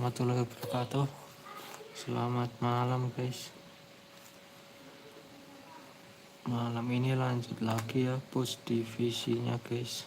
warahmatullahi wabarakatuh. Selamat malam guys. Malam ini lanjut lagi ya push divisinya guys.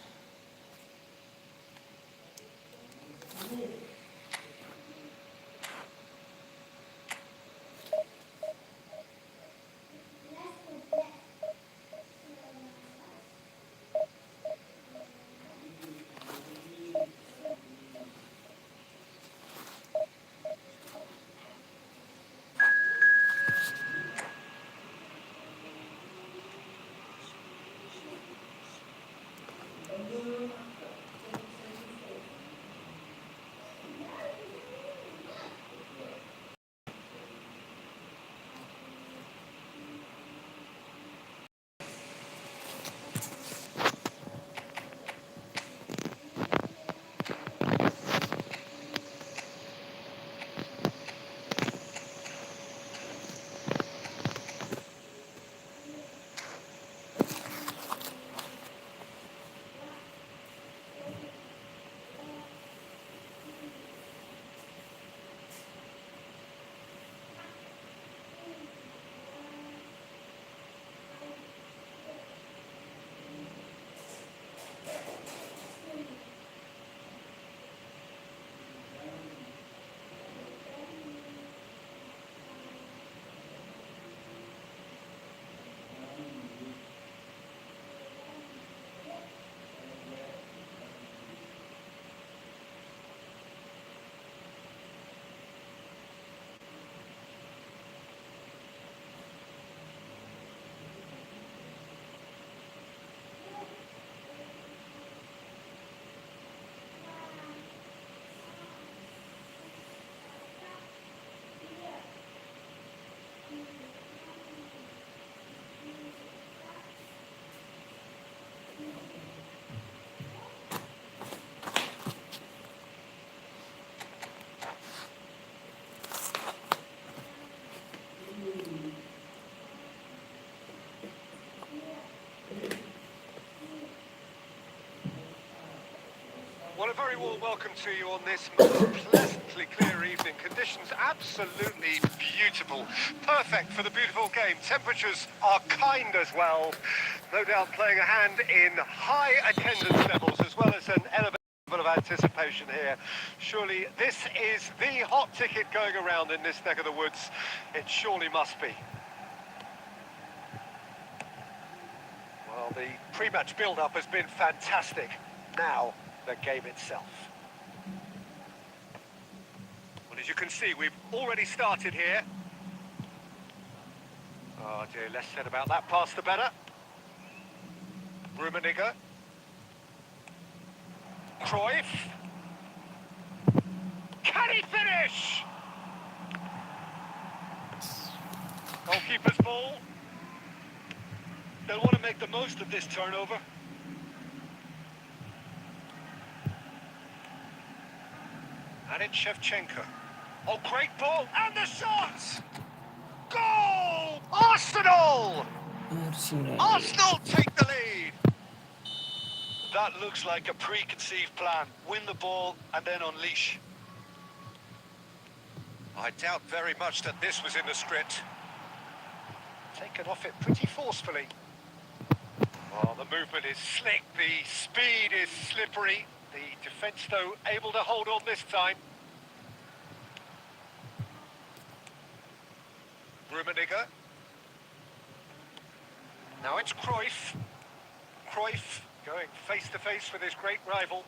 Well, a very warm welcome to you on this pleasantly clear evening. Conditions absolutely beautiful. Perfect for the beautiful game. Temperatures are kind as well. No doubt playing a hand in high attendance levels as well as an elevated level of anticipation here. Surely this is the hot ticket going around in this neck of the woods. It surely must be. Well, the pre-match build-up has been fantastic. Now, the game itself. Well, as you can see, we've already started here. Oh dear, less said about that pass the better. Rummenigge. Cruyff. Can he finish? Goalkeeper's ball. They'll want to make the most of this turnover. And it's Shevchenko. Oh, great ball, and the shot! Goal! Arsenal! Arsenal take the lead! That looks like a preconceived plan. Win the ball and then unleash. I doubt very much that this was in the script. Taken off it pretty forcefully. Oh, the movement is slick, the speed is slippery. The defence, though, able to hold on this time. Rummenigge. Now it's Cruyff. Cruyff going face-to-face with his great rival.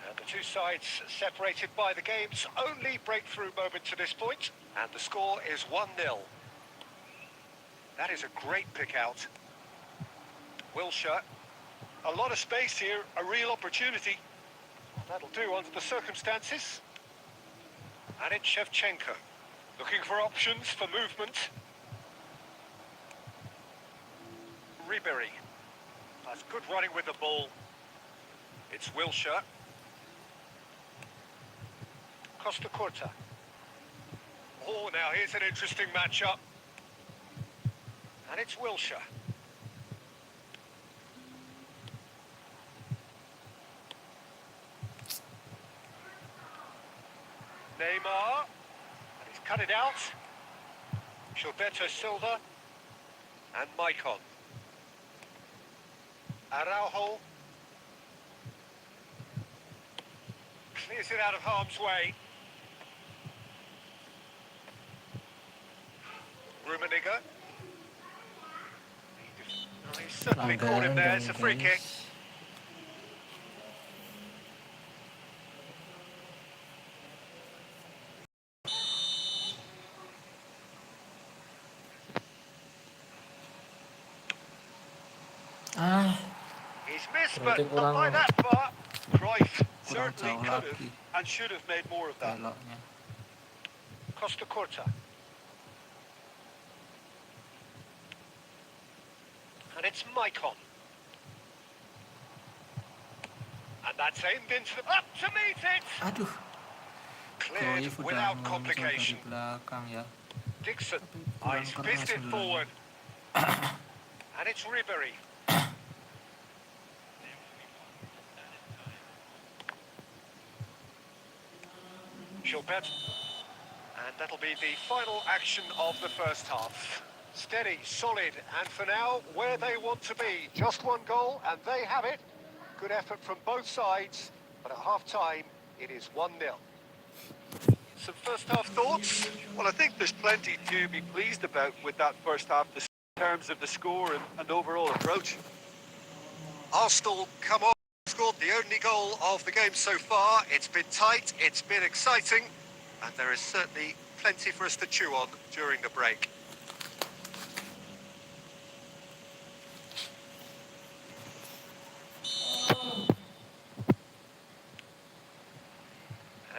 And the two sides separated by the game's only breakthrough moment to this point. And the score is 1-0. That is a great pick-out. Wilshere. A lot of space here, a real opportunity. That'll do under the circumstances. And it's Shevchenko, looking for options for movement. Ribéry. That's good running with the ball. It's Wilshere. Costa Curta. Oh, now here's an interesting matchup. And it's Wilshere. Neymar. And he's cut it out. Gilberto Silva. And Maicon. Araujo. Clears it out of harm's way. Rummenigge. Oh, he's certainly caught him there. It's a free kick. He's missed, but Berarti not by kurang that far. Cruyff kurang certainly jauh could have lagi and should have made more of that. beloknya. Costa Curta. And it's Maicon. And that's aimed into the... Up to meet it! Aduh, Cleared Cruyff udah without muncul dari complication. belakang ya. Dixon. Kurang He's keras pissed it sebenarnya. forward. And it's Ribery. Gilbert. And that'll be the final action of the first half. Steady, solid, and for now, where they want to be. Just one goal, and they have it. Good effort from both sides, but at half-time, it is 1-0. Some first-half thoughts? Well, I think there's plenty to be pleased about with that first half in terms of the score and overall approach. Arsenal come on, scored the only goal of the game so far. It's been tight, it's been exciting, and there is certainly plenty for us to chew on during the break.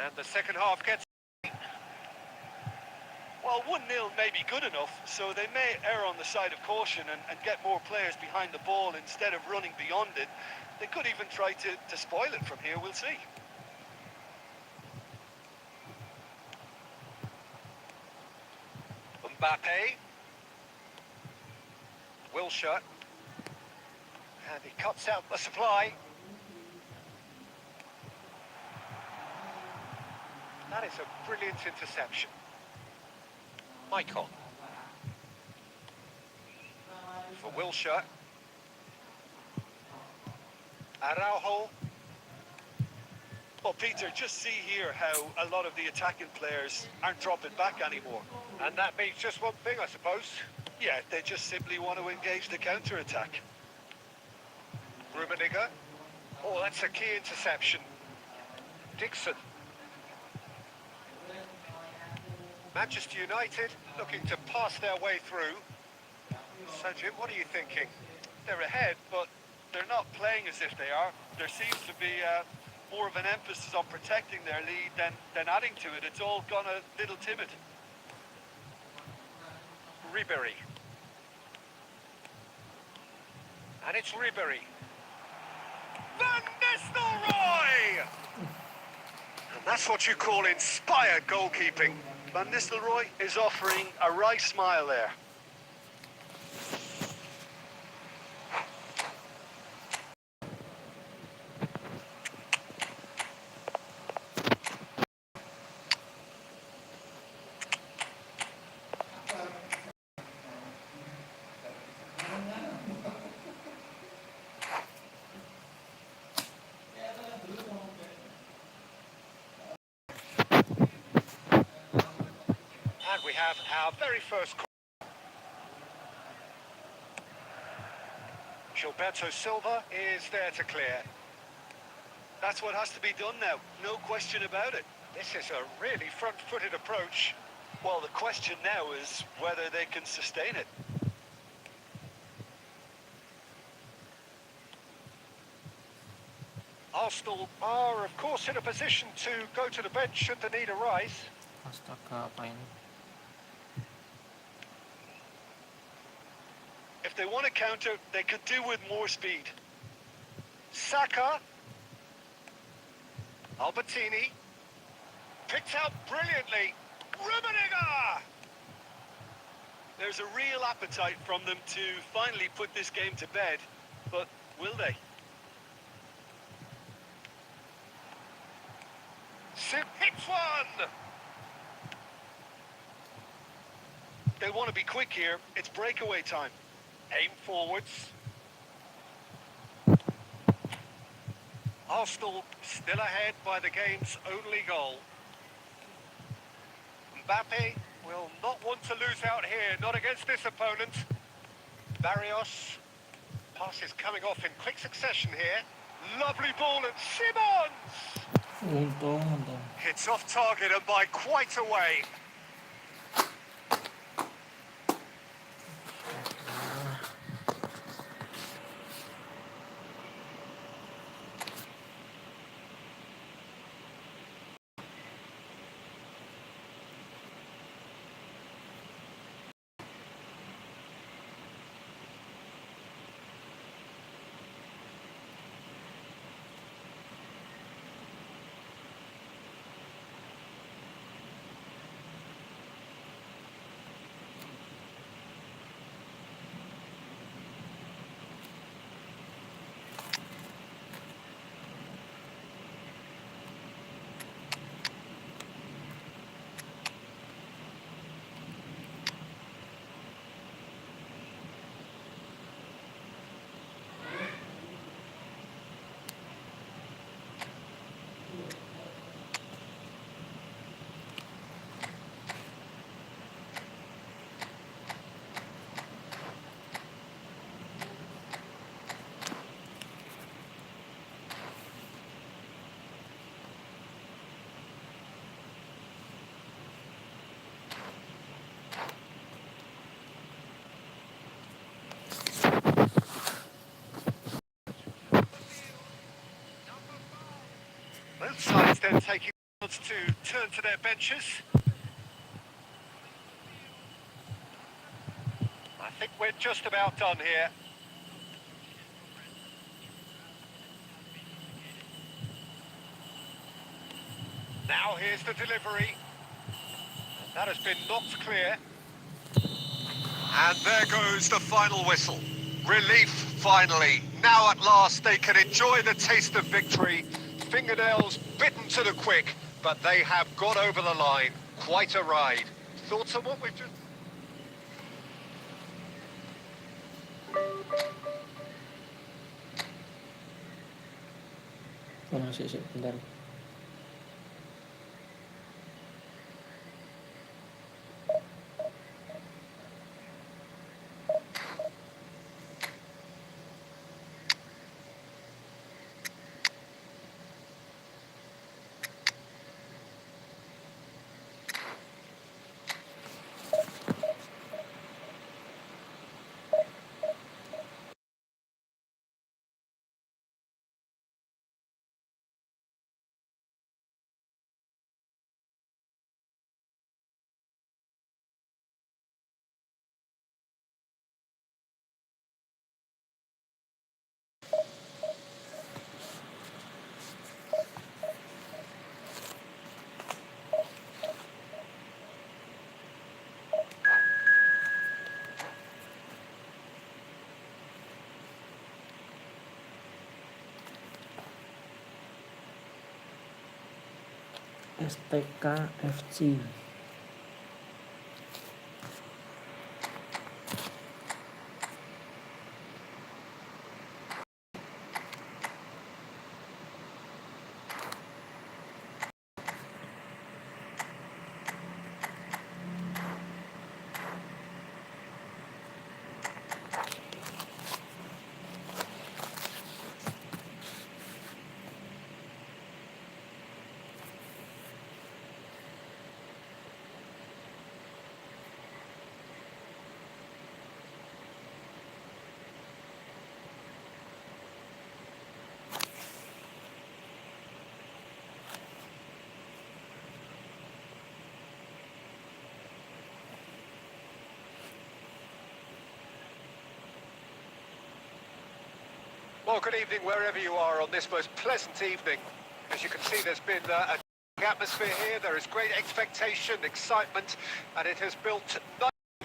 And the second half gets... Well, 1-0 may be good enough, so they may err on the side of caution and get more players behind the ball instead of running beyond it. They could even try to spoil it from here, we'll see. Mbappe. Wilshere. And he cuts out the supply. That is a brilliant interception. Maicon. For Wilshere. Araujo. Well, Peter, just see here how a lot of the attacking players aren't dropping back anymore. And that means just one thing, I suppose. Yeah, they just simply want to engage the counter-attack. Rummenigge. Oh, that's a key interception. Dixon. Manchester United looking to pass their way through. Sajid, what are you thinking? They're ahead, but they're not playing as if they are. There seems to be more of an emphasis on protecting their lead than adding to it. It's all gone a little timid. Ribery. And it's Ribery. Van Nistelrooy! And that's what you call inspired goalkeeping. Van Nistelrooy is offering a right smile there. And we have our very first... Gilberto Silva is there to clear. That's what has to be done now, no question about it. This is a really front-footed approach. Well, the question now is whether they can sustain it. Arsenal are, of course, in a position to go to the bench should the need arise. Astaga, apa ini? If they want to counter, they could do with more speed. Saka. Albertini. Picked out brilliantly. Rummenigge! There's a real appetite from them to finally put this game to bed, but will they? him, hits one! They want to be quick here. It's breakaway time. Aim forwards. Arsenal still ahead by the game's only goal. Mbappe will not want to lose out here, not against this opponent. Barrios. Pass is coming off in quick succession here. Lovely ball and Simmons! Untung. Hits off target and by quite a way. Both sides then taking chance to turn to their benches. I think we're just about done here. Now here's the delivery. That has been knocked clear. And there goes the final whistle. Relief, finally. Now at last they can enjoy the taste of victory. Fingernails bitten to the quick, but they have got over the line. Quite a ride. Thoughts on what we've just... Oh, masih sih, bentar. STK FC. Well, good evening wherever you are on this most pleasant evening. As you can see, there's been a atmosphere here. There is great expectation, excitement, and it has built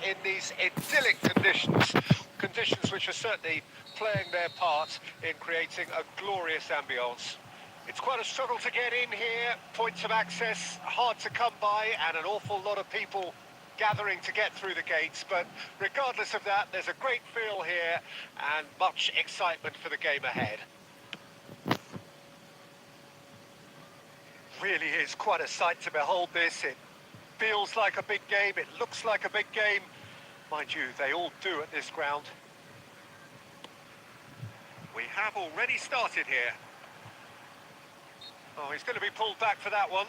in these idyllic conditions. Conditions which are certainly playing their part in creating a glorious ambience. It's quite a struggle to get in here. Points of access hard to come by, and an awful lot of people gathering to get through the gates. But regardless of that, there's a great feel here and much excitement for the game ahead. Really is quite a sight to behold this. It feels like a big game. It looks like a big game. Mind you, they all do at this ground. We have already started here. Oh, he's going to be pulled back for that one.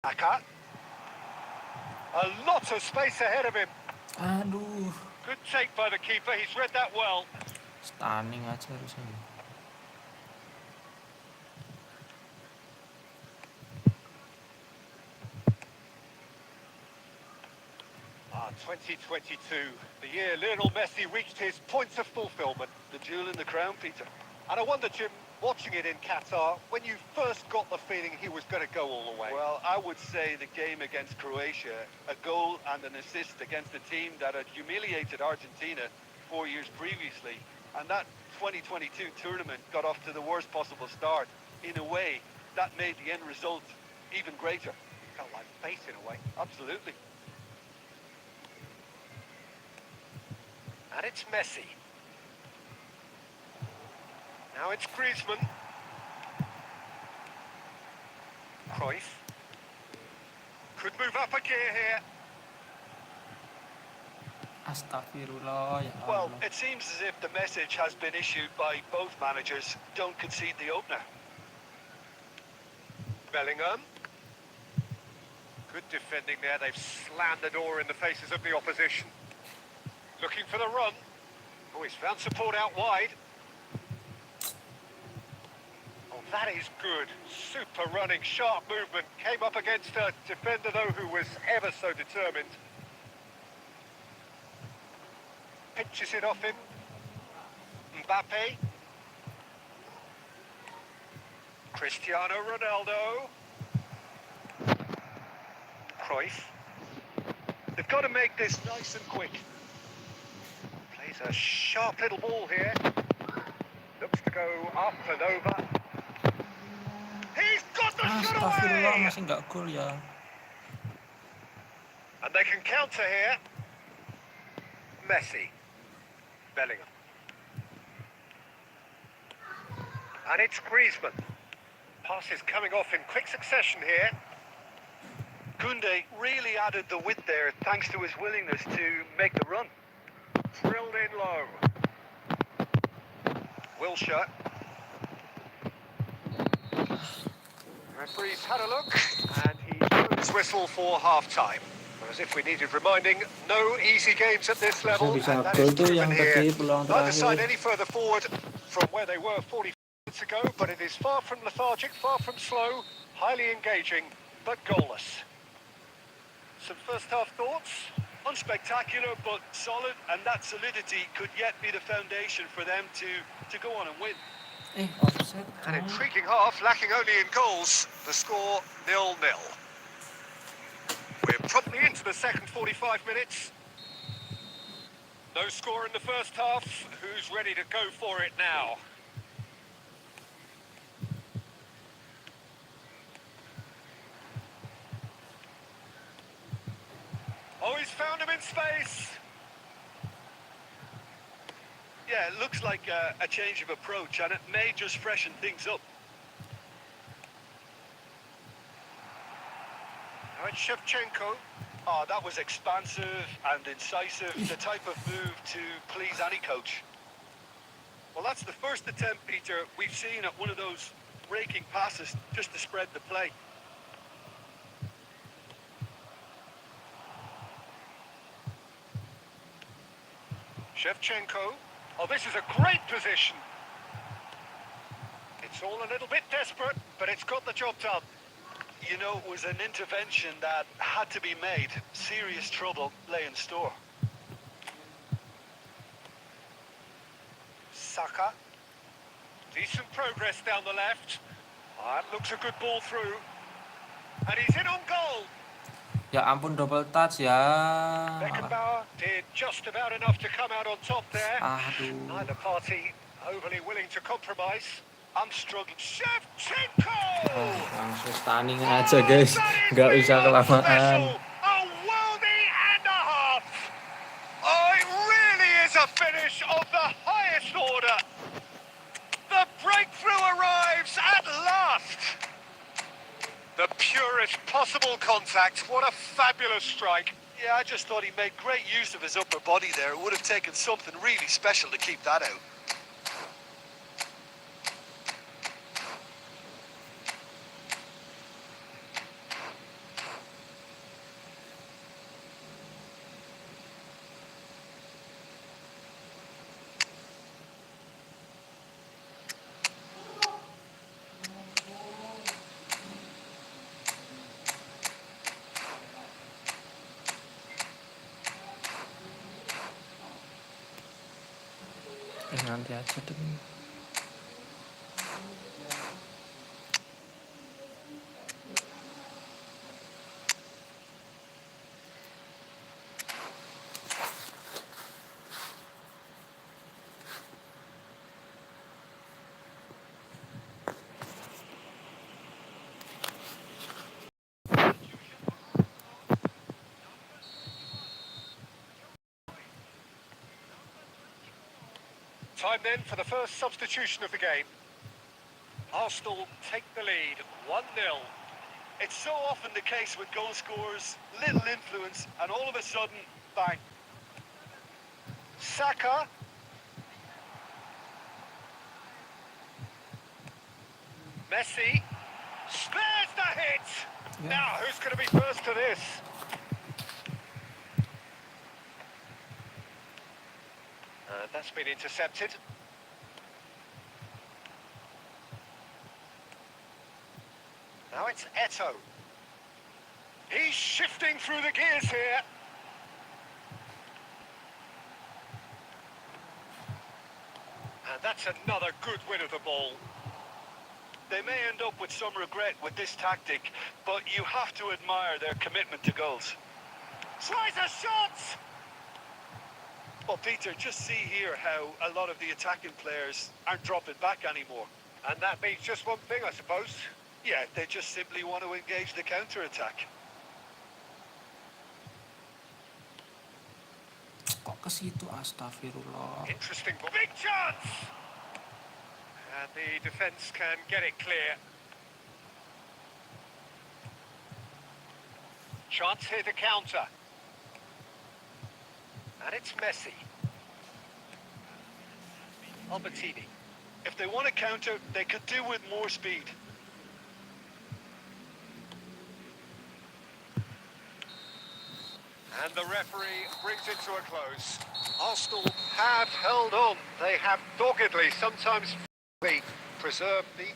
Aka. A lot of space ahead of him. Aduh, Good take by the keeper. He's read that well. stunning aja harusnya. 2022, the year Lionel Messi reached his point of fulfillment. The jewel in the crown, Peter. And I wonder, Jim, watching it in Qatar, when you first got the feeling he was going to go all the way. Well, I would say the game against Croatia, a goal and an assist against a team that had humiliated Argentina 4 years previously, and that 2022 tournament got off to the worst possible start. In a way, that made the end result even greater. Felt like fate in a way. Absolutely. And it's Messi. Now it's Griezmann. Cruyff. Could move up a gear here. Astagfirullah, ya Well, Allah. it seems as if the message has been issued by both managers. Don't concede the opener. Bellingham. Good defending there. They've slammed the door in the faces of the opposition. Looking for the run. Oh, he's found support out wide. Oh, that is good. Super running, sharp movement. Came up against a defender, though, who was ever so determined. Pinches it off him. Mbappe. Cristiano Ronaldo. Cruyff. They've got to make this nice and quick. Plays a sharp little ball here. Looks to go up and over. He's got the shot Astagfirullah, away! masih nggak gol ya. And they can counter here. Messi. Bellingham. And it's Griezmann. Passes coming off in quick succession here. Koundé really added the width there thanks to his willingness to make the run. Drilled in low. Wilshere. Referee's had a look, and he blew his whistle for half-time. As if we needed reminding, no easy games at this level, Bisa and that is gol tuh proven yang here. tadi peluang Neither side terakhir. any further forward from where they were 40 minutes ago, but it is far from lethargic, far from slow, highly engaging, but goalless. Some first-half thoughts? Unspectacular, but solid, and that solidity could yet be the foundation for them to go on and win. Offset. An intriguing half, lacking only in goals. The score 0-0. We're promptly into the second 45 minutes. No score in the first half. Who's ready to go for it now? Oh, he's found him in space. Yeah, it looks like a change of approach, and it may just freshen things up. Now it's Shevchenko. Oh, that was expansive and incisive, the type of move to please any coach. Well, that's the first attempt, Peter, we've seen at one of those raking passes just to spread the play. Shevchenko. Oh, this is a great position. It's all a little bit desperate, but it's got the job done. You know, it was an intervention that had to be made. Serious trouble lay in store. Saka. Decent progress down the left. That looks a good ball through. And he's in on goal. Ya ampun, double touch ya. Beckenbauer did just about enough to come out on top there. Aduh. Neither party overly willing to compromise. I'm struggling. Shevchenko! Langsung stunning aja guys, nggak usah kelamaan. A worldie and a half. Oh, it really is a finish of the highest order. The breakthrough arrives at last. The purest possible contact. What a fabulous strike. Yeah, I just thought he made great use of his upper body there. It would have taken something really special to keep that out. Nanti aja deh. Time then for the first substitution of the game. Arsenal take the lead, 1-0. It's so often the case with goal scorers, little influence, and all of a sudden, bang. Saka. Messi. Spares the hit. Yeah. Now, who's going to be first to this? That's been intercepted. Now it's Eto. He's shifting through the gears here. And that's another good win of the ball. They may end up with some regret with this tactic, but you have to admire their commitment to goals. Tries a shot! Well, Peter, just see here how a lot of the attacking players aren't dropping back anymore. And that means just one thing, I suppose. Yeah, they just simply want to engage the counter-attack. Kok ke situ, astagfirullah. Interesting ball. Big chance! And the defence can get it clear. Chance here to counter. And it's Messi. Albertini. If they want to counter, they could do with more speed. And the referee brings it to a close. Arsenal have held on. They have doggedly, sometimes preserved the...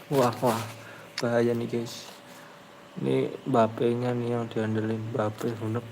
Wah, bahaya nih guys. Ini Mbappe-nya nih yang diandelin, Mbappe hunep.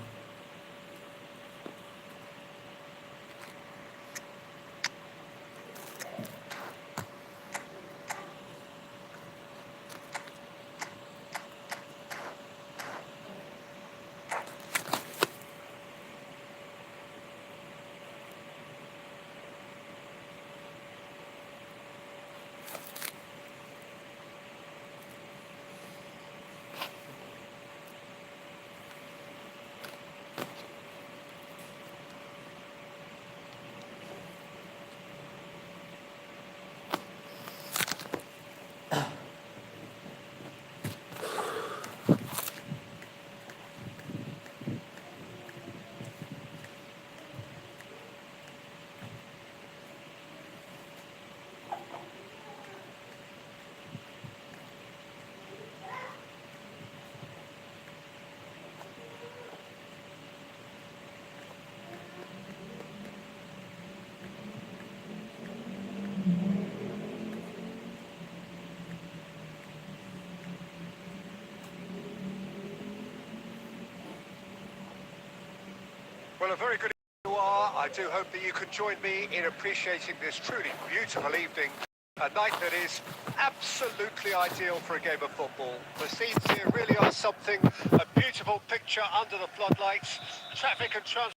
Well, a very good evening you are. I do hope that you can join me in appreciating this truly beautiful evening. A night that is absolutely ideal for a game of football. The scenes here really are something. A beautiful picture under the floodlights. Traffic and transport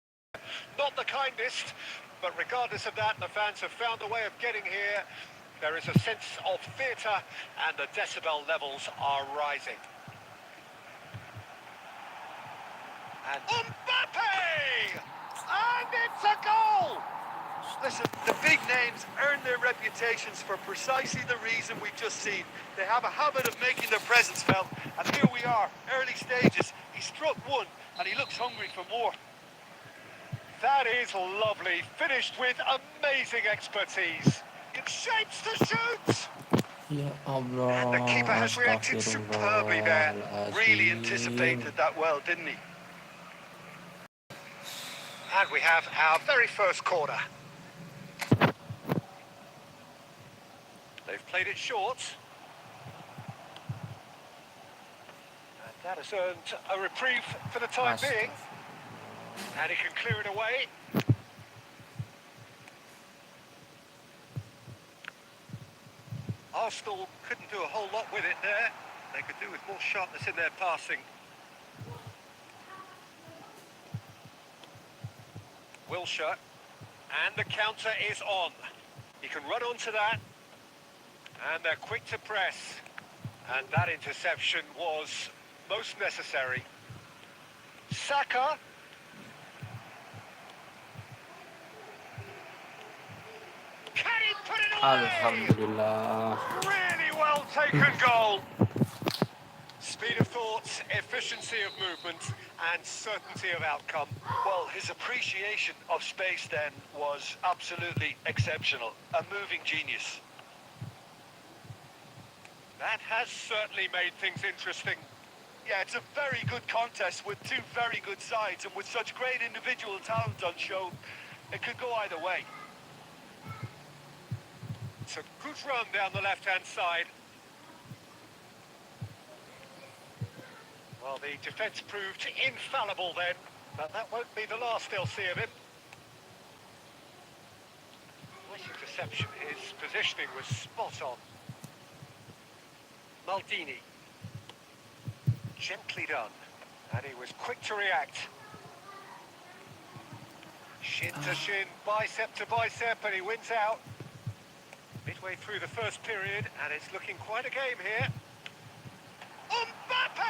not the kindest, but regardless of that, the fans have found a way of getting here. There is a sense of theatre and the decibel levels are rising. And Mbappe! And it's a goal! Listen, the big names earn their reputations for precisely the reason we've just seen. They have a habit of making their presence felt, and here we are, early stages. He struck one, and he looks hungry for more. That is lovely, finished with amazing expertise. In shapes to shoot! Ya Allah, And the keeper has reacted superbly there. Really Astagfirullahaladzim. anticipated that well, didn't he? And we have our very first corner. They've played it short. And that has earned a reprieve for the time being. And he can clear it away. Arsenal couldn't do a whole lot with it there. They could do with more sharpness in their passing. Wilshere. And the counter is on. He can run onto that. And they're quick to press. And that interception was most necessary. Saka. Can he put it away? Alhamdulillah. Really well taken goal. Speed of thought, efficiency of movement, and certainty of outcome. Well, his appreciation of space then was absolutely exceptional. A moving genius. That has certainly made things interesting. Yeah, it's a very good contest with two very good sides, and with such great individual talent on show, it could go either way. It's a good run down the left-hand side. Well, the defence proved infallible then, but that won't be the last they'll see of him. Nice interception. His positioning was spot on. Maldini. Gently done. And he was quick to react. Shin to shin, bicep to bicep, and he wins out. Midway through the first period, and it's looking quite a game here. Mbappe!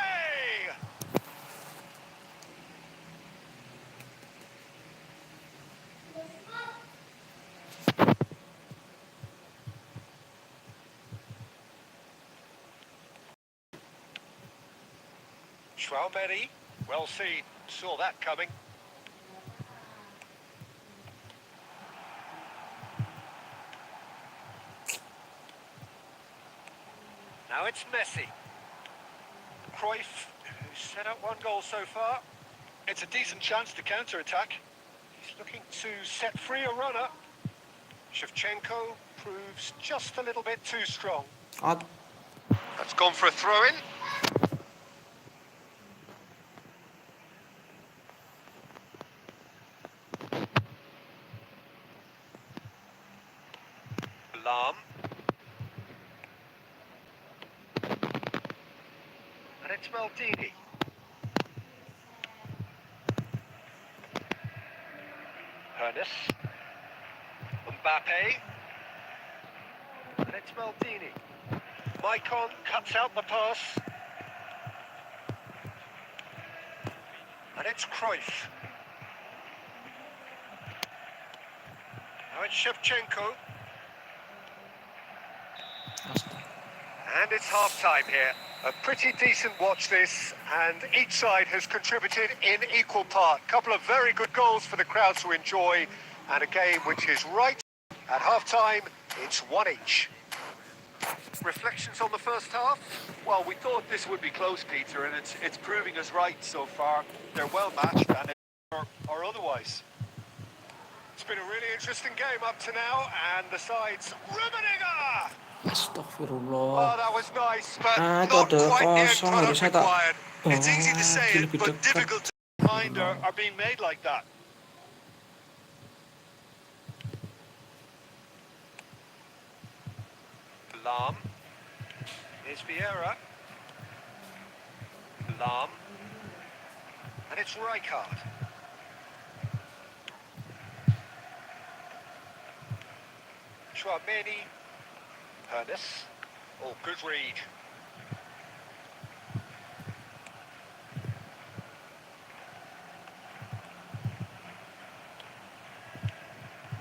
Schwalmeri, well seen, saw that coming. Now it's Messi. Cruyff, who's set up one goal so far. It's a decent chance to counter-attack. He's looking to set free a runner. Shevchenko proves just a little bit too strong. That's gone for a throw-in. Lam. And it's Maldini. Ernest. Mbappe. And it's Maldini. Maicon cuts out the pass. And it's Cruyff. Now it's Shevchenko. And it's half-time here. A pretty decent watch this, and each side has contributed in equal part. Couple of very good goals for the crowd to enjoy, and a game which is right. At half-time, it's one each. Reflections on the first half? Well, we thought this would be close, Peter, and it's proving us right so far. They're well matched, and or otherwise. It's been a really interesting game up to now, and the sides... Rummenigge! Astagfirullah. Oh, that was nice, but Itu not ada quite the end kosong, product harusnya tak. required. It's easy to say Ini it, lebih but dekat. difficult to find are being made like that. Lahm. Here's Vieira. Lahm. And it's Rijkaard. Chouameni. Pernis. Oh, good read.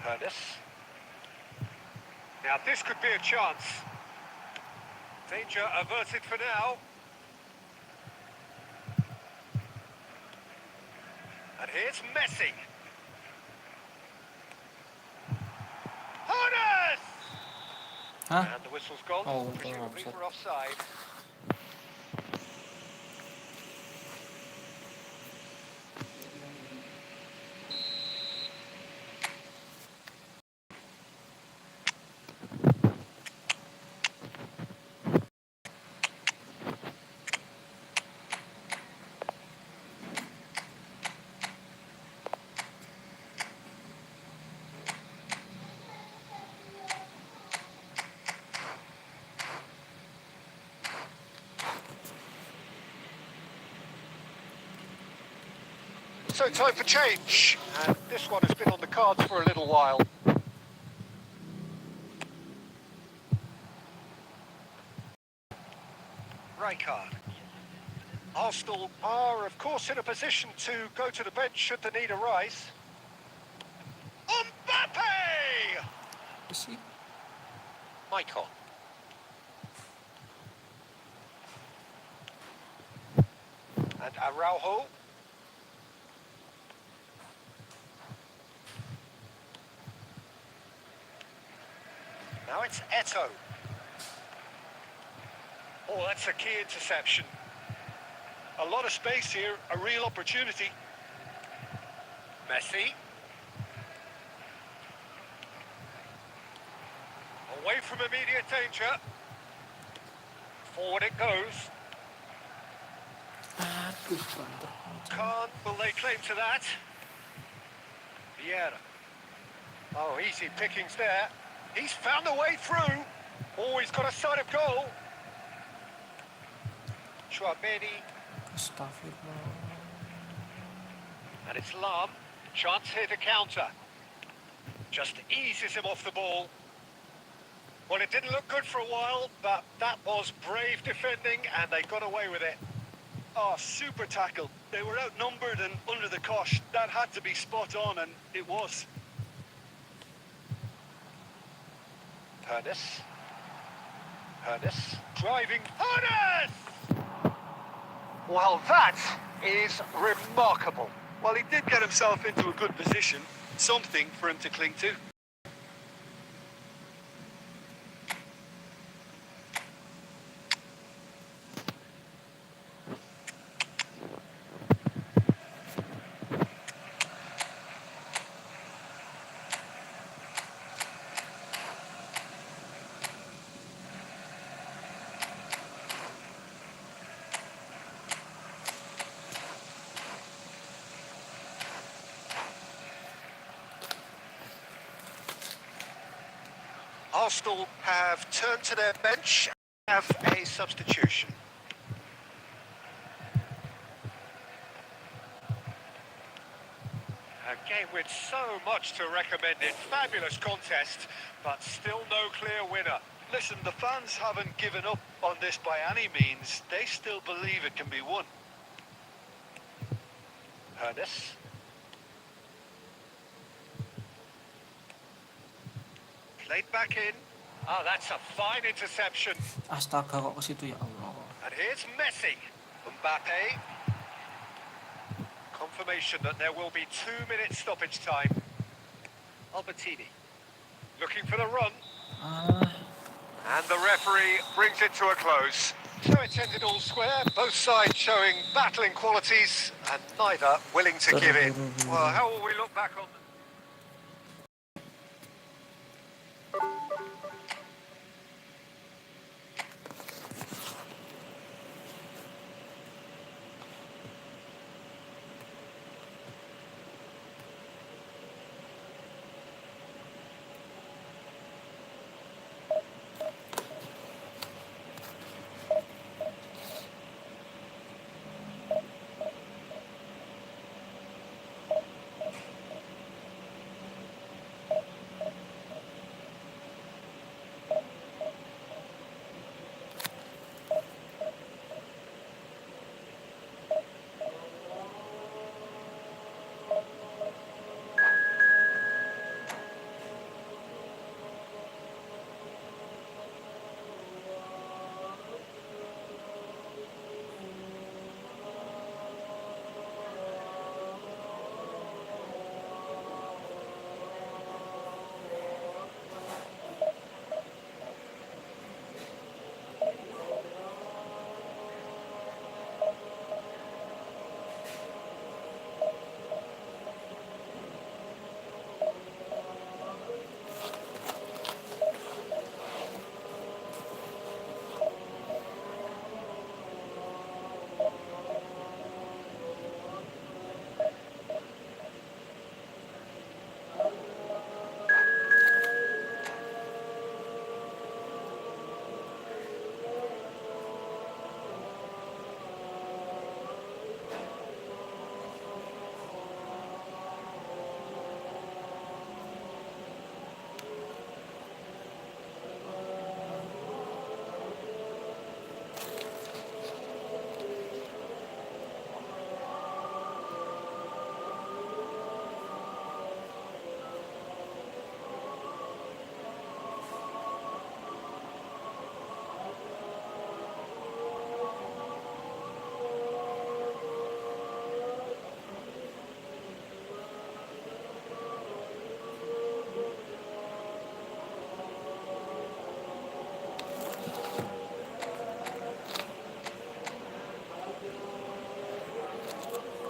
Pernis. Now this could be a chance. Danger averted for now. And here's Messi. Pernis! Hah? And the whistle's gone, Oh, presumably offside. for offside. So time for change, and this one has been on the cards for a little while. Rijkaard. Arsenal are, of course, in a position to go to the bench should the need arise. Mbappe! Is he? Maicon. And Araujo. Now it's Eto'o. Oh, that's a key interception. A lot of space here, a real opportunity. Messi. Away from immediate danger. Forward it goes. Aduh, banter. Khan, will they claim to that? Vieira. Oh, easy pickings there. He's found a way through. Oh, he's got a sight of goal. Chouameni. Astagfirullah. And it's Lahm. Chance here to counter. Just eases him off the ball. Well, it didn't look good for a while, but that was brave defending, and they got away with it. Oh, super tackle. They were outnumbered and under the cosh. That had to be spot on, and it was. Pernis. Pernis. Driving. Pernis! Well, that is remarkable. Well, he did get himself into a good position. Something for him to cling to. Arsenal have turned to their bench and have a substitution. A game with so much to recommend it. Fabulous contest, but still no clear winner. Listen, the fans haven't given up on this by any means. They still believe it can be won. Pernis. Played back in. Oh, that's a fine interception. Astaga, kok ke situ ya Allah. And here's Messi. Mbappe. Confirmation that there will be 2 minutes stoppage time. Albertini. Looking for the run. And the referee brings it to a close. So it's ended all square, both sides showing battling qualities and neither willing to give in. Well, how will we look back on them?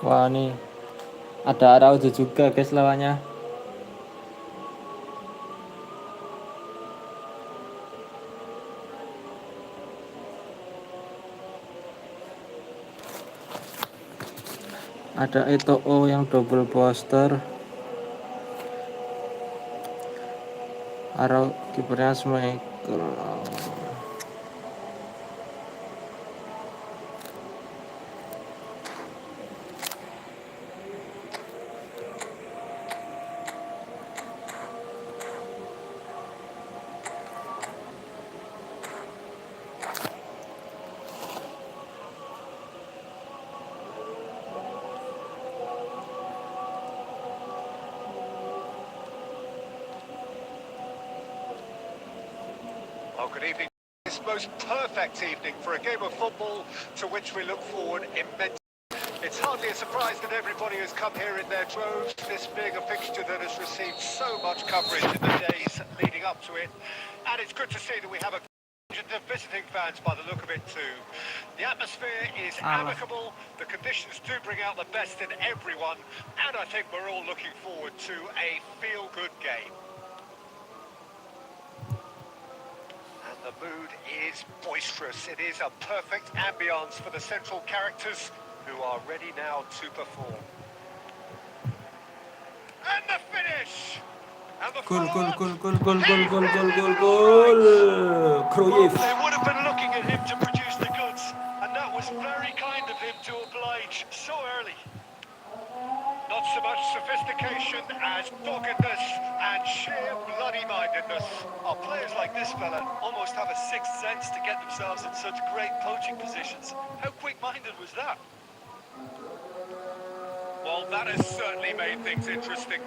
Wah, nih ada Araujo juga guys lawannya. Ada Eto'o yang double poster. Arau kipernya Smaker. Oh, good evening. This most perfect evening for a game of football to which we look forward immensely. It's hardly a surprise that everybody has come here in their droves, this being a fixture that has received so much coverage in the days leading up to it. And it's good to see that we have a contingent of visiting fans by the look of it too. The atmosphere is amicable, the conditions do bring out the best in everyone, and I think we're all looking forward to a feel-good game. The mood is boisterous. It is a perfect ambience for the central characters who are ready now to perform. And the finish! And the Gol. Well, Cruyff. they would have been looking at him to produce the goods, and that was very kind of him to oblige so early. Not so much sophistication as doggedness and sheer bloody-mindedness. Oh, players like this fella almost have a sixth sense to get themselves in such great poaching positions. How quick-minded was that? Well, that has certainly made things interesting.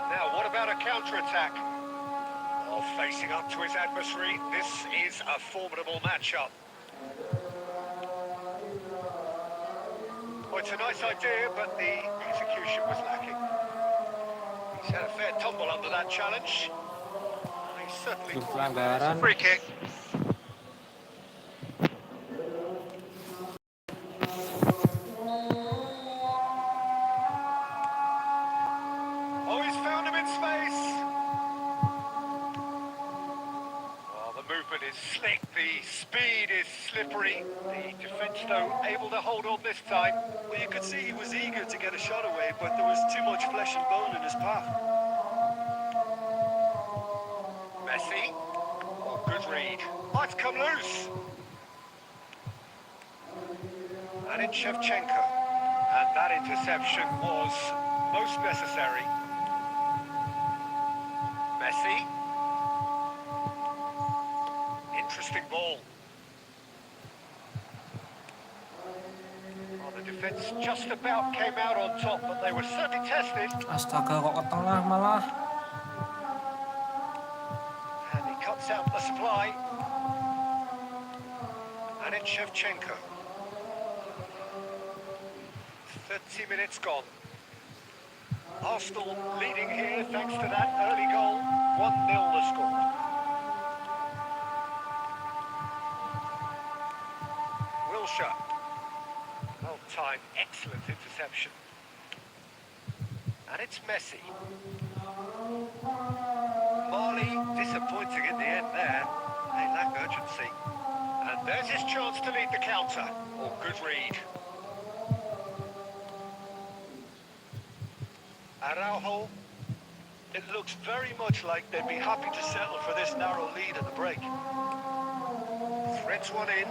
Now, what about a counter-attack? Well, facing up to his adversary, this is a formidable matchup. Well, it's a nice idea, but the execution was lacking. He's had a fair tumble under that challenge. He's certainly Pelanggaran. free kick. Oh, he's found him in space. Well, the movement is slick, the speed is slippery. The defence, though, able to hold on this time. Well, you could see he was eager to get a shot away, but there was too much flesh and bone in his path. Messi. Oh, good read. Might come loose. And it's Shevchenko. And that interception was most necessary. Messi. Interesting ball. Well, the defence just about came out on top, but they were certainly tested. Astaga, kok ke tengah malah. And he cuts out the supply. And it's Shevchenko. 30 minutes gone. Arsenal leading here thanks to that early goal. 1-0 the score. Wilshere. Well timed, excellent interception. And it's Messi. Marley disappointing in the end there. They lack urgency. And there's his chance to lead the counter. Oh, good read. Araujo. It looks very much like they'd be happy to settle for this narrow lead at the break. Threads one in.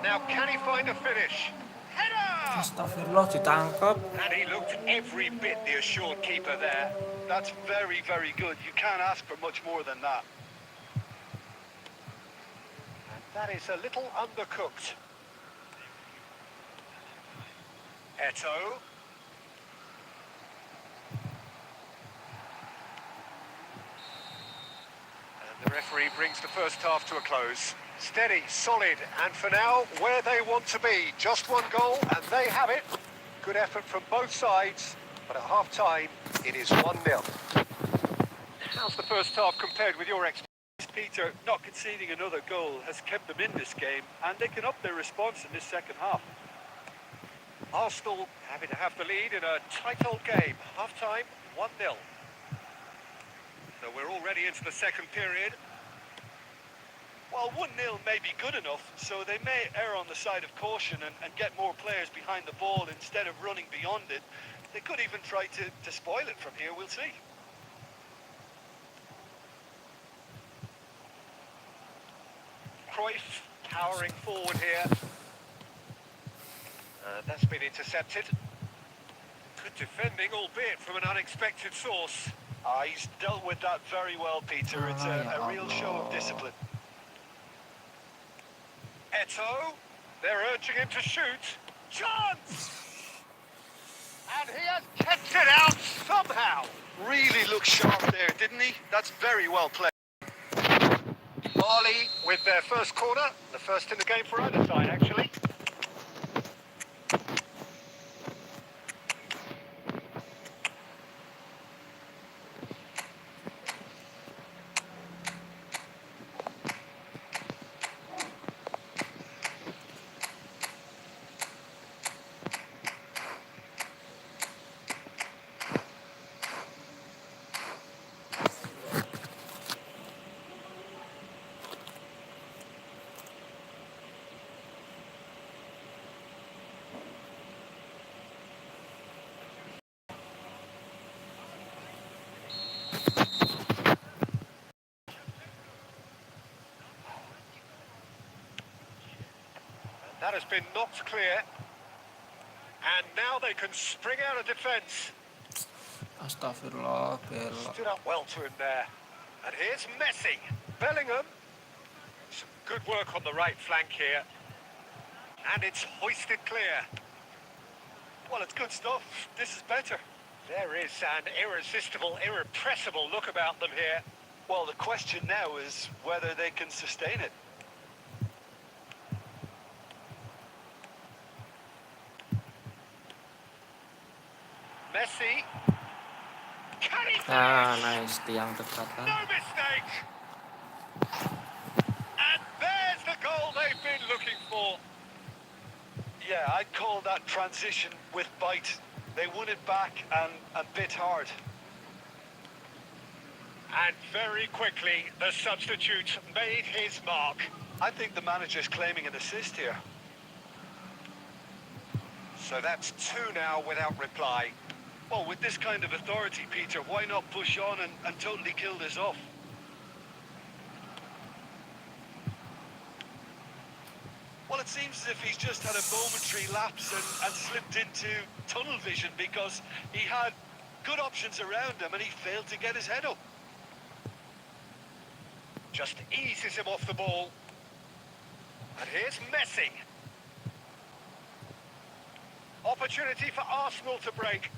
Now can he find a finish? Header! Astagfirullah, ditangkap. And he looked every bit the assured keeper there. That's very, very good. You can't ask for much more than that. And that is a little undercooked. Eto'o. The referee brings the first half to a close. Steady, solid, and for now, where they want to be. Just one goal, and they have it. Good effort from both sides, but at half-time, it is 1-0. How's the first half compared with your expectations? Peter, not conceding another goal has kept them in this game, and they can up their response in this second half. Arsenal happy to have the lead in a tight old game. Half-time, 1-0. So we're already into the second period. Well, 1-0 may be good enough, so they may err on the side of caution and get more players behind the ball instead of running beyond it. They could even try to spoil it from here, we'll see. Cruyff powering forward here. That's been intercepted. Good defending, albeit from an unexpected source. He's dealt with that very well, Peter. It's a real show of discipline. Eto'o, they're urging him to shoot. Chance! And he has kept it out somehow. Really looked sharp there, didn't he? That's very well played. Mali with their first corner, the first in the game for either side, actually. That has been knocked clear. And now they can spring out of defence. Astagfirullah, Bella. Stood up well to him there. And here's Messi. Bellingham. Some good work on the right flank here. And it's hoisted clear. Well, it's good stuff. This is better. There is an irresistible, irrepressible look about them here. Well, the question now is whether they can sustain it. Messi. Can he Nice, tiang dekat No kan. mistake! And there's the goal they've been looking for. Yeah, I'd call that transition with bite. They won it back and bit hard. And very quickly, the substitute made his mark. I think the manager's claiming an assist here. So that's two now without reply. Well, with this kind of authority, Peter, why not push on and totally kill this off? Well, it seems as if he's just had a momentary lapse and slipped into tunnel vision because he had good options around him and he failed to get his head up. Just eases him off the ball. And here's Messi. Opportunity for Arsenal to break.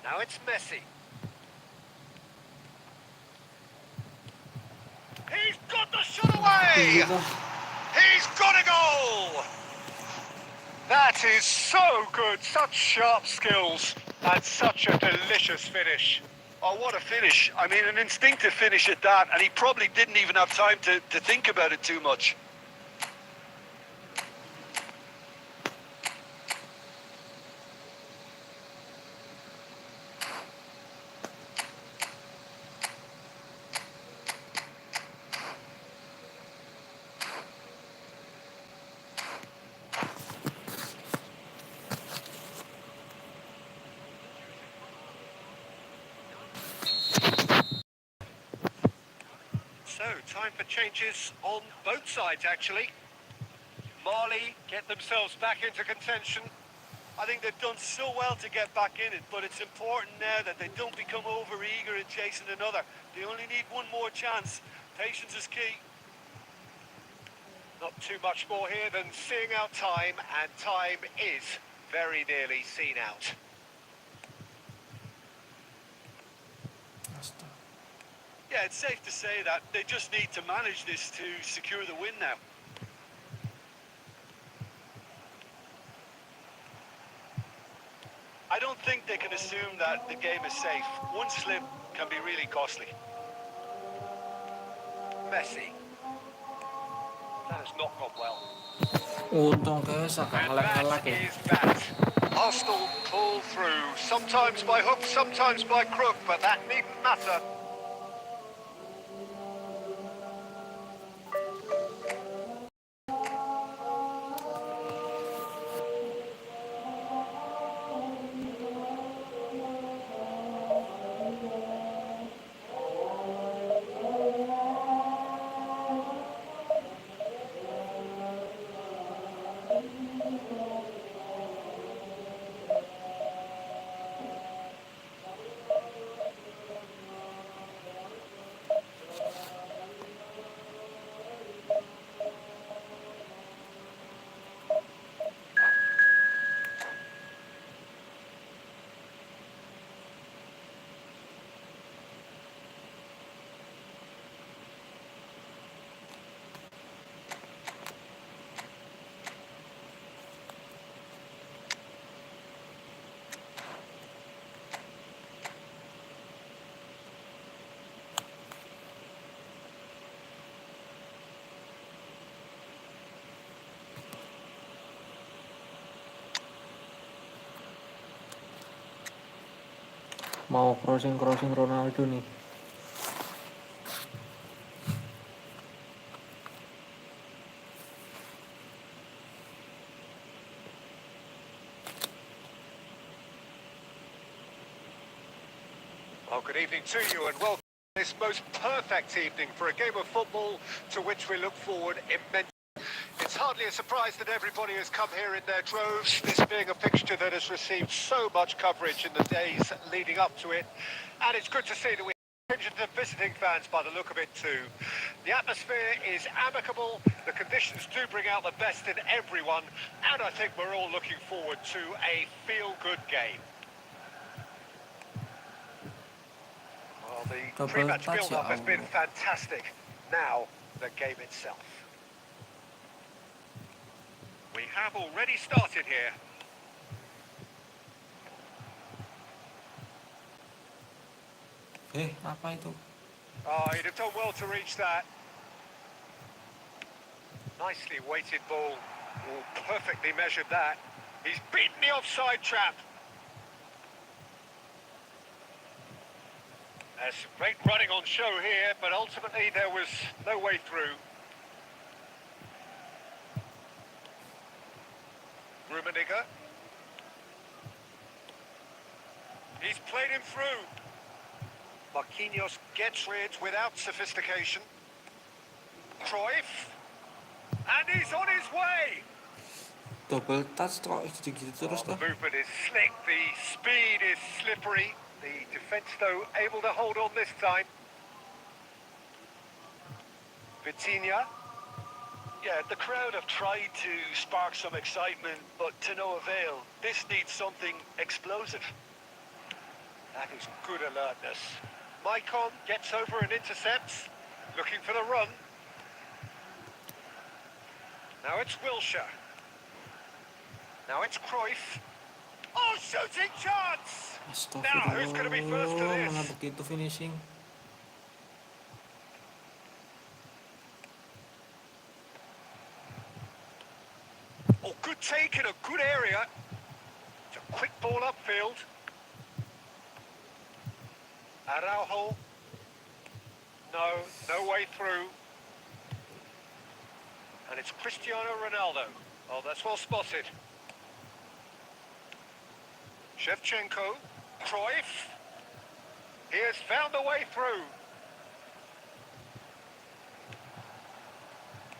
Now it's Messi. He's got the shot away! He's got a goal! That is so good, such sharp skills, and such a delicious finish. Oh, what a finish. I mean, an instinctive finish at that, and he probably didn't even have time to think about it too much. So, time for changes on both sides, actually. Mali get themselves back into contention. I think they've done so well to get back in it, but it's important now that they don't become over-eager in chasing another. They only need one more chance. Patience is key. Not too much more here than seeing out time, and time is very nearly seen out. Yeah, it's safe to say that they just need to manage this to secure the win now. I don't think they can assume that the game is safe. One slip can be really costly. Messi. That has not gone well. Untung guys agak And ngelak-ngelak that ya. is that. Arsenal pull through, sometimes by hook, sometimes by crook, but that needn't matter. Mau crossing Ronaldo nih. Well, good evening to you and welcome to this most perfect evening for a game of football to which we look forward immensely. It's hardly a surprise that everybody has come here in their droves, this being a fixture that has received so much coverage in the days leading up to it. And it's good to see that we have contingent of visiting fans by the look of it too. The atmosphere is amicable, the conditions do bring out the best in everyone, and I think we're all looking forward to a feel-good game. Well, the pre-match build-up has been fantastic. Now, the game itself. We have already started here. Apa itu? Oh, he'd have done well to reach that. Nicely weighted ball. Oh, perfectly measured that. He's beaten the offside trap. There's some great running on show here, but ultimately there was no way through. Rummenigge. He's played him through. Marquinhos gets rid without sophistication. Cruyff. And he's on his way. Double touch kok gitu-gitu terus The tuh. movement is slick, the speed is slippery. The defence, though, able to hold on this time. Vitinha. Yeah, the crowd have tried to spark some excitement, but to no avail. This needs something explosive. That is good alertness. Maicon gets over and intercepts, looking for the run. Now it's Wilshere. Now it's Cruyff. Oh, shooting chance! Now, who's going to be first to this? Mana begitu finishing? Oh, good take in a good area. It's a quick ball upfield. Araujo. No way through. And it's Cristiano Ronaldo. Oh, that's well spotted. Shevchenko. Cruyff. He has found a way through.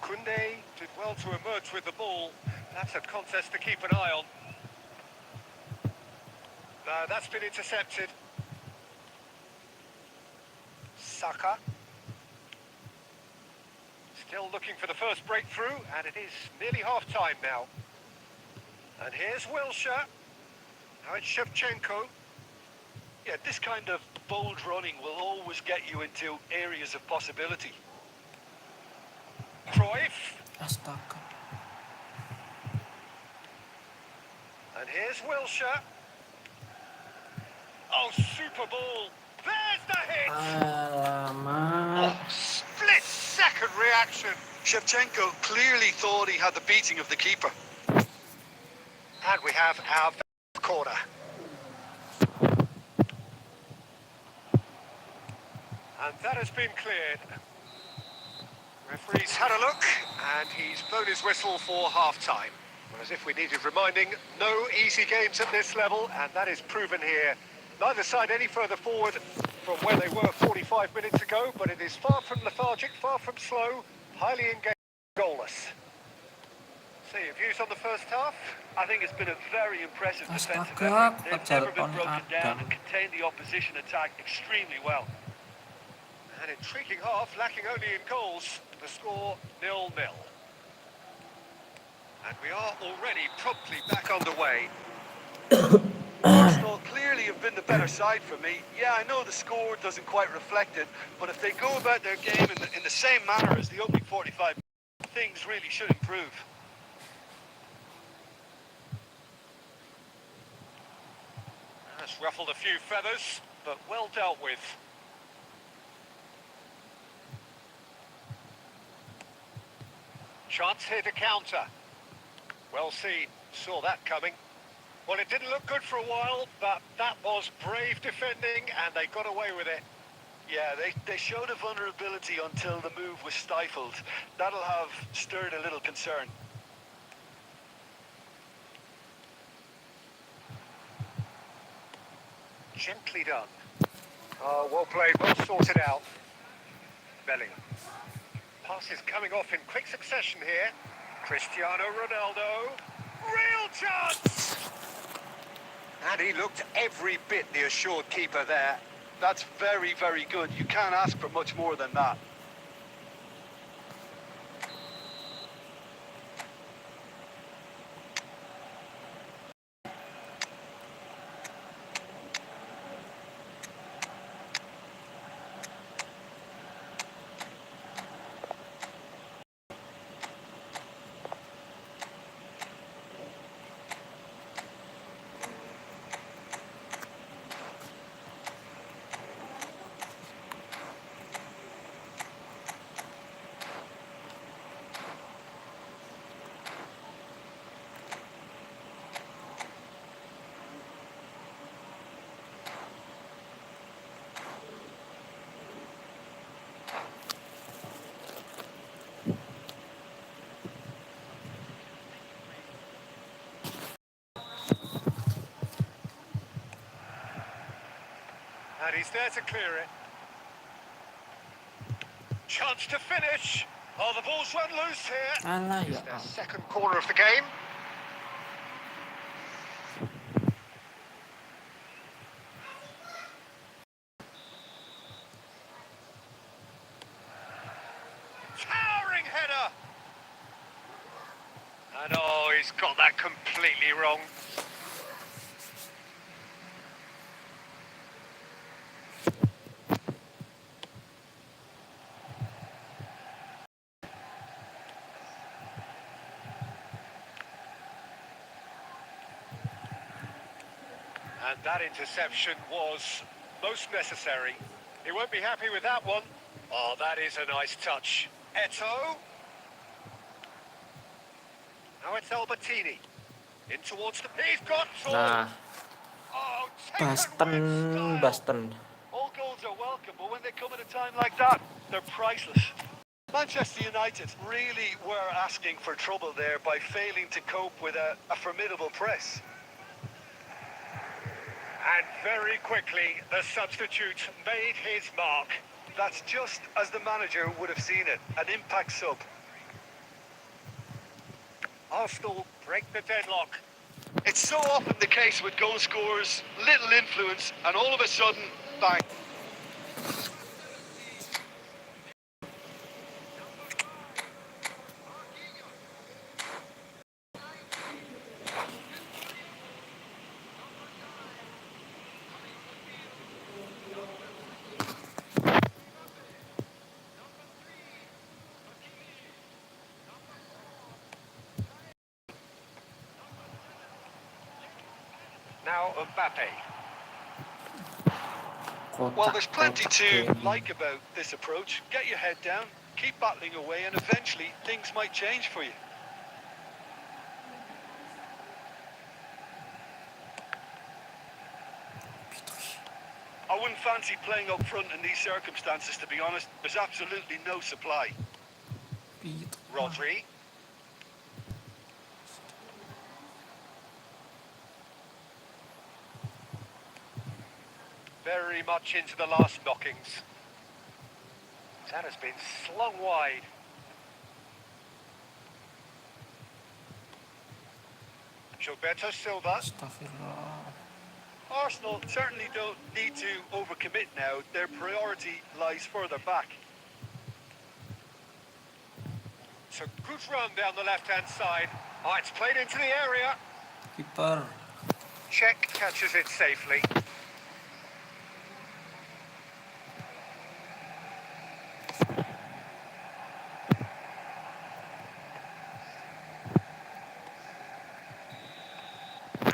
Koundé did well to emerge with the ball. That's a contest to keep an eye on. No, that's been intercepted. Saka. Still looking for the first breakthrough, and it is nearly half-time now. And here's Wilshere. Now it's Shevchenko. Yeah, this kind of bold running will always get you into areas of possibility. Cruyff. Astaga. And here's Wilshere. Oh, super ball. There's the hit. Alamak. Oh, split-second reaction. Shevchenko clearly thought he had the beating of the keeper. And we have our corner. And that has been cleared. Referee's had a look, and he's blown his whistle for half-time. Well, as if we needed reminding, no easy games at this level, and that is proven here. Neither side any further forward from where they were 45 minutes ago, but it is far from lethargic, far from slow, highly engaged, goalless. So your views on the first half? I think it's been a very impressive defensive Astaga, effort. They've kejar never been on broken down Adam. and contained the opposition attack extremely well. An intriguing half, lacking only in goals. The score 0-0. And we are already promptly back on the way. Arsenal clearly have been the better side for me. Yeah, I know the score doesn't quite reflect it, but if they go about their game in the same manner as the opening 45, things really should improve. That's ruffled a few feathers, but well dealt with. Chance here to counter. Well seen, saw that coming. Well, it didn't look good for a while, but that was brave defending, and they got away with it. Yeah, they showed a vulnerability until the move was stifled. That'll have stirred a little concern. Gently done. Oh, well played, well sorted out. Bellingham. Pass is coming off in quick succession here. Cristiano Ronaldo. Real chance! And he looked every bit the assured keeper there. That's very, very good. You can't ask for much more than that. And he's there to clear it. Chance to finish. Oh, the ball's run loose here. Alah It's ya. their second corner of the game. Towering header. And oh, he's got that completely wrong. And that interception was most necessary. He won't be happy with that one. Oh, that is a nice touch. Eto'o. Now it's Albertini. In towards the... He's got full. Nah, Oh, taken with style. All goals are welcome, but when they come at a time like that, they're priceless. Manchester United really were asking for trouble there by failing to cope with a formidable press. And very quickly, the substitute made his mark. That's just as the manager would have seen it, an impact sub. Arsenal break the deadlock. It's so often the case with goal scorers, little influence, and all of a sudden, bang. Now Mbappe. Well, there's plenty to like about this approach. Get your head down, Keep battling away and eventually things might change for you. I wouldn't fancy playing up front in these circumstances, to be honest. There's absolutely no supply. Rodri. Very much into the last knockings. That has been slung wide. Gilberto Silva. Astagfirullah. Arsenal certainly don't need to overcommit now. Their priority lies further back. It's a good run down the left-hand side. Oh, it's played into the area. Kiper. Czech catches it safely.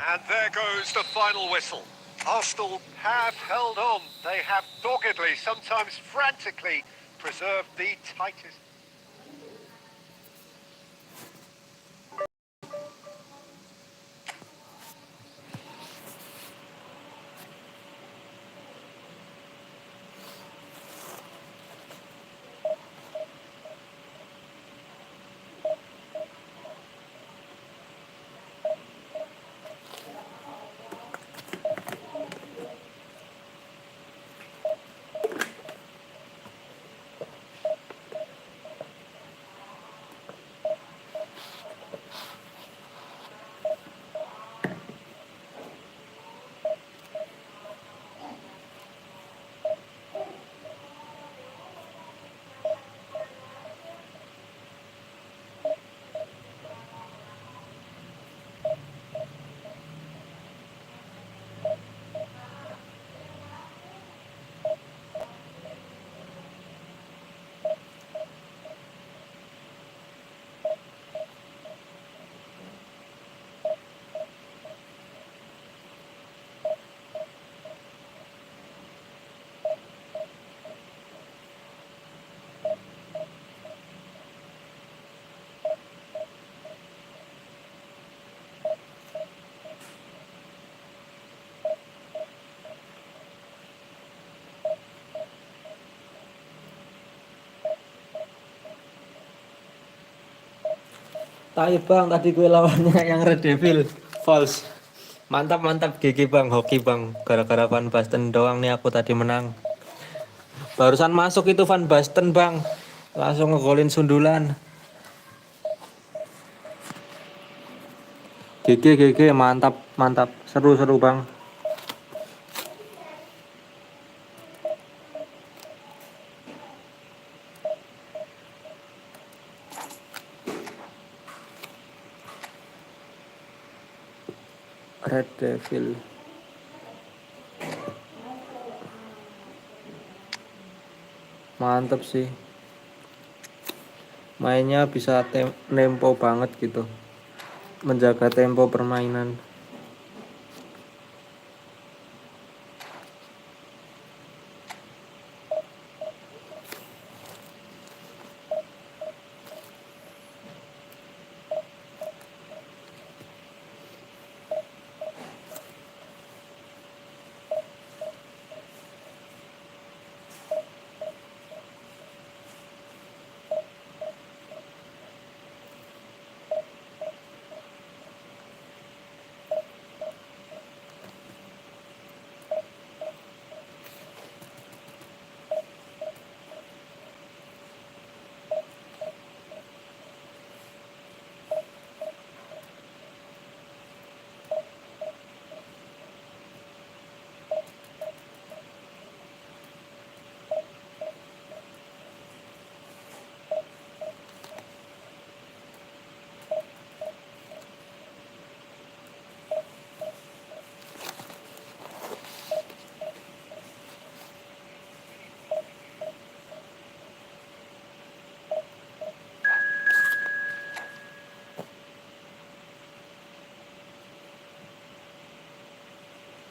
And there goes the final whistle. Arsenal have held on. They have doggedly, sometimes frantically, preserved the tightest. Tai bang, tadi gue lawannya yang Red Devil. False. Mantap mantap GG bang, hoki bang. Gara-gara Van Basten doang nih aku tadi menang. Barusan masuk itu Van Basten bang, langsung ngegolin sundulan. GG mantap mantap, seru bang. Red Devil. Mantap sih. Mainnya bisa tempo banget gitu. Menjaga tempo permainan.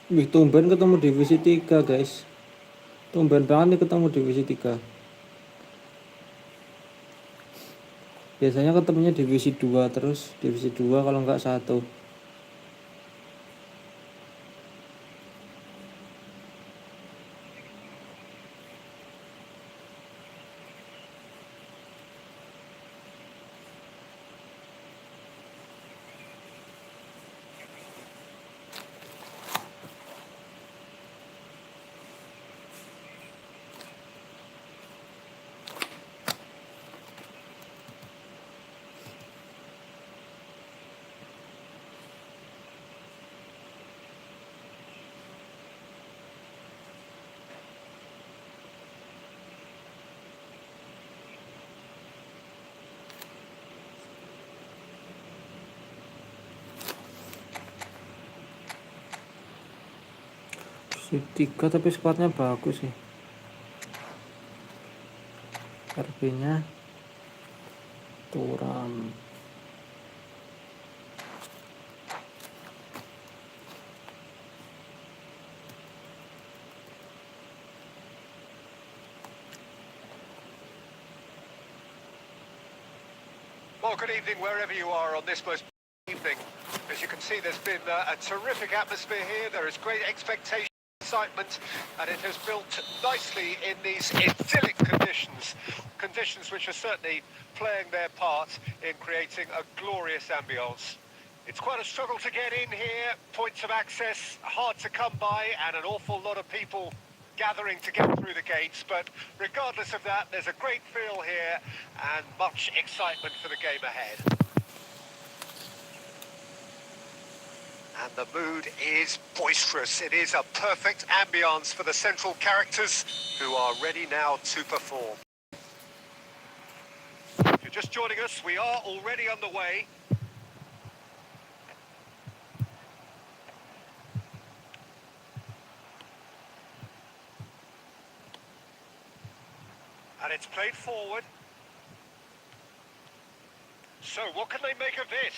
Wih, tumben ketemu divisi 3 guys. Tumben banget nih ketemu divisi 3. Biasanya ketemunya divisi 2 terus, divisi 2 kalau nggak 1. Si 3 tapi squadnya bagus sih. RP-nya Turam. Well, good evening wherever you are on this most evening. As you can see, there's been a terrific atmosphere here. There is great expectation, excitement, and it has built nicely in these idyllic conditions which are certainly playing their part in creating a glorious ambience. It's quite a struggle to get in here, points of access hard to come by, and an awful lot of people gathering to get through the gates, but regardless of that, there's a great feel here and much excitement for the game ahead. And the mood is boisterous. It is a perfect ambience for the central characters who are ready now to perform. If you're just joining us, we are already underway. And it's played forward. So what can they make of this?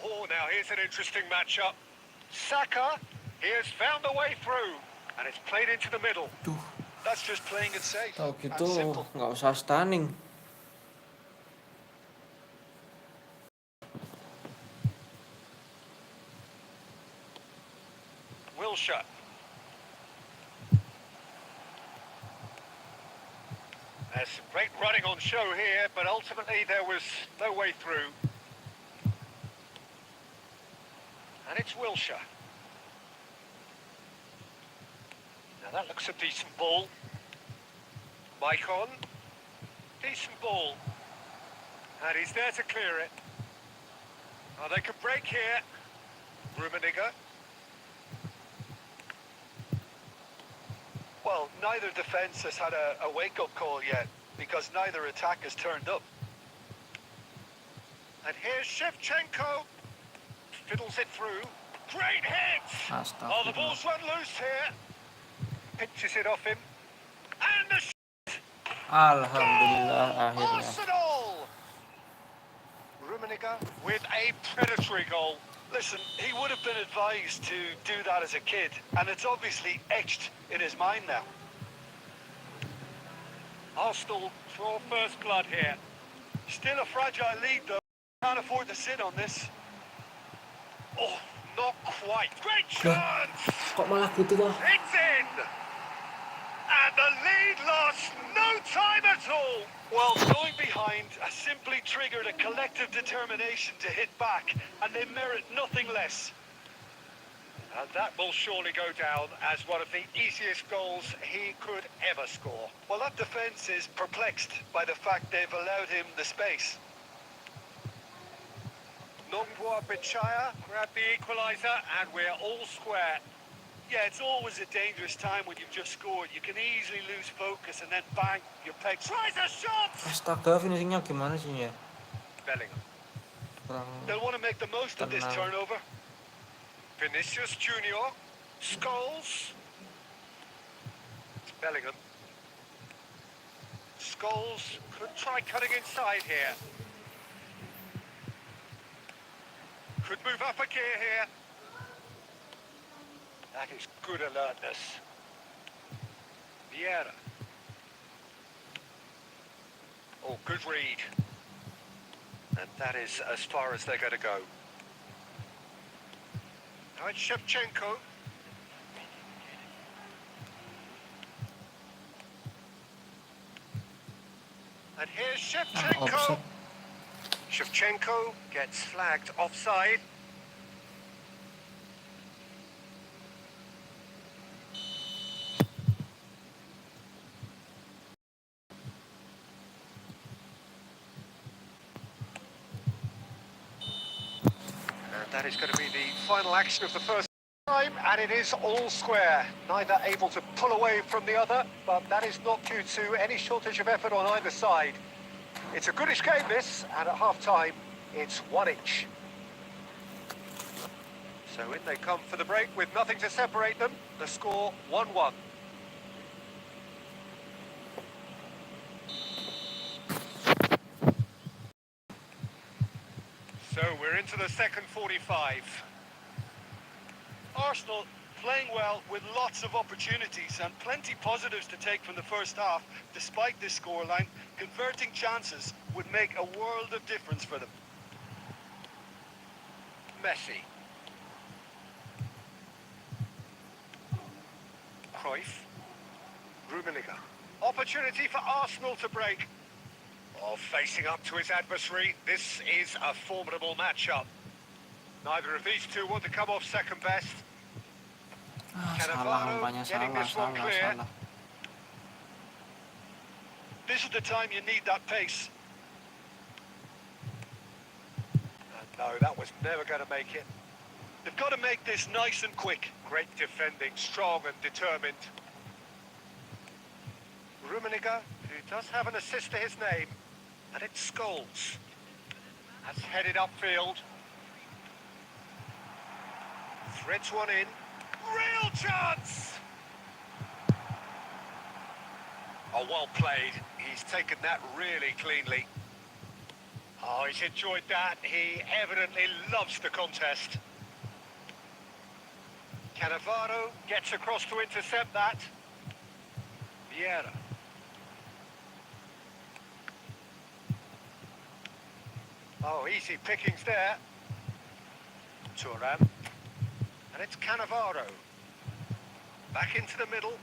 Oh, now here's an interesting matchup. Saka, he has found a way through. And it's played into the middle. That's just playing it safe. Tahu and gitu simple. nggak usah stunning. Wilshere. There's some great running on show here, but ultimately there was no way through. And it's Wilshere. Now that looks a decent ball. Maicon. Decent ball. And he's there to clear it. Oh, they could break here. Rummenigge. Well, neither defence has had a wake-up call yet, because neither attack has turned up. And here's Shevchenko. Fiddles it through. Great hit! Oh, the ball's run loose here. Pinches it off him. And the Alhamdulillah akhirnya. Arsenal! Rummenigge with a predatory goal. Listen, he would have been advised to do that as a kid, and it's obviously etched in his mind now. Arsenal draw first blood here. Still a fragile lead, though. Can't afford to sit on this. Oh, not quite. Great chance! Kok malah gitu toh? It's in! And the lead lost no time at all. Well, going behind has simply triggered a collective determination to hit back, and they merit nothing less. And that will surely go down as one of the easiest goals he could ever score. Well, that defence is perplexed by the fact they've allowed him the space. Nongwa Bichaya grabbed the equaliser, and we're all square. Yeah, it's always a dangerous time when you've just scored. You can easily lose focus and then bang, you're pegged. Tries a shot! Astaga, finishingnya gimana sih ya? Bellingham. Kurang They'll want to make the most of this tenang. turnover. Vinicius Junior. Scholes. Bellingham. Scholes could try cutting inside here. Could move up a gear here. That is good alertness. Vieira. Oh, good read. And that is as far as they're going to go. Now it's Shevchenko. And here's Shevchenko. Offset. Shevchenko gets flagged offside. And that is going to be the final action of the first time, and it is all square. Neither able to pull away from the other, but that is not due to any shortage of effort on either side. It's a goodish game, this, and at half-time, it's one each. So in they come for the break with nothing to separate them. The score 1-1. So we're into the second 45. Arsenal playing well with lots of opportunities and plenty positives to take from the first half. Despite this scoreline, converting chances would make a world of difference for them. Messi. Cruyff. Rummenigge. Opportunity for Arsenal to break. Oh, facing up to his adversary. This is a formidable matchup. Neither of these two want to come off second best. Salah umpanya, getting this one clear. salah. This is the time you need that pace. No, that was never going to make it. They've got to make this nice and quick. Great defending, strong and determined. Rummenigge, who does have an assist to his name, and it's Scholes. That's headed upfield. Threads one in. Real chance! Oh, well played. He's taken that really cleanly. Oh, he's enjoyed that. He evidently loves the contest. Cannavaro gets across to intercept that. Vieira. Oh, easy pickings there. Thuram. And it's Cannavaro. Back into the middle.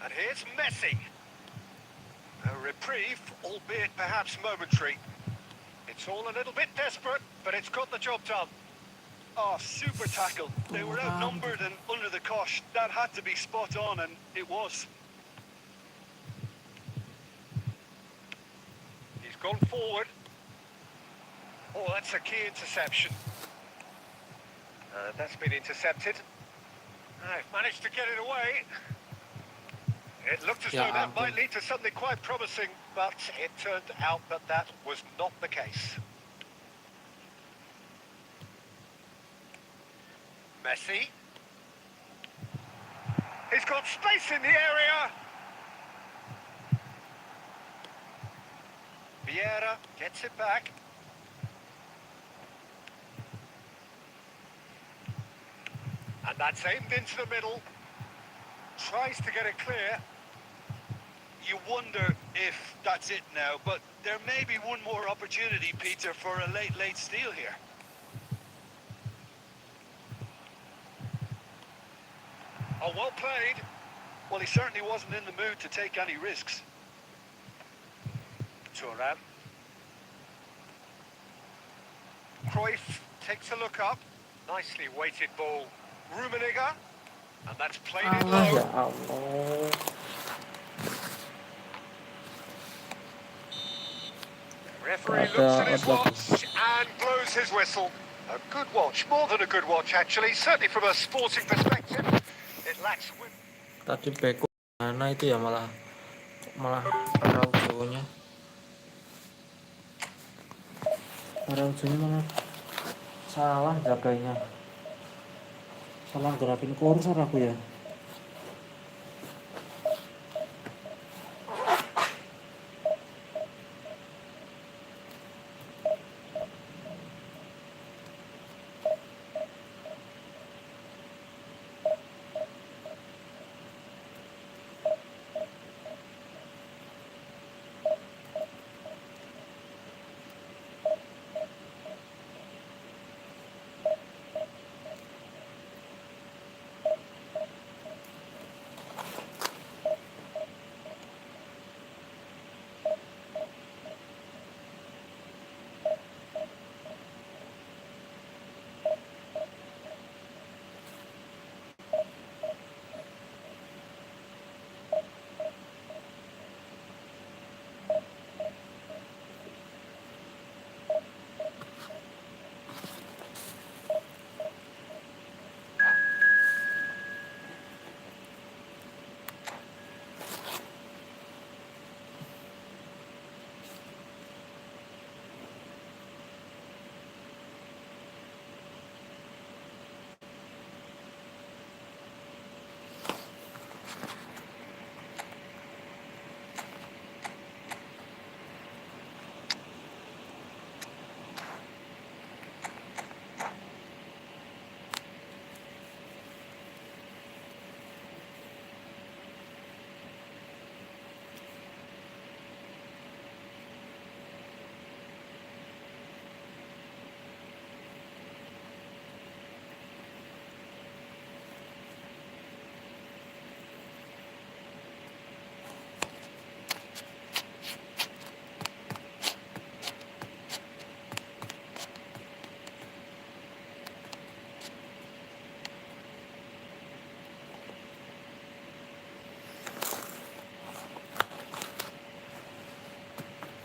And here's Messi. A reprieve, albeit perhaps momentary. It's all a little bit desperate, but it's got the job done. Oh, super tackle. They were outnumbered and under the cosh. That had to be spot on, and it was. He's gone forward. Oh, that's a key interception. That's been intercepted. I've managed to get it away. It looked as though that might lead to something quite promising, but it turned out that that was not the case. Messi. He's got space in the area. Vieira gets it back. And that's aimed into the middle. Tries to get it clear. You wonder if that's it now, but there may be one more opportunity, Peter, for a late steal here. Oh, well played. Well, he certainly wasn't in the mood to take any risks. Thuram. Cruyff takes a look up. Nicely weighted ball. Rummenigge. And that's played in Ya low. Allah. Referee looks at his watch and blows his whistle. A good watch, more than a good watch actually. Certainly from a sporting perspective. It lacks win. Tadi beko mana itu ya, malah Araujo-nya malah salah jaganya, salah gerakin kursor aku ya.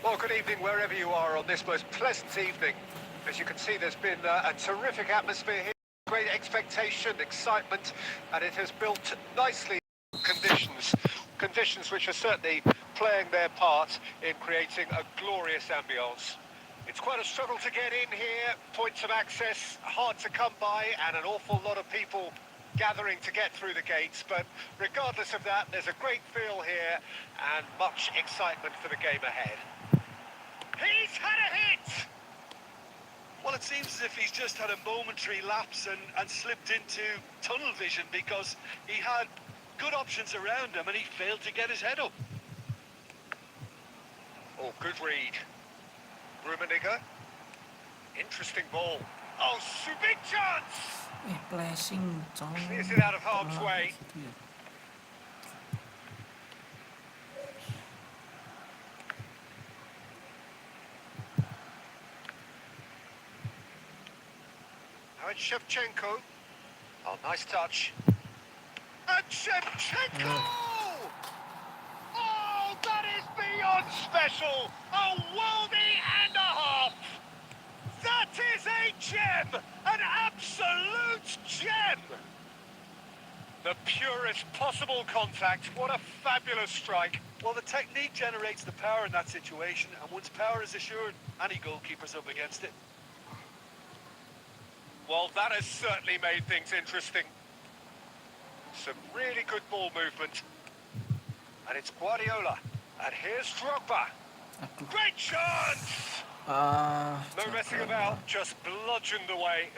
Well, good evening wherever you are on this most pleasant evening. As you can see, there's been a terrific atmosphere here, great expectation, excitement, and it has built nicely conditions which are certainly playing their part in creating a glorious ambience. It's quite a struggle to get in here, points of access hard to come by, and an awful lot of people gathering to get through the gates, but regardless of that, there's a great feel here and much excitement for the game ahead. He's had a hit! Well, it seems as if he's just had a momentary lapse and slipped into tunnel vision, because he had good options around him and he failed to get his head up. Oh, good read. Rummenigge. Interesting ball. Oh, big chance! Flashing, Clears it out of harm's way. Now it's Shevchenko. Oh, nice touch. And Shevchenko! Oh, that is beyond special! A worldie and a half! That is a gem! An absolute gem! The purest possible contact. What a fabulous strike. Well, the technique generates the power in that situation, and once power is assured, any goalkeeper's up against it. Well, that has certainly made things interesting. Some really good ball movement. And it's Guardiola. And here's Drogba. Great chance! No messing about, just bludgeoned away.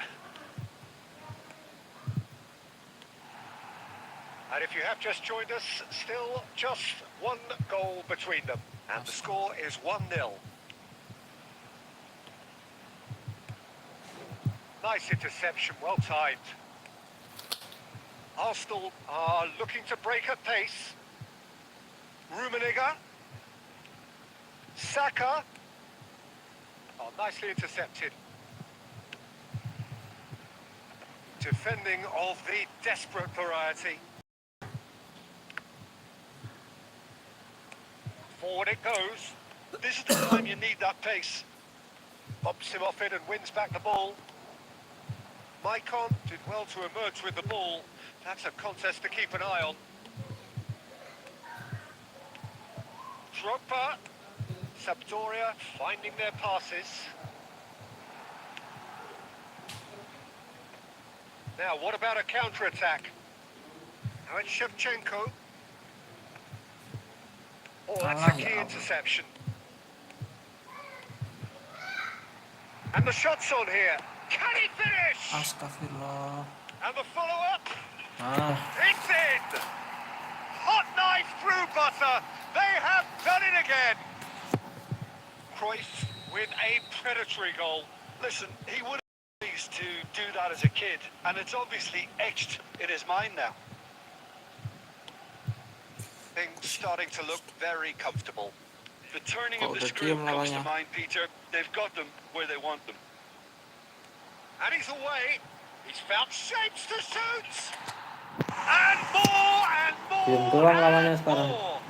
And if you have just joined us, still just one goal between them. And the score is 1-0. Nice interception, well timed. Arsenal are looking to break at pace. Rummenigge. Saka. Oh, nicely intercepted. Defending of the desperate variety. Forward it goes. This is the time you need that pace. Bumps him off it and wins back the ball. Maicon did well to emerge with the ball. That's a contest to keep an eye on. Drogba. Sampdoria finding their passes. Now, what about a counter-attack? Now it's Shevchenko. Oh, that's a key interception. And the shot's on here. Can he finish? Astagfirullah. And the follow-up. It's in. Hot knife through butter. They have done it again. Cruyff with a predatory goal. Listen, he would have been pleased to do that as a kid, and it's obviously etched in his mind now. Things starting to look very comfortable. The turning of the screw comes to mind, Peter. They've got them where they want them. And he's away. He's found shapes to shoot. And more and more and more.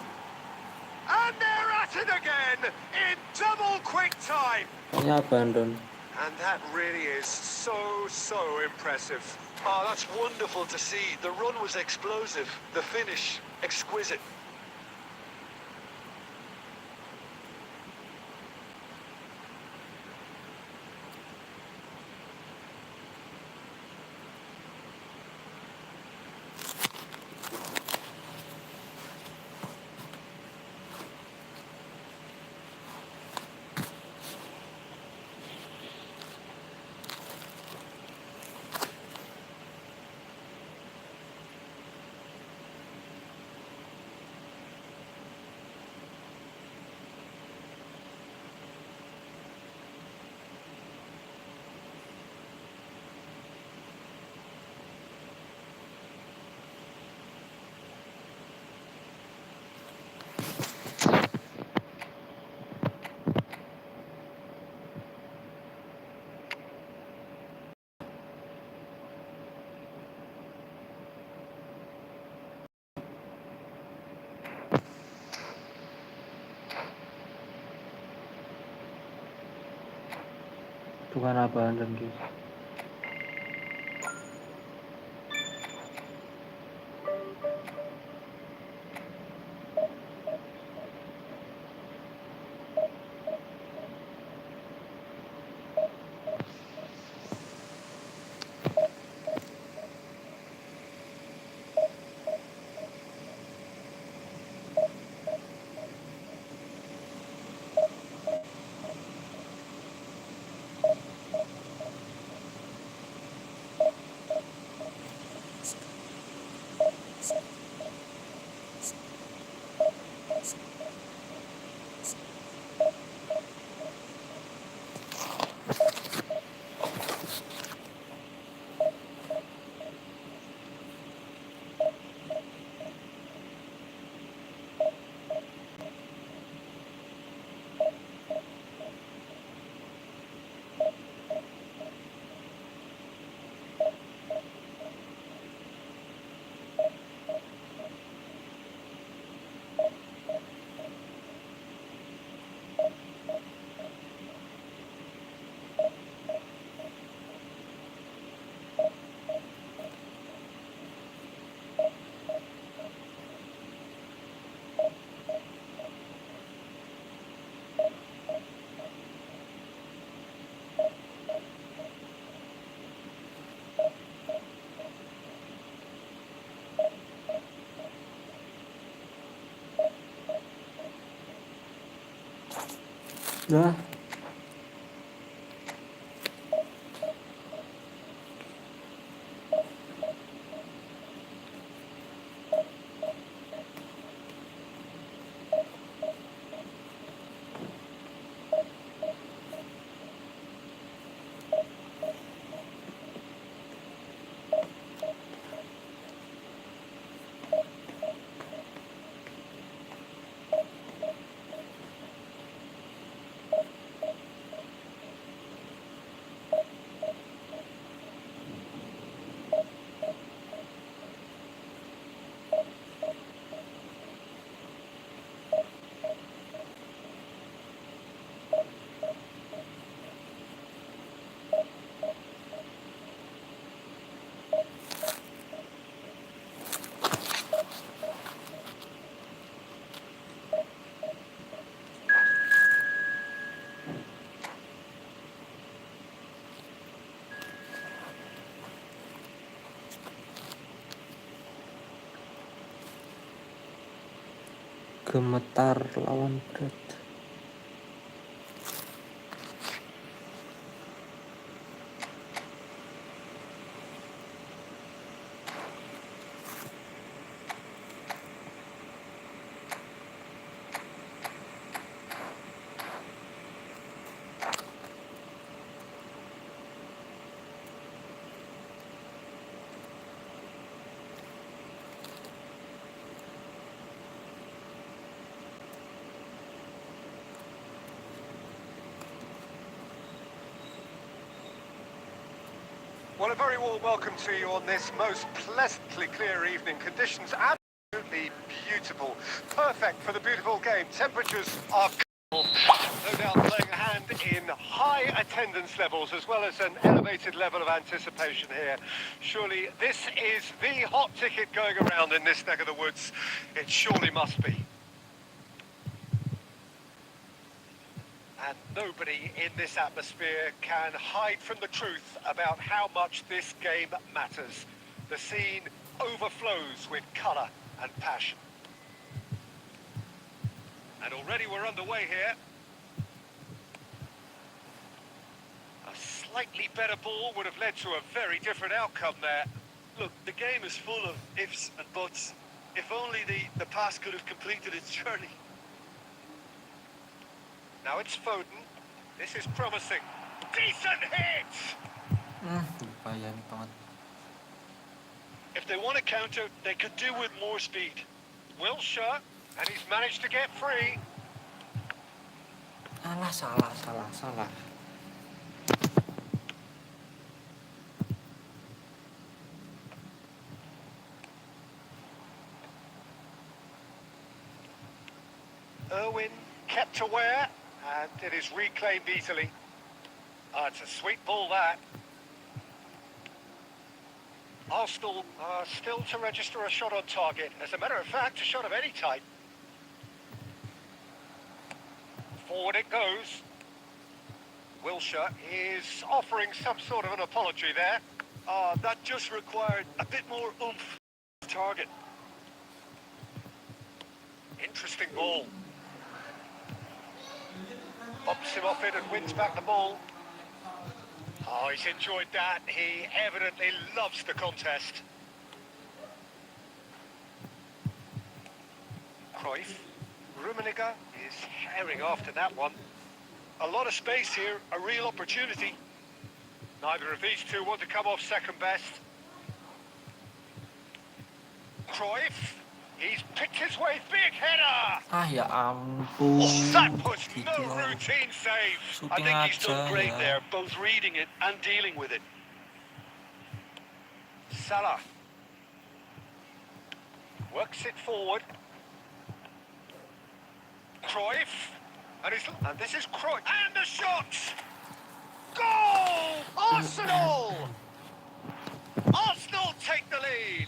And they're at it again in double quick time. Abandon. And that really is so impressive. Oh, that's wonderful to see. The run was explosive. The finish, exquisite. Bukan abandon guys. Nah, gemetar lawan berat. Well, a very warm welcome to you on this most pleasantly clear evening. Conditions absolutely beautiful. Perfect for the beautiful game. Temperatures are cool. No doubt playing a hand in high attendance levels as well as an elevated level of anticipation here. Surely this is the hot ticket going around in this neck of the woods. It surely must be. And nobody in this atmosphere can hide from the truth about how much this game matters. The scene overflows with colour and passion. And already we're underway here. A slightly better ball would have led to a very different outcome there. Look, the game is full of ifs and buts. If only the pass could have completed its journey. Now it's Foden. This is promising. Decent hit! Lumayan banget. If they want to counter, they could do with more speed. Wilshere, and he's managed to get free. Alah, salah. Irwin kept aware, and it is reclaimed easily. It's a sweet ball, that. Arsenal are still to register a shot on target. As a matter of fact, a shot of any type. Forward it goes. Wilshere is offering some sort of an apology there. That just required a bit more oomph. Target. Interesting ball. Bumps him off it and wins back the ball. Oh, he's enjoyed that. He evidently loves the contest. Cruyff. Rummenigge is herring after that one. A lot of space here, a real opportunity. Neither of these two want to come off second best. Cruyff. He's picked his way, big header! Ya ampun. That was Gitu no loh. routine save. I Shooting think he's done aja great ya. there, both reading it and dealing with it. Salah. Works it forward. Cruyff. And this is Cruyff. And the shot! Goal! Arsenal! Arsenal take the lead.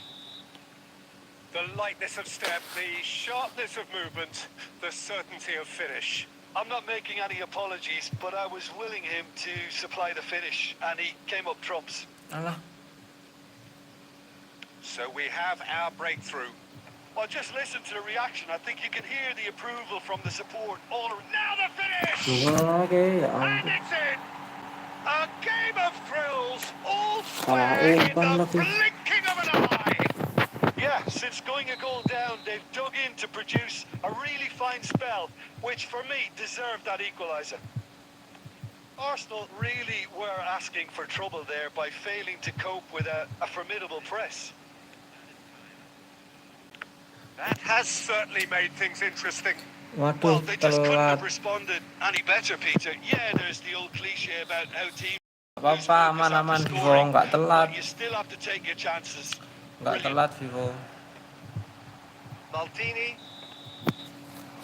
The lightness of step, the sharpness of movement, the certainty of finish. I'm not making any apologies, but I was willing him to supply the finish, and he came up trumps. Alah. So we have our breakthrough. Well, just listen to the reaction. I think you can hear the approval from the support all around. Now the finish! Dua lagi ya And ampun. it's in! A game of thrills, all Kalah square in umpan the lagi. blinking of an eye. Yeah, since going a goal down, they've dug in to produce a really fine spell, which for me deserved that equaliser. Arsenal really were asking for trouble there by failing to cope with a formidable press. That has certainly made things interesting. Well, Waduh, they just couldn't have telat. responded any better, Peter. Yeah, there's the old cliche about how teams lose Apa-apa, focus after aman-aman Vivo, scoring, nggak telat. but you still have to take your chances. Nggak Brilliant. telat Vivo. Maldini.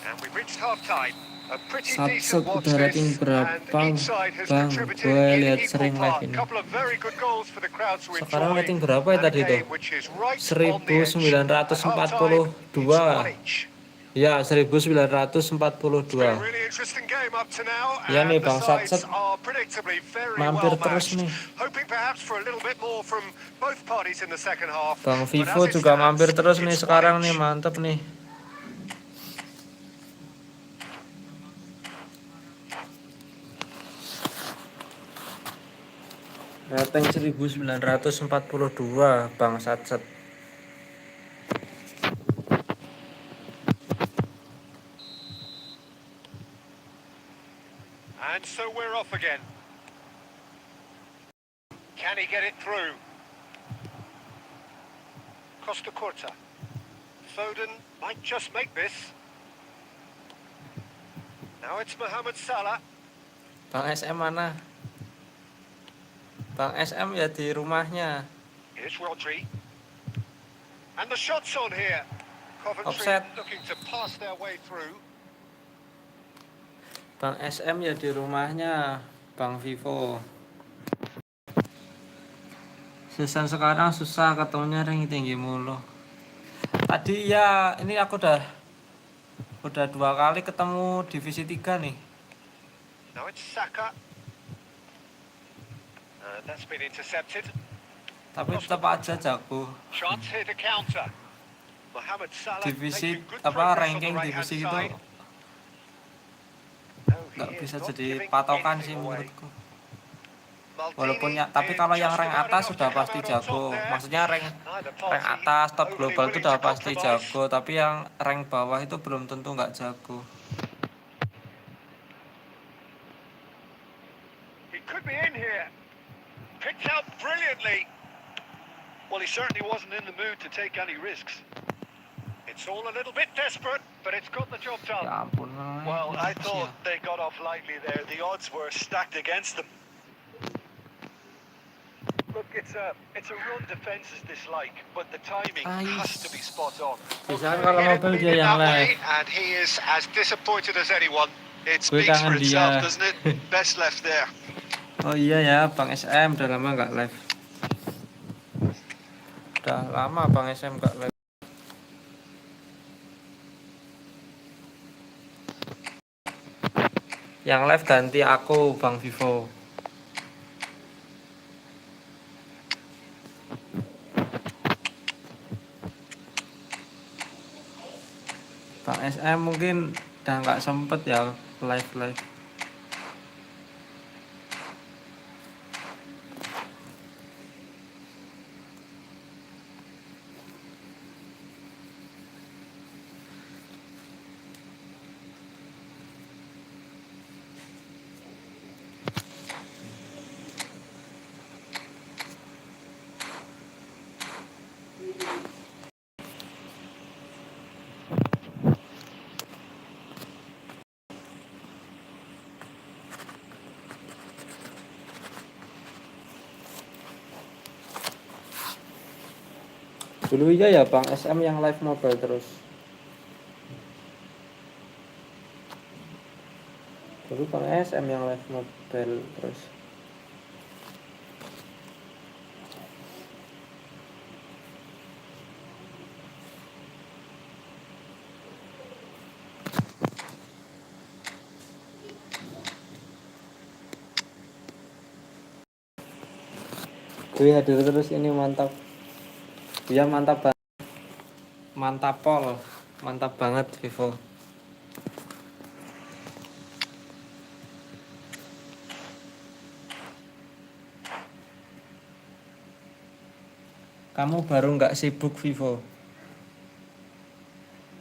And we've reached half-time. A pretty Satset decent watch udah rating this, berapa, and each side has Bang? contributed Gue in lihat equal sering part. live ini. Couple of very good goals for the crowd to Sekarang enjoy. rating berapa ya And a tadi tuh? game which is right on the edge. 1942. At half-time, it's 1 each. Ya, It's been a 1942. really interesting game up to now, Ya nih, and the Bang sides Satset are predictably very mampir well terus matched. nih. Hoping perhaps for a little bit more from both parties in the second half. Bang But Vivo as it juga stands, mampir terus nih it's sekarang 1 nih, each. mantep nih. Rating 1942, Bang Satset. And so we're off again. Can he get it through? Costa Curta. Foden might just make this. Now it's Mohamed Salah. Bang SM mana? Bang SM ya di rumahnya. Here's Rodri. And the shot's on here. Coventry Offset. looking to pass their way through. Bang SM ya di rumahnya, Bang Vivo. Season sekarang susah ketemunya ranking tinggi mulu. Tadi ya ini aku udah 2 kali ketemu divisi 3 nih. Now it's Saka. That's been intercepted. Tapi tetap aja jago. Chance here to counter. Mohamed Salah Divisi making good apa progress on the ranking right-hand divisi gitu side. nggak bisa jadi patokan sih menurutku. Walaupun ya, tapi kalau yang rank atas sudah pasti jago. Maksudnya rank atas top global itu udah pasti jago, tapi yang rank bawah itu belum tentu nggak jago. He could be in here. Picked out brilliantly. Well, he certainly wasn't in the mood to take any risks. It's all a little bit desperate, but it's got the job done. Ya ampun. Well, I thought they got off lightly there. The odds were stacked against them. Look, it's a run defenses dislike, but the timing has to be spot on. Bisa kalau mobil dia yang live. And he is as disappointed as anyone. It Gue speaks for kangen itself, dia. doesn't it? Best left there. Oh iya ya, Bang SM udah lama nggak live. Udah lama Bang SM nggak live. Yang live ganti aku, Bang Vivo. Bang SM mungkin udah nggak sempet ya live. Dulu iya ya Bang SM yang live mobile terus. Dulu Bang SM yang live mobile terus. Gue hadir terus ini mantap. Iya mantap banget. Mantap pol. Mantap banget Vivo. Kamu baru nggak sibuk Vivo.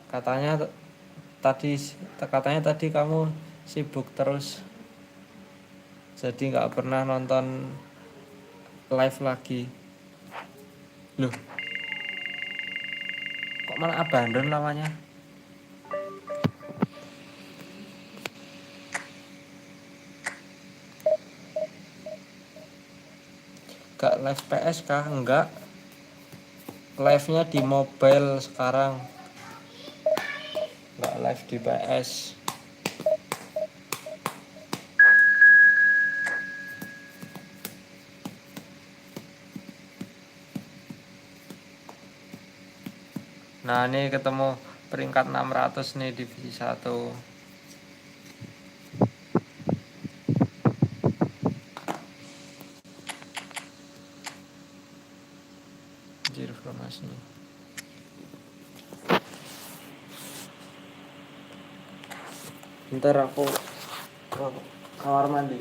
Katanya tadi kamu sibuk terus. Jadi nggak pernah nonton live lagi. Loh, kok malah abandon namanya? Gak live PS kah? Enggak. Live-nya di mobile sekarang. Enggak live di PS. Nah, ini ketemu peringkat 600 nih divisi 1. Anjir informasinya. Bentar aku ke kamar mandi.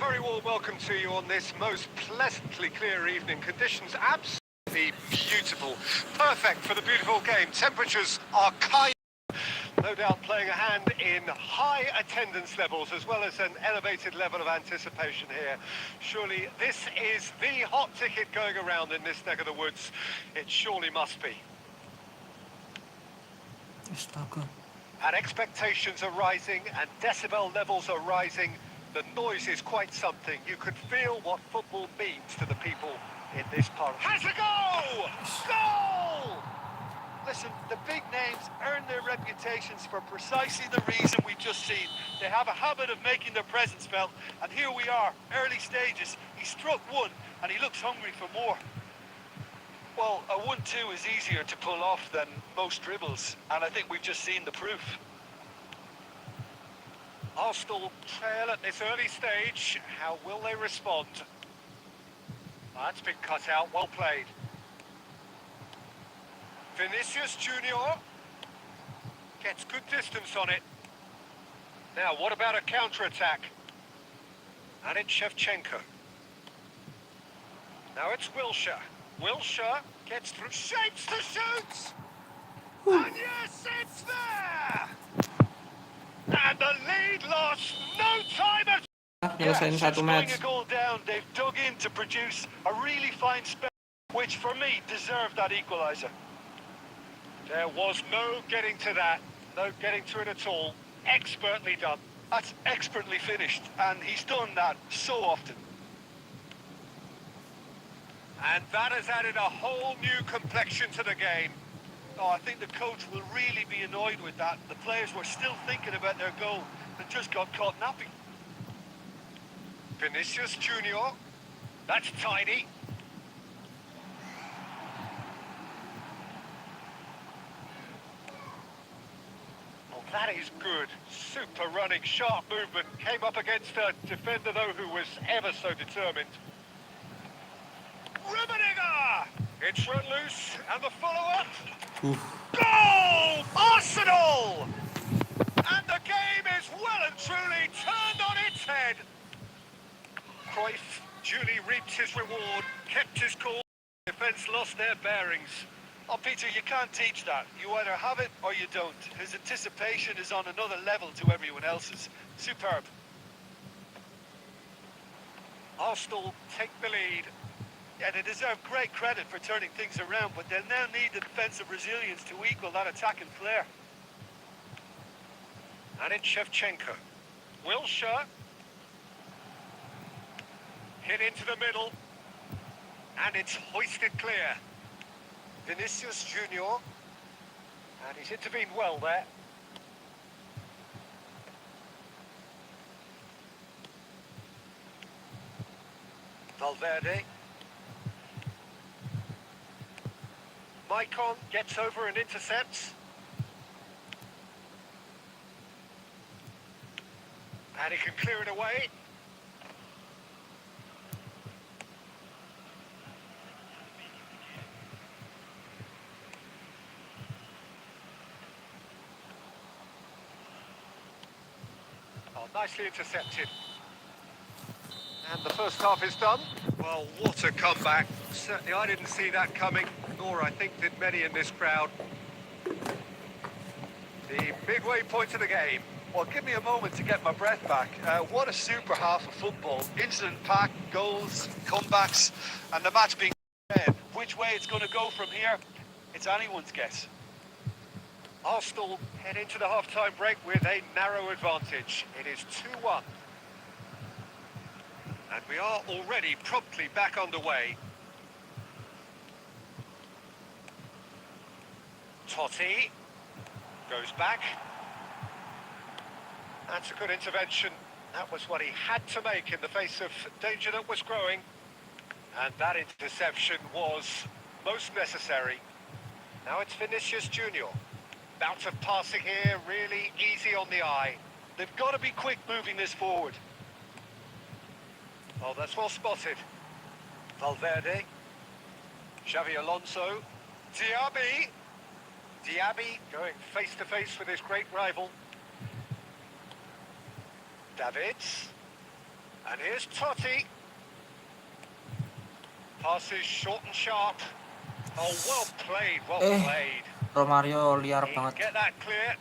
very warm welcome to you on this most pleasantly clear evening. Conditions absolutely beautiful. Perfect for the beautiful game. Temperatures are kind. No doubt playing a hand in high attendance levels as well as an elevated level of anticipation here. Surely this is the hot ticket going around in this neck of the woods. It surely must be. Astaga. And expectations are rising and decibel levels are rising. The noise is quite something. You could feel what football means to the people in this part. Has a goal! Goal! Listen, the big names earn their reputations for precisely the reason we've just seen. They have a habit of making their presence felt, and here we are, early stages. He struck one, and he looks hungry for more. Well, a 1-2 is easier to pull off than most dribbles, and I think we've just seen the proof. Arsenal trail at this early stage. How will they respond? That's been cut out. Well played. Vinicius Junior gets good distance on it. Now, what about a counter-attack? And it's Shevchenko. Now it's Wilshere. Wilshere gets through, shapes to shoot! And yes, it's there! And the lead lost, no time at... Nyelesain Since satu going match. a goal down, they've dug in to produce a really fine spell, which for me deserved that equaliser. There was no getting to that, no getting to it at all. Expertly done. That's expertly finished, and he's done that so often. And that has added a whole new complexion to the game. Oh, I think the coach will really be annoyed with that. The players were still thinking about their goal and just got caught napping. Vinicius Junior, that's tidy. Oh, that is good. Super running, sharp movement. Came up against a defender, though, who was ever so determined. Rummenigge! It's run loose, and the follow-up. Goal! Arsenal! And the game is well and truly turned on its head. Cruyff duly reaped his reward, kept his cool. Defence lost their bearings. Oh, Peter, you can't teach that. You either have it or you don't. His anticipation is on another level to everyone else's. Superb. Arsenal take the lead. Yeah, they deserve great credit for turning things around, but they'll now need the defensive resilience to equal that attacking flair. And it's Shevchenko. Wilshere. Hit into the middle. And it's hoisted clear. Vinicius Junior. And he's intervened well there. Valverde. Maicon gets over and intercepts. And he can clear it away. Oh, nicely intercepted. And the first half is done. Well, what a comeback. Certainly I didn't see that coming, nor I think did many in this crowd. The midway point of the game. Well, give me a moment to get my breath back. What a super half of football. Incident-packed, goals, comebacks, and the match being red. Which way it's going to go from here, it's anyone's guess. Arsenal head into the half-time break with a narrow advantage. It is 2-1. And we are already promptly back underway. Totti goes back. That's a good intervention. That was what he had to make in the face of danger that was growing. And that interception was most necessary. Now it's Vinicius Junior. Bout of passing here, really easy on the eye. They've got to be quick moving this forward. Oh, that's well spotted. Valverde. Xavi Alonso. Diaby. Diaby going face-to-face with his great rival. Davids. And here's Totti. Passes short and sharp. Oh, well played, well played. Romario liar He can banget. get that clear.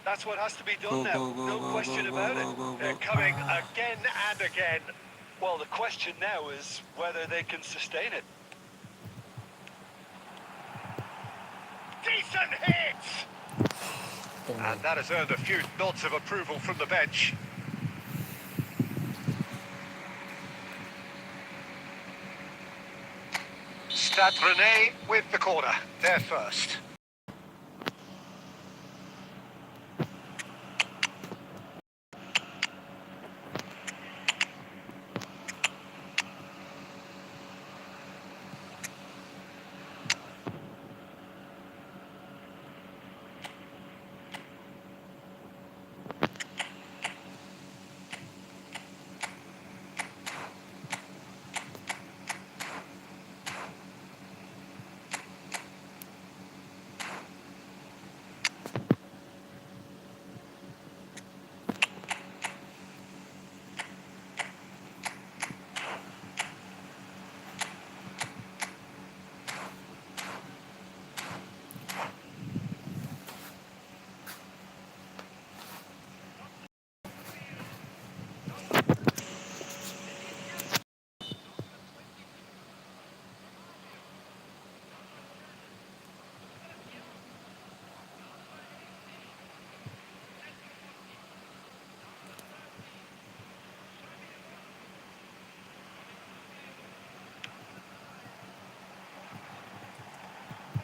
That's what has to be Go done now. go go No go question go go about go it. go go. They're coming again and again. Well, the question now is whether they can sustain it. Decent hit! And that has earned a few nods of approval from the bench. Stade Rennais with the corner. They're first.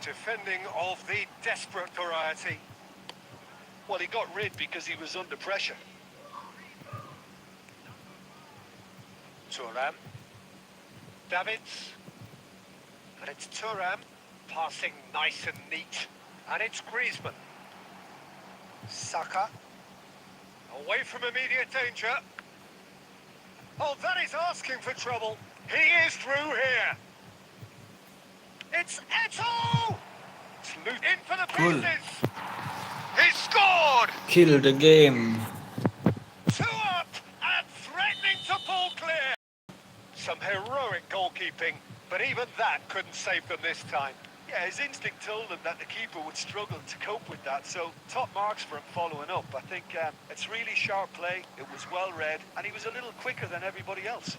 Defending of the desperate variety. Well, he got rid because he was under pressure. Thuram. Davids. And it's Thuram. Passing nice and neat. And it's Griezmann. Saka. Away from immediate danger. Oh, that is asking for trouble. He is through here. It's Eto'o! In for the Goal. pieces. He scored! Kill the game. 2 up and threatening to pull clear. Some heroic goalkeeping, but even that couldn't save them this time. Yeah, his instinct told him that the keeper would struggle to cope with that, so top marks for him following up. I think it's really sharp play, it was well read, and he was a little quicker than everybody else.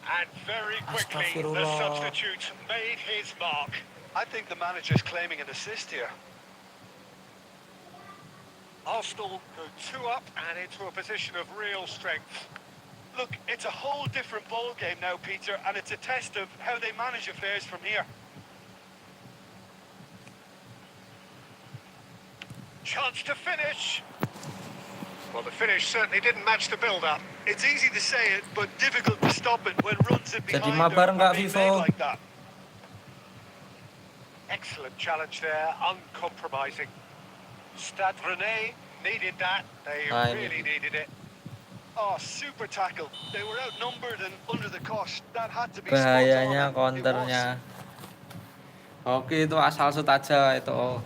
And very quickly, the Astaghfirullah. substitute made his mark. I think the manager's claiming an assist here. Arsenal go 2 up and into a position of real strength. Look, it's a whole different ball game now, Peter, and it's a test of how they manage affairs from here. Chance to finish. Well, the finish certainly didn't match the build-up. It's easy to say it, but difficult to stop it when runs it Jadi behind mabar are nggak, being Vivo? made like that. Excellent challenge there, uncompromising. Stade Rennais needed that. They Ah, really ini. needed it. Oh, super tackle. They were outnumbered and under the cosh. That had to be spot on, Bahayanya and it was. counternya. Oke, itu asal shoot aja itu.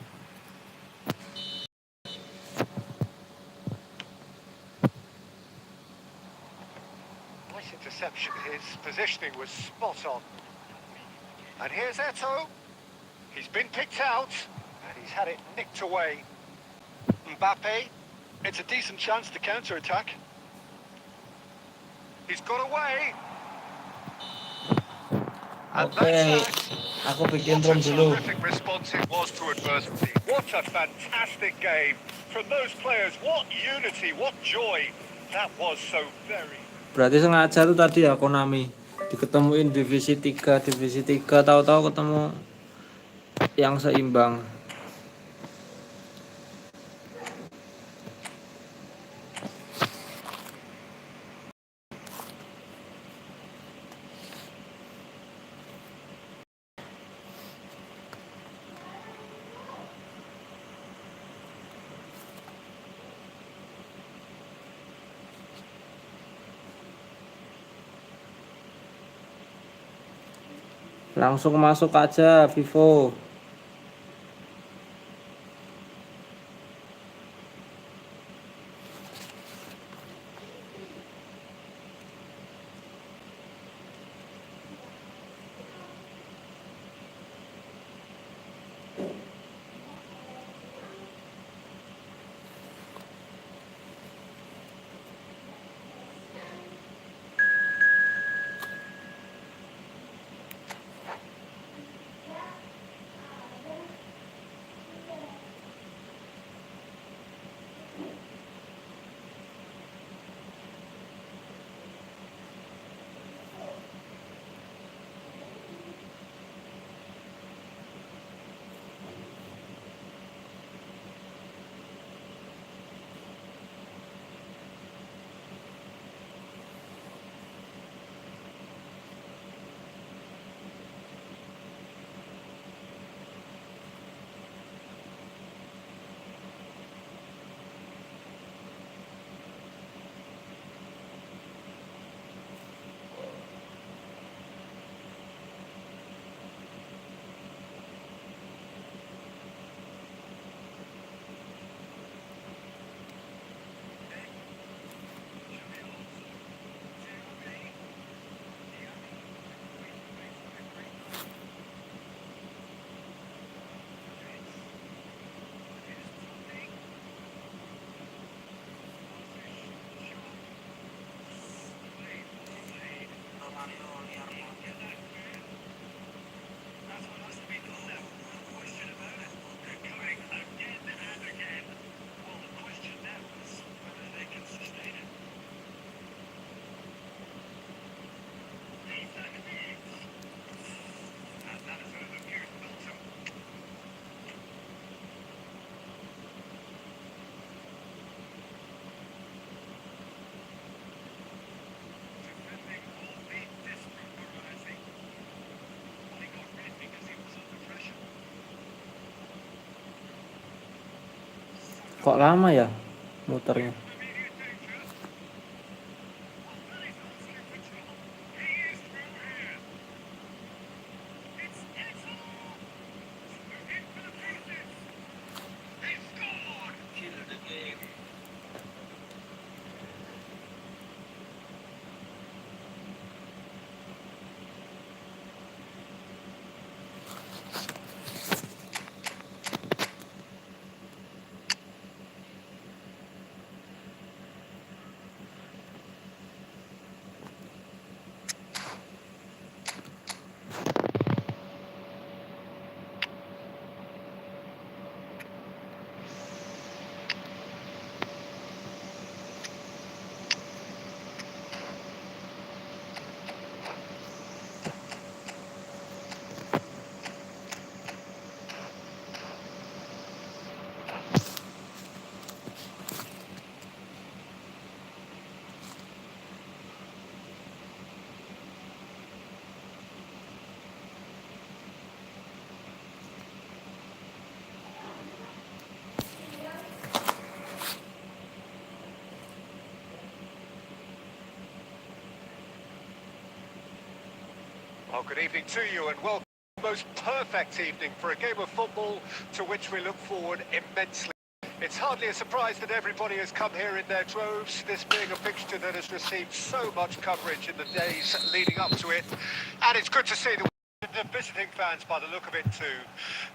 Nice interception. His positioning was spot on. And here's Eto'o. He's been picked out, and he's had it nicked away. Mbappe, it's a decent chance to counter-attack. He's got away. And Oke, that's aku that. bikin What room a dulu. terrific response it was to adversity. What a fantastic game from those players. What unity, what joy. That was so very... Berarti sengaja tuh tadi ya Konami diketemuin divisi 3 tahu-tahu ketemu yang seimbang. Langsung masuk aja Vivo. Kok lama ya muternya? Well, good evening to you and welcome. Most perfect evening for a game of football to which we look forward immensely. It's hardly a surprise that everybody has come here in their droves, this being a fixture that has received so much coverage in the days leading up to it. And it's good to see the visiting fans by the look of it too.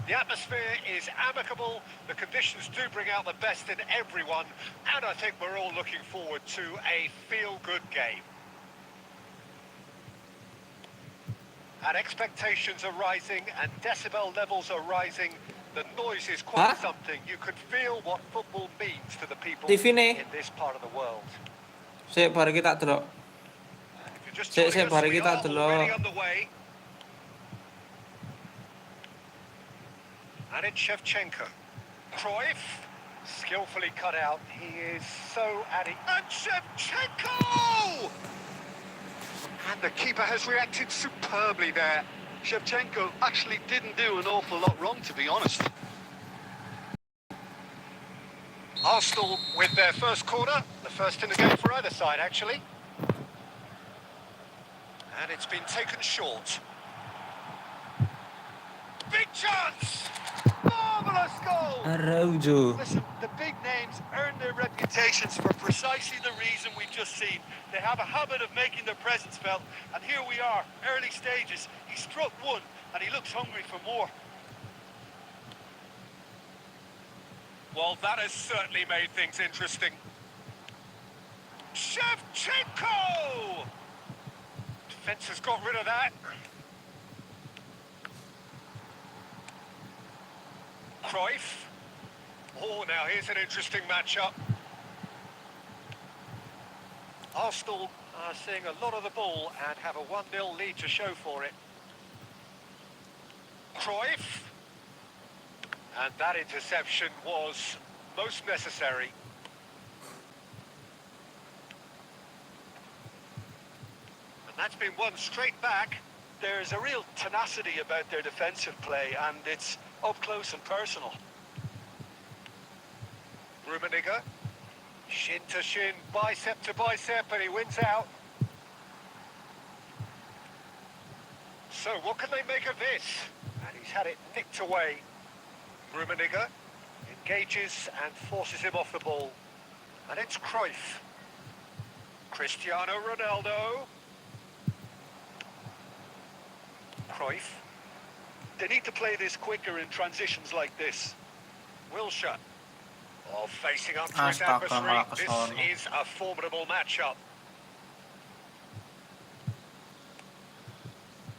The atmosphere is amicable, the conditions do bring out the best in everyone, and I think we're all looking forward to a feel-good game. And expectations are rising and decibel levels are rising. The noise is quite something. You can feel what football means to the people TV nih. in this part of the world. Sik bareng kita delok. If you're just Sik joining us, bareng we kita are already delok. underway. And it's Shevchenko. Cruyff, skillfully cut out. He is so adding. And Shevchenko! And the keeper has reacted superbly there. Shevchenko actually didn't do an awful lot wrong, to be honest. Arsenal with their first corner, the first in the game for either side, actually. And it's been taken short. Big chance! Marvellous goal! Araujo. Listen, the big names earn their reputations for precisely the reason we've just seen. They have a habit of making their presence felt, and here we are, early stages. He struck one, and he looks hungry for more. Well, that has certainly made things interesting. Shevchenko! Defence has got rid of that. Cruyff. Oh, now here's an interesting matchup. Arsenal are seeing a lot of the ball and have a 1-0 lead to show for it. Cruyff. And that interception was most necessary. And that's been won straight back. There's a real tenacity about their defensive play, and it's up close and personal. Rummenigge. Shin to shin, bicep to bicep, and he wins out. So what can they make of this? And he's had it nicked away. Rummenigge engages and forces him off the ball. And it's Cruyff. Cristiano Ronaldo. Cruyff. They need to play this quicker in transitions like this. Wilshere. Oh, facing up to his adversary. This is a formidable matchup.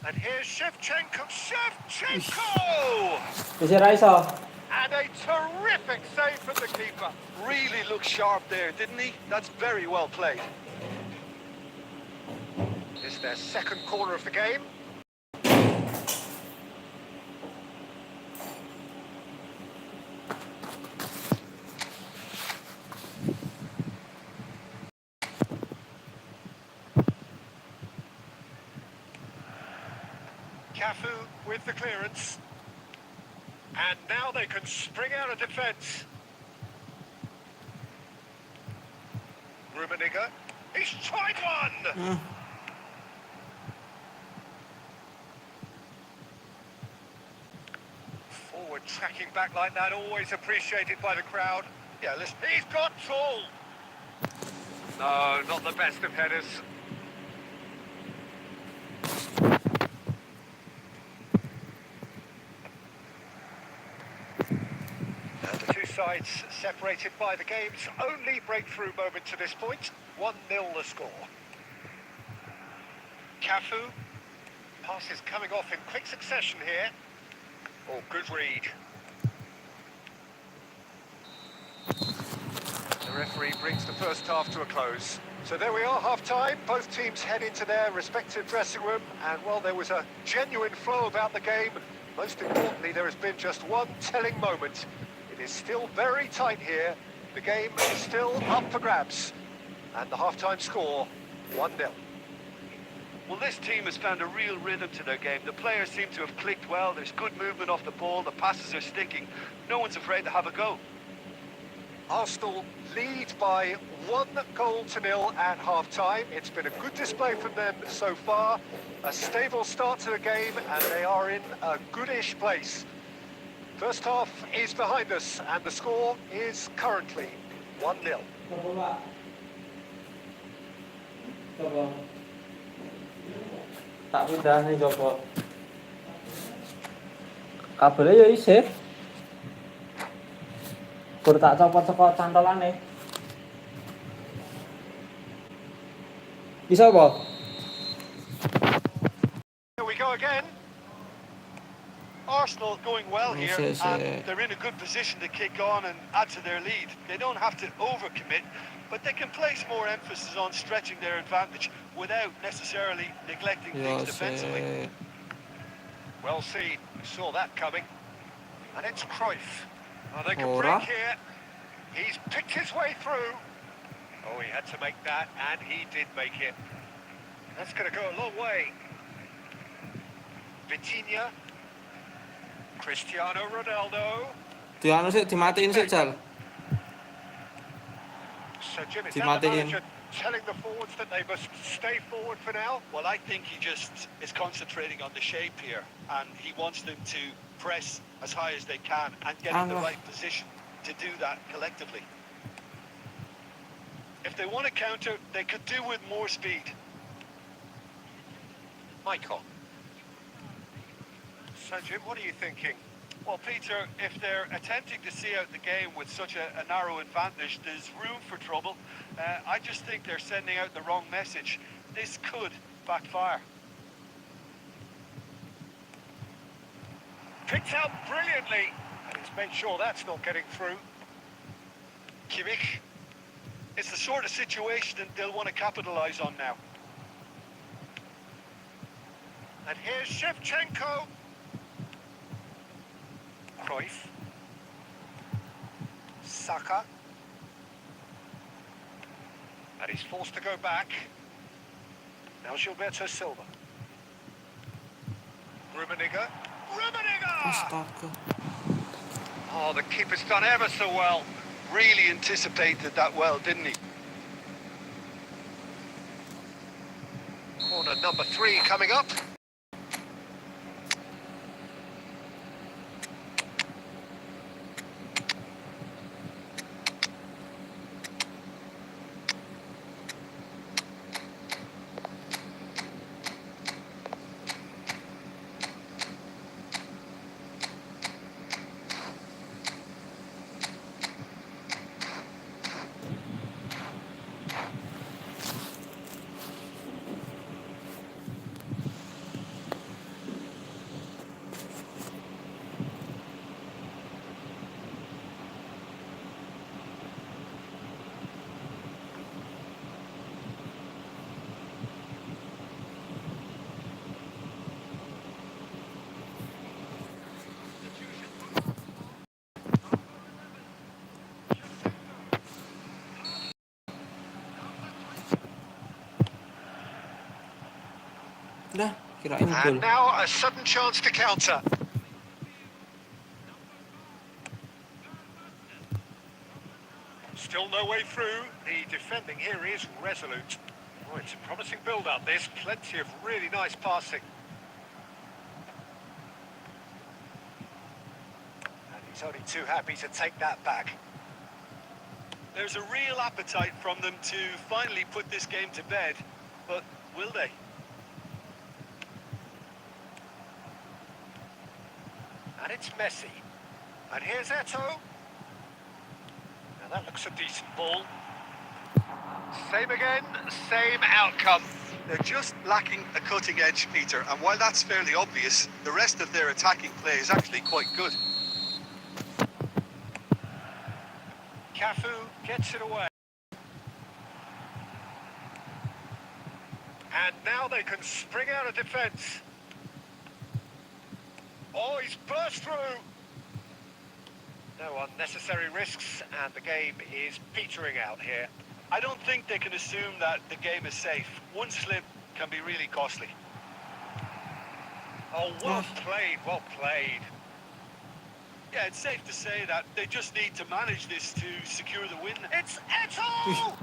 And here's Shevchenko. Shevchenko! Wis ora iso. And a terrific save from the keeper. Really looked sharp there, didn't he? That's very well played. It's their second corner of the game. Cafu with the clearance. And now they can spring out of defence. Rummenigge. He's tried one! Forward tracking back like that, always appreciated by the crowd. Yeah, listen, he's got tall. No, not the best of headers. And the two sides separated by the game's only breakthrough moment to this point. 1-0 the score. Cafu. Passes coming off in quick succession here. Oh, good read. The referee brings the first half to a close. So there we are, half-time. Both teams head into their respective dressing room. And, well, there was a genuine flow about the game. Most importantly, there has been just one telling moment. It is still very tight here. The game is still up for grabs. And the half-time score, 1-0. Well, this team has found a real rhythm to their game. The players seem to have clicked well. There's good movement off the ball. The passes are sticking. No one's afraid to have a go. Arsenal lead by 1-0 at half-time. It's been a good display from them so far. A stable start to the game, and they are in a goodish place. First half is behind us, and the score is currently 1-0. Tak pindah nih coba. Kabelnya ya isih. Kur tak copot saka cantolane. Bisa apa? Here we go again. Arsenal going well here, Yes, and they're in a good position to kick on and add to their lead. They don't have to overcommit, but they can place more emphasis on stretching their advantage without necessarily neglecting things defensively. Well seen. We saw that coming. And it's Cruyff. Oh, they can Ora. break here. He's picked his way through. Oh, he had to make that, and he did make it. That's going to go a long way. Vitinha. Cristiano Ronaldo. Dianu sih dimatiin sih, Jal. So, Jim, is that the Dimatiin. manager telling the forwards that they must stay forward for now? Well, I think he just is concentrating on the shape here, and he wants them to press as high as they can and get in the right position to do that collectively. If they want to counter, they could do with more speed. Michael. So, Jim, what are you thinking? Well, Peter, if they're attempting to see out the game with such a narrow advantage, there's room for trouble. I just think they're sending out the wrong message. This could backfire. Picked out brilliantly, and he's made sure that's not getting through. Kimmich. It's the sort of situation that they'll want to capitalise on now. And here's Shevchenko. Cruyff. Saka. And he's forced to go back. Now Gilberto Silva. Rummenigge. Rummenigge! Astaga. Oh, the keeper's done ever so well. Really anticipated that well, didn't he? Corner number 3 coming up. Dah, kirain gol. And now a sudden chance to counter. Still no way through. The defending here is resolute. Oh, it's a promising build-up, this. Plenty of really nice passing. And he's only too happy to take that back. There's a real appetite from them to finally put this game to bed, but will they? And it's Messi. And here's Eto. Now that looks a decent ball. Same again, same outcome. They're just lacking a cutting edge, Peter, and while that's fairly obvious, the rest of their attacking play is actually quite good. Cafu gets it away. And now they can spring out of defence. Oh, he's burst through. No unnecessary risks, and the game is petering out here. I don't think they can assume that the game is safe. One slip can be really costly. Oh, well played, well played. Yeah, it's safe to say that they just need to manage this to secure the win. It's Eto!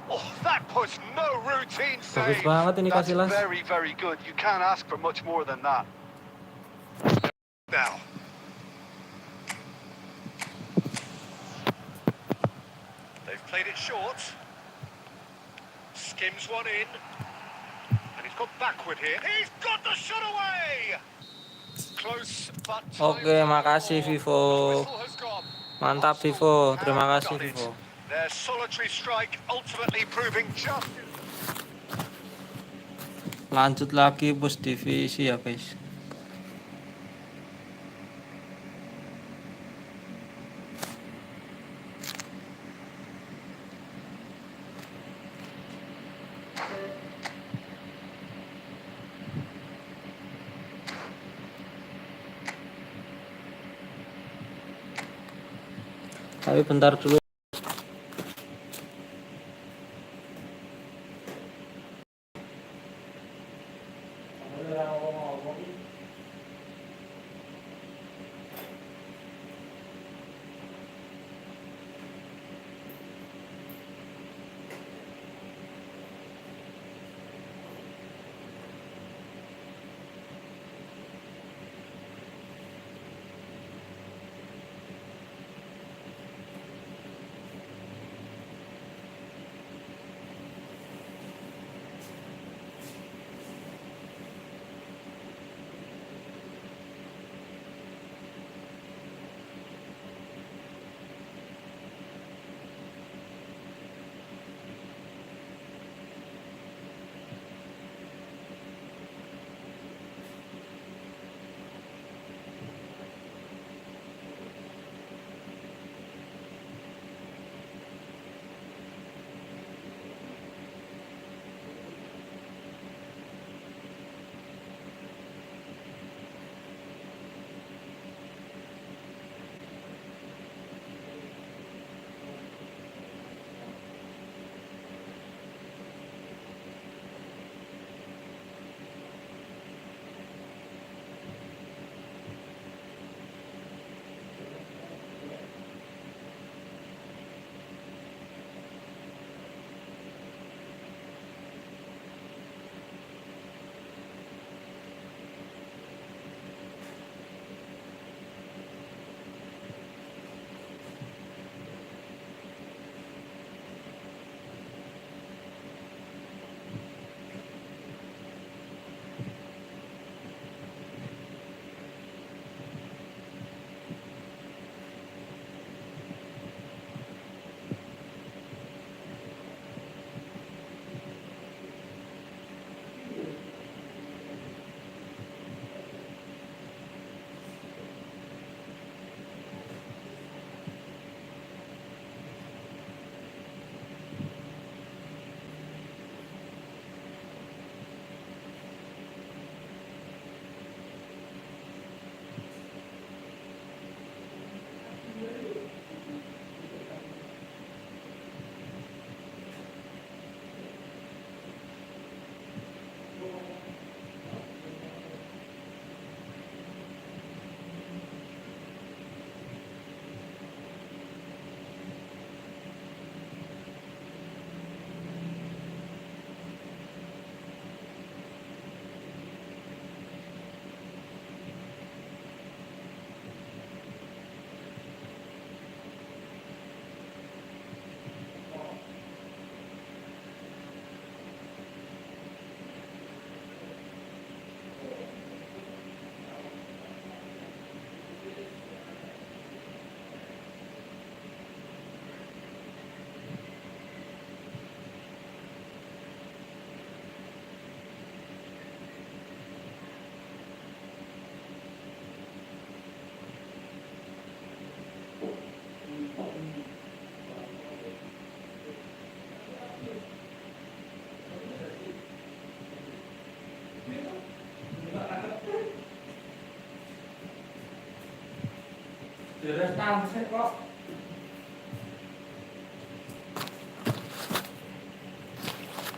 Oh, that puts no routine Bagus save. banget ini That's Casillas. very, very good. You can't ask for much more than that. Now. They've played it short. Skims one in. And he's gone backward here. He's got the shot away! Close, but Oke, makasih Vivo. Mantap Vivo, terima kasih Vivo. Their solitary strike ultimately proving just. Lanjut lagi bus divisi ya guys. Tapi bentar dulu.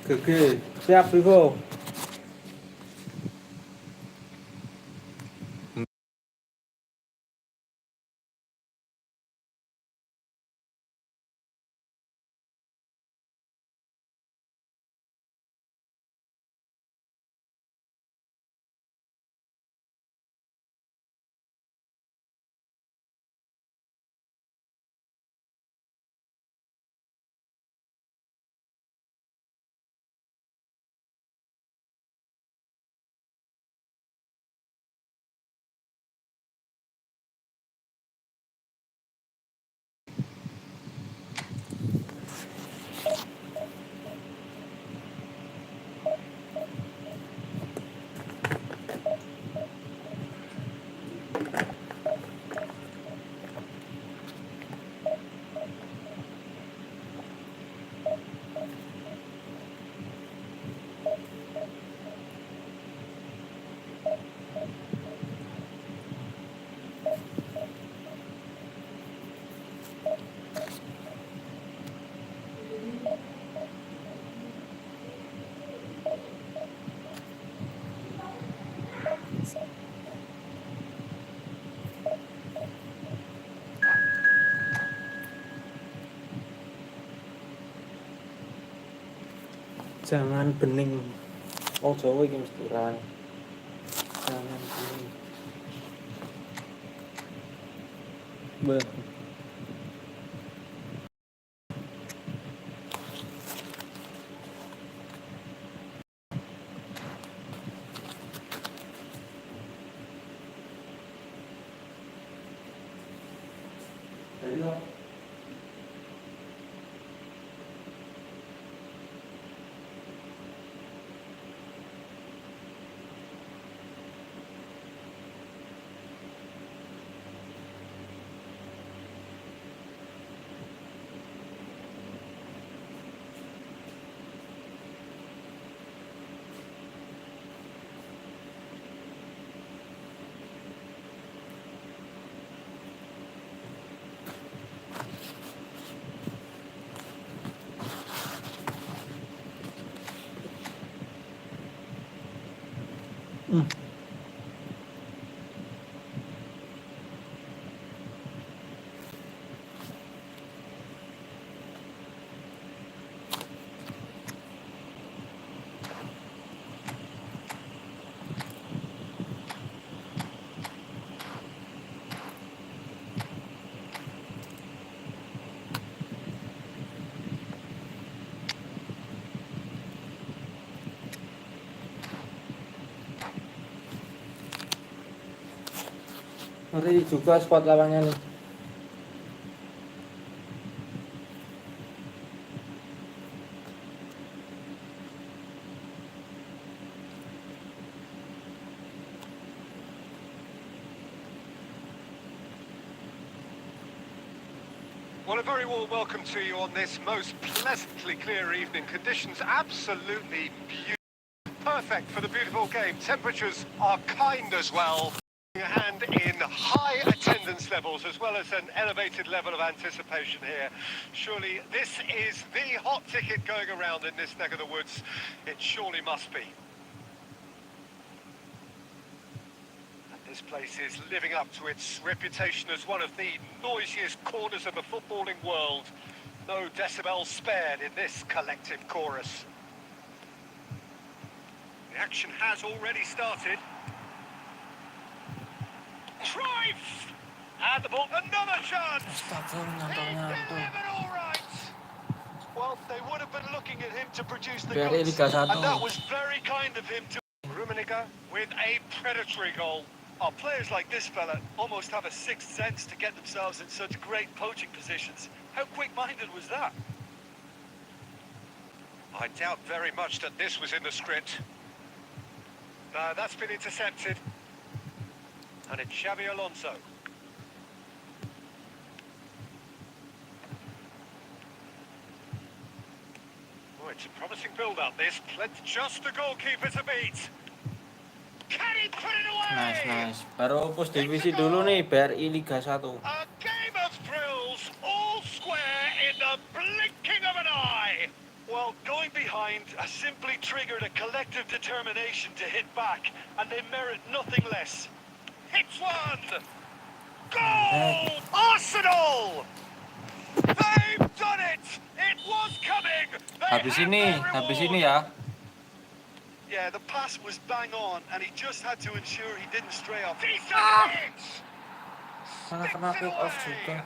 Gege, siap Vivo. Jangan bening. Oh Jawa iki mesti rawan. Jangan bening. Beh. Ngeri juga spot lawannya nih. Well, a very warm welcome to you on this most pleasantly clear evening. Conditions absolutely beautiful. Perfect for the beautiful game. Temperatures are kind as well. And in high attendance levels, as well as an elevated level of anticipation here. Surely this is the hot ticket going around in this neck of the woods. It surely must be. This place is living up to its reputation as one of the noisiest corners of the footballing world. No decibels spared in this collective chorus. The action has already started. Cruyff! And the ball, another chance! He's delivered all right! Well, they would have been looking at him to produce the goods, and that was very kind of him to... Rummenigge with a predatory goal. Our players like this fella almost have a sixth sense to get themselves in such great poaching positions. How quick-minded was that? I doubt very much that this was in the script. No, that's been intercepted. And it's Xabi Alonso. Oh, it's a promising build-up, this. Just the goalkeeper to beat. Can he put it away? Nice. Baru push divisi dulu nih, BRI Liga 1. A kind has simply triggered a collective determination to hit back, and they merit nothing less. Hits one! Goal! Arsenal! They've done it! It was coming! They Habis have ini, their habis reward! ini ya. Yeah, the pass was bang on, and he just had to ensure he didn't stray off. Decent hit! Mana Sticks kena it kick off juga. away!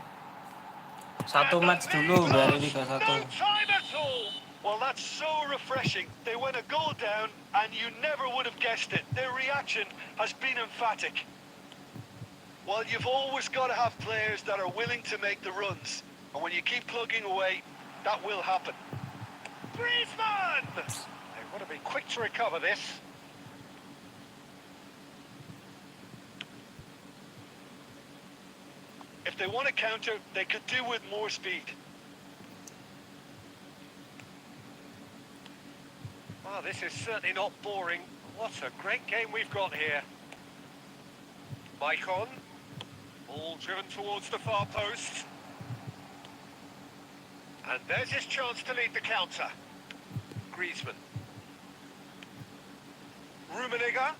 Satu And the match dulu lead dari lost Liga 1. no time at all! Well, that's so refreshing. They went a goal down, and you never would have guessed it. Their reaction has been emphatic. Well, you've always got to have players that are willing to make the runs. And when you keep plugging away, that will happen. Griezmann! They want to be quick to recover this. If they want to counter, they could do with more speed. Oh, this is certainly not boring. What a great game we've got here. Mike on. Ball driven towards the far post. And there's his chance to lead the counter. Griezmann. Rummenigge.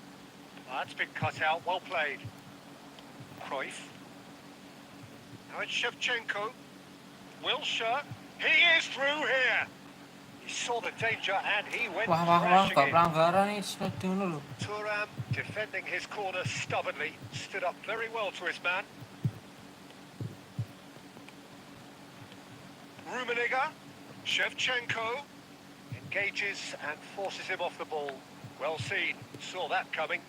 That's been cut out, well played. Cruyff. Now it's Shevchenko. Wilshere. He is through here. He saw the danger and he went Wah, wah, wah, crashing gak in. pelanggaran nih, setting dulu. Thuram defending his corner stubbornly, stood up very well to his man. Rummenigge, Shevchenko, engages and forces him off the ball. Well seen, saw that coming.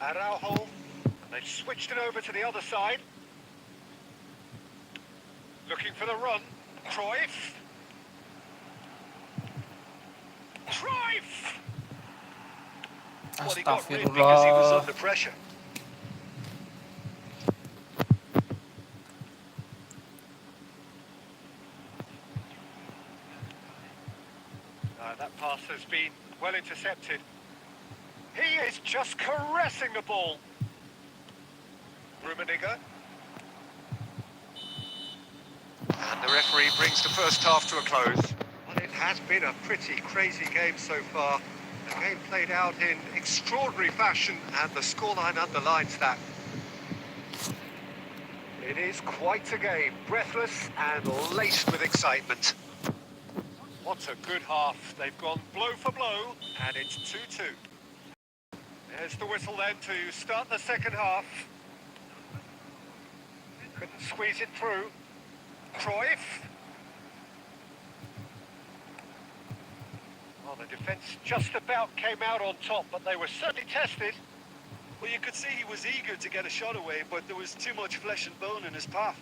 Araujo, and they've switched it over to the other side. Looking for the run, Cruyff. Cruyff! Well, he got rid because he was Astagfirullah. under pressure. That pass has been well intercepted. He is just caressing the ball. Rummenigge. And the referee brings the first half to a close. Well, it has been a pretty crazy game so far. The game played out in extraordinary fashion, and the scoreline underlines that. It is quite a game, breathless and laced with excitement. What a good half. They've gone blow for blow, and it's 2-2. There's the whistle then to start the second half. Couldn't squeeze it through. Cruyff. Well, the defence just about came out on top, but they were certainly tested. Well, you could see he was eager to get a shot away, but there was too much flesh and bone in his path.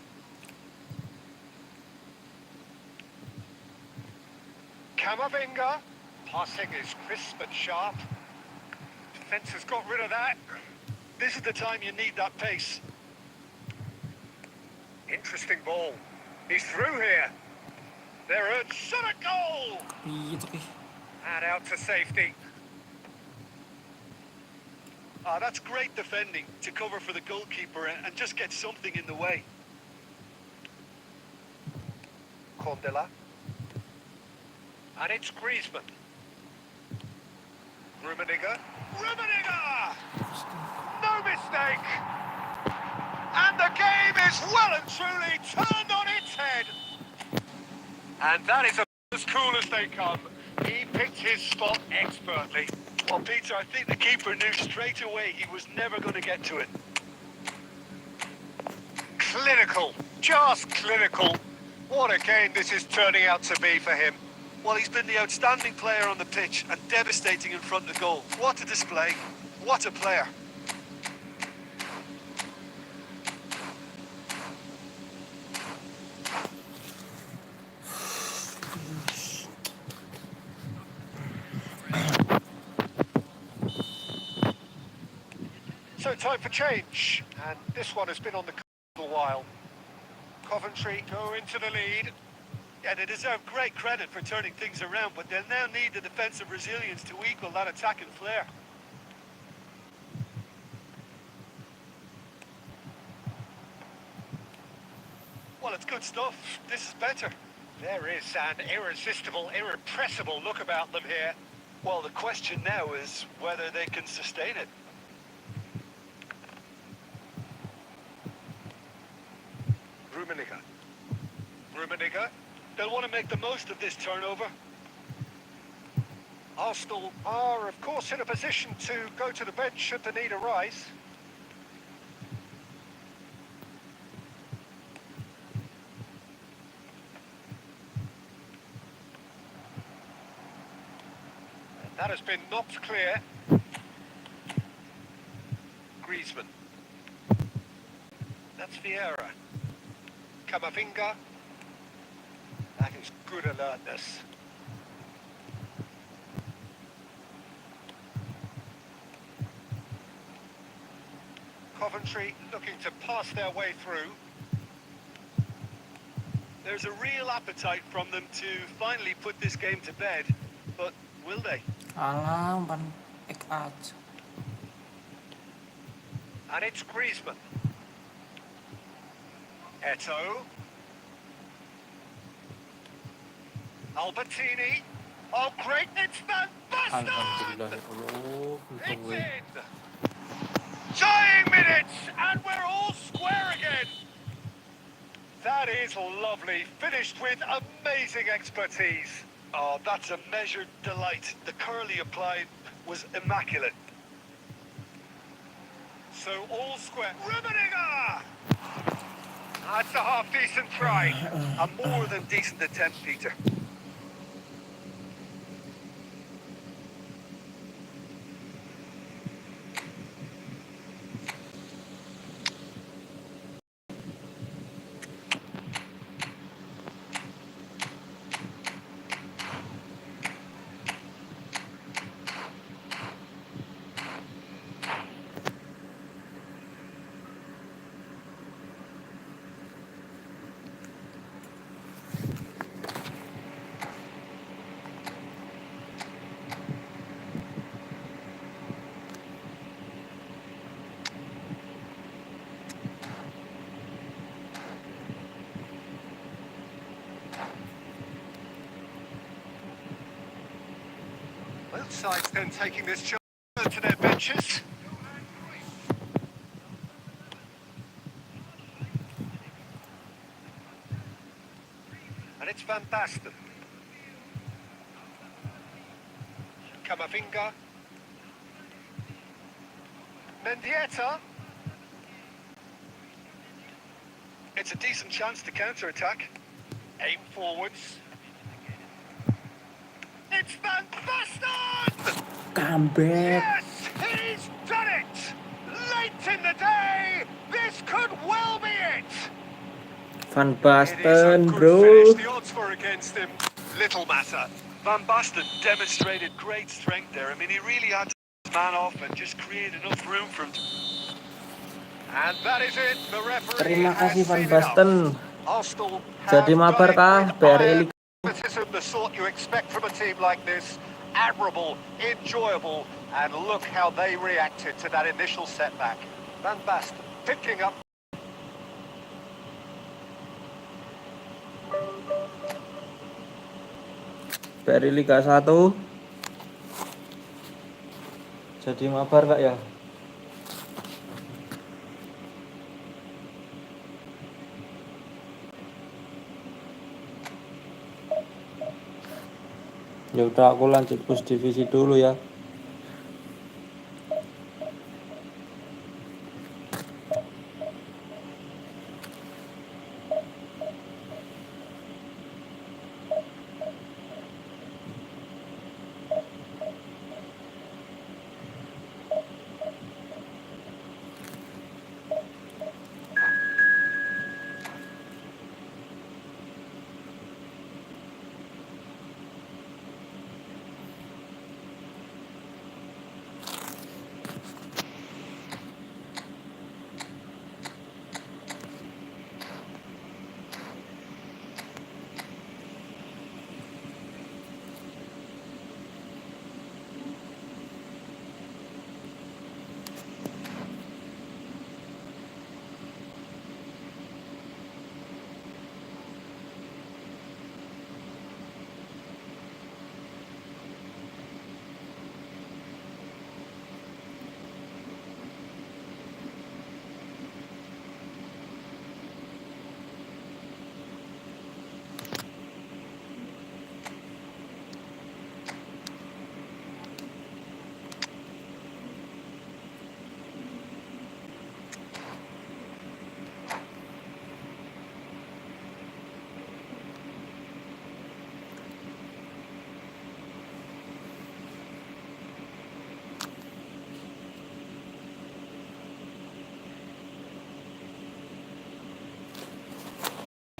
Camavinga. Passing is crisp and sharp. Defence has got rid of that. This is the time you need that pace. Interesting ball. He's through here. They're a shot at goal. Iya tuh, And out to safety. That's great defending to cover for the goalkeeper and just get something in the way. Condela. And it's Griezmann. Rummenigge. Rummenigge! No mistake! And the game is well and truly turned on its head. And that is as cool as they come. He picked his spot expertly. Well, Peter, I think the keeper knew straight away he was never going to get to it. Clinical. Just clinical. What a game this is turning out to be for him. Well, he's been the outstanding player on the pitch and devastating in front of goal. What a display. What a player. So time for change, and this one has been on the for a while. Coventry go into the lead. Yeah, they deserve great credit for turning things around, but they'll now need the defensive resilience to equal that attacking flair. Well, it's good stuff. This is better. There is an irresistible, irrepressible look about them here. Well, the question now is whether they can sustain it. Rummenigge. They'll want to make the most of this turnover. Arsenal are, of course, in a position to go to the bench should the need arise. And that has been knocked clear. Griezmann. That's Vieira. Camavinga. That is good alertness. Coventry looking to pass their way through. There's a real appetite from them to finally put this game to bed, but will they? Alah, umpan ek aja. And it's Griezmann. Eto'o. Albertini. Oh, great! It's Van Basten! Alhamdulillah ya Allah. It's Untung gue. in! Dying minutes, and we're all square again. That is lovely. Finished with amazing expertise. Oh, that's a measured delight. The curl he applied was immaculate. So all square. Rummenigge! That's a half-decent try. A more than decent attempt, Peter. Both sides then taking this chance to their benches. And it's Van Basten. Camavinga. Mendieta. It's a decent chance to counter-attack. Aim forwards. It's Van Basten! Comeback. Yes, he's done it! Late in the day, this could well be it! Van It is a Basten, good bro. finish. The odds were against him. Little matter. Van Basten demonstrated great strength there. I mean, he really had to take his man off and just create enough room for him to... And that is it. The referee Terima has kasih Van seen Basten. enough. Arsenal Jadi have mabar done kah? it with PRI iron Liga. magnetism, the sort you expect from a team like this. Admirable, enjoyable, and look how they reacted to that initial setback. Van Basten picking up. PRI Liga 1. Jadi mabar kak ya? Ya udah aku lanjut push divisi dulu ya.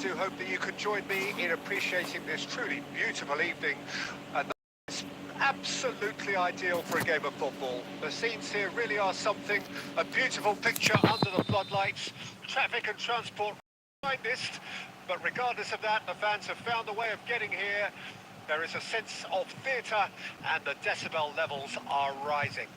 do hope that you can join me in appreciating this truly beautiful evening. And it's absolutely ideal for a game of football. The scenes here really are something. A beautiful picture under the floodlights. Traffic and transport finest. But regardless of that, the fans have found a way of getting here. There is a sense of theatre and the decibel levels are rising.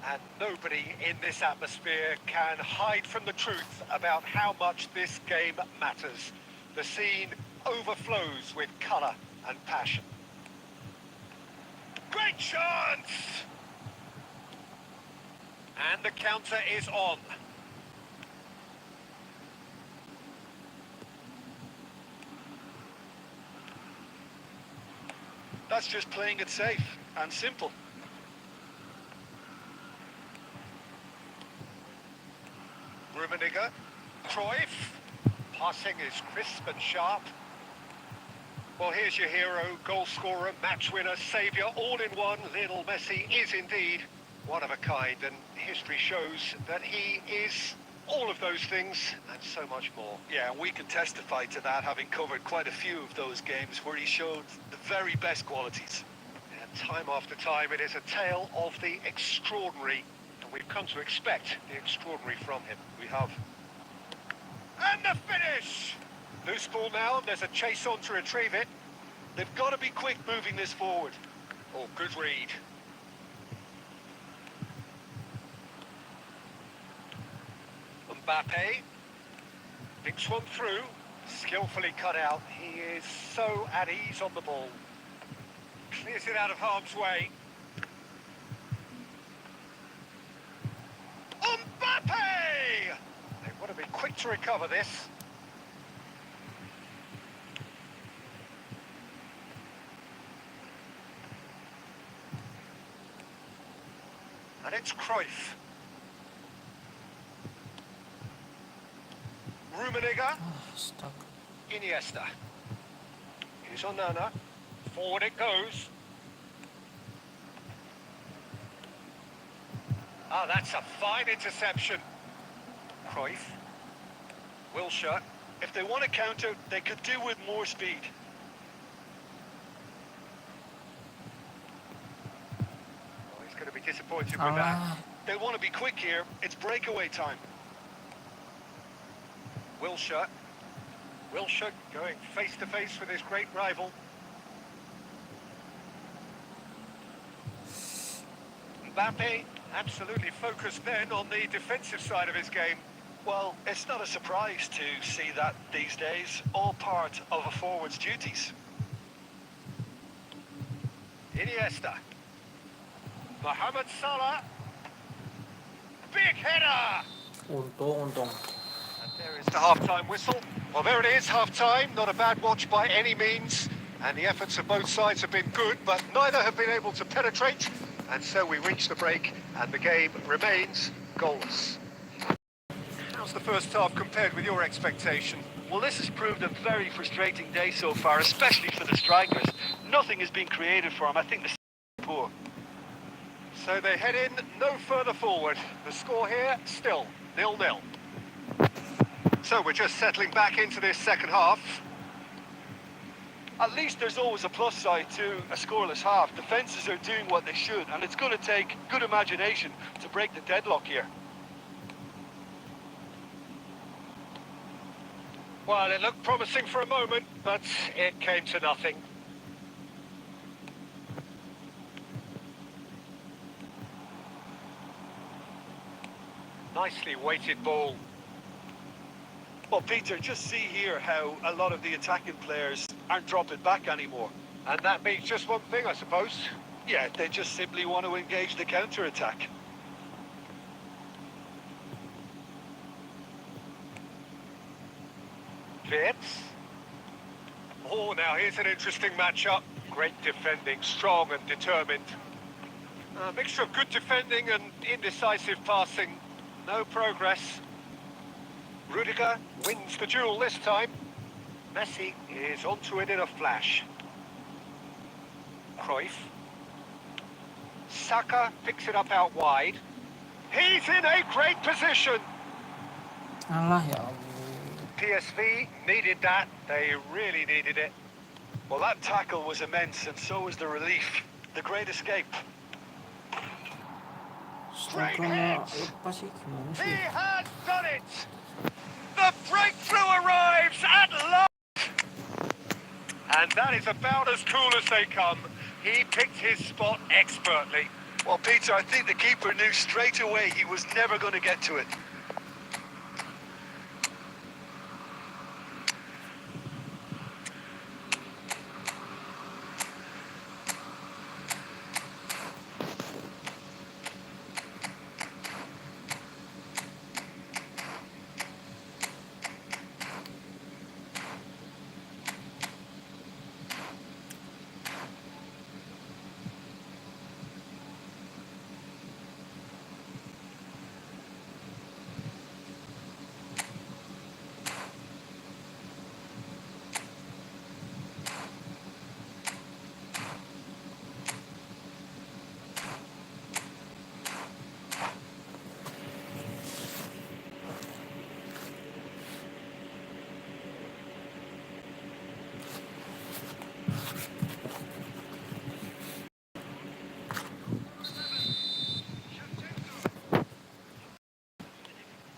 And nobody in this atmosphere can hide from the truth about how much this game matters. The scene overflows with colour and passion. Great chance! And the counter is on. That's just playing it safe and simple. Rummenigge, Cruyff, passing is crisp and sharp. Well, here's your hero, goal scorer, match winner, saviour, all in one. Lionel Messi is indeed one of a kind, and history shows that he is all of those things and so much more. Yeah, and we can testify to that, having covered quite a few of those games where he showed the very best qualities. And time after time, it is a tale of the extraordinary, and we've come to expect the extraordinary from him. We have. And the finish! Loose ball now, and there's a chase on to retrieve it. They've got to be quick moving this forward. Oh, good read. Mbappe thinks one through, skillfully cut out. He is so at ease on the ball. Clears it out of harm's way. Mbappe! They want to be quick to recover this. And it's Cruyff. Rummenigge. Stuck. Iniesta. Here's Onana. Forward it goes. Ah, that's a fine interception. Cruyff. Wilshere. If they want to counter, they could do with more speed. Oh, he's going to be disappointed with that. They want to be quick here. It's breakaway time. Wilshere. Wilshere going face to face with his great rival. Mbappe absolutely focused then on the defensive side of his game. Well, it's not a surprise to see that these days, all part of a forward's duties. Iniesta. Mohamed Salah. Big header! Untung. And there is the half-time whistle. Well, there it is, half-time. Not a bad watch by any means. And the efforts of both sides have been good, but neither have been able to penetrate. And so we reach the break, and the game remains goalless. How's the first half compared with your expectation? Well, this has proved a very frustrating day so far, especially for the strikers. Nothing has been created for them. I think the poor. So they head in no further forward. The score here, still 0-0. So we're just settling back into this second half. At least there's always a plus side to a scoreless half. Defences are doing what they should, and it's going to take good imagination to break the deadlock here. Well, it looked promising for a moment, but it came to nothing. Nicely weighted ball. Well, Peter, just see here how a lot of the attacking players aren't dropping back anymore. And that means just one thing, I suppose. Yeah, they just simply want to engage the counter-attack. Fitz. Oh, now here's an interesting matchup. Great defending, strong and determined. A mixture of good defending and indecisive passing. No progress. Rudiger wins the duel this time. Messi is onto it in a flash. Cruyff. Saka picks it up out wide. He's in a great position. Alah ya Allah. PSV needed that. They really needed it. Well, that tackle was immense, and so was the relief. The great escape. Instagramnya lepas sih gimana He sih? has done it! The breakthrough arrives at last! And that is about as cool as they come. He picked his spot expertly. Well, Peter, I think the keeper knew straight away he was never going to get to it.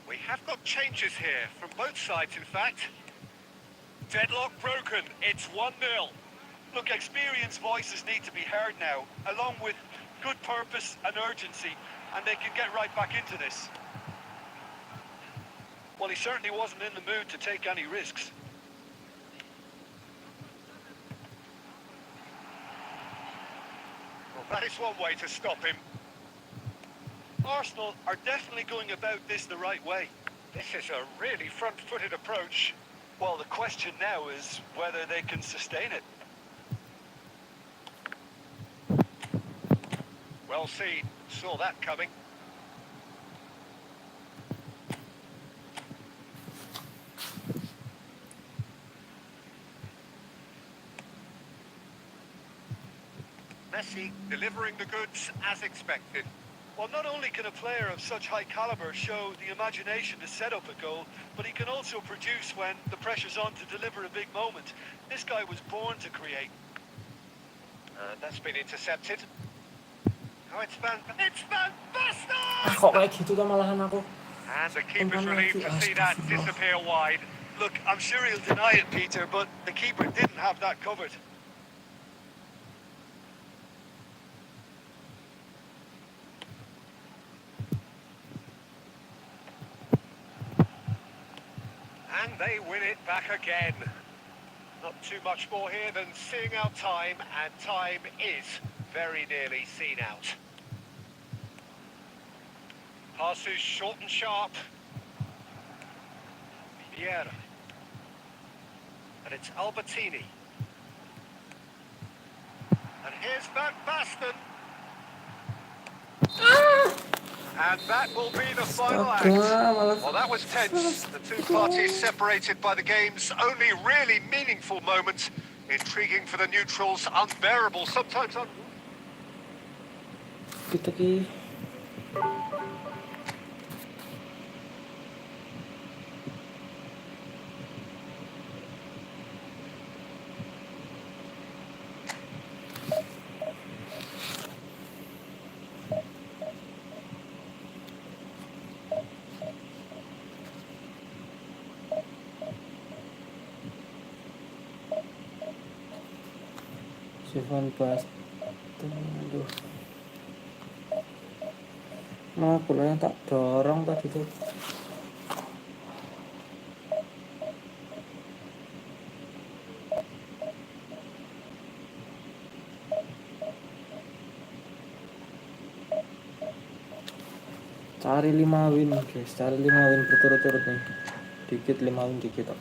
We have got changes here, from both sides in fact. Deadlock broken, it's 1-0. Look, experienced voices need to be heard now, along with good purpose and urgency, and they can get right back into this. Well, he certainly wasn't in the mood to take any risks. Well, that is one way to stop him. Arsenal are definitely going about this the right way. This is a really front-footed approach. Well, the question now is whether they can sustain it. Well seen, saw that coming. Messi delivering the goods as expected. Well, not only can a player of such high caliber show the imagination to set up a goal, but he can also produce when the pressure's on to deliver a big moment. This guy was born to create. That's been intercepted. Oh, it's Van Basten! Ah, kok kayak gitu tuh malahan aku. And the keeper's relieved to see that disappear wide. Look, I'm sure he'll deny it, Peter, but the keeper didn't have that covered. And they win it back again. Not too much more here than seeing out time, and time is very nearly seen out. Pass is short and sharp. Vieira. And it's Albertini. And here's Van Basten. And that will be the final act. Well, that was tense. The two parties separated by the game's only really meaningful moment. Intriguing for the neutrals, unbearable, sometimes Kita ki. Van Basten, aduh. Nah, bolanya tak dorong tadi tuh. Cari 5 win guys, cari 5 win berturut-turut nih. Dikit 5 win dikit kok.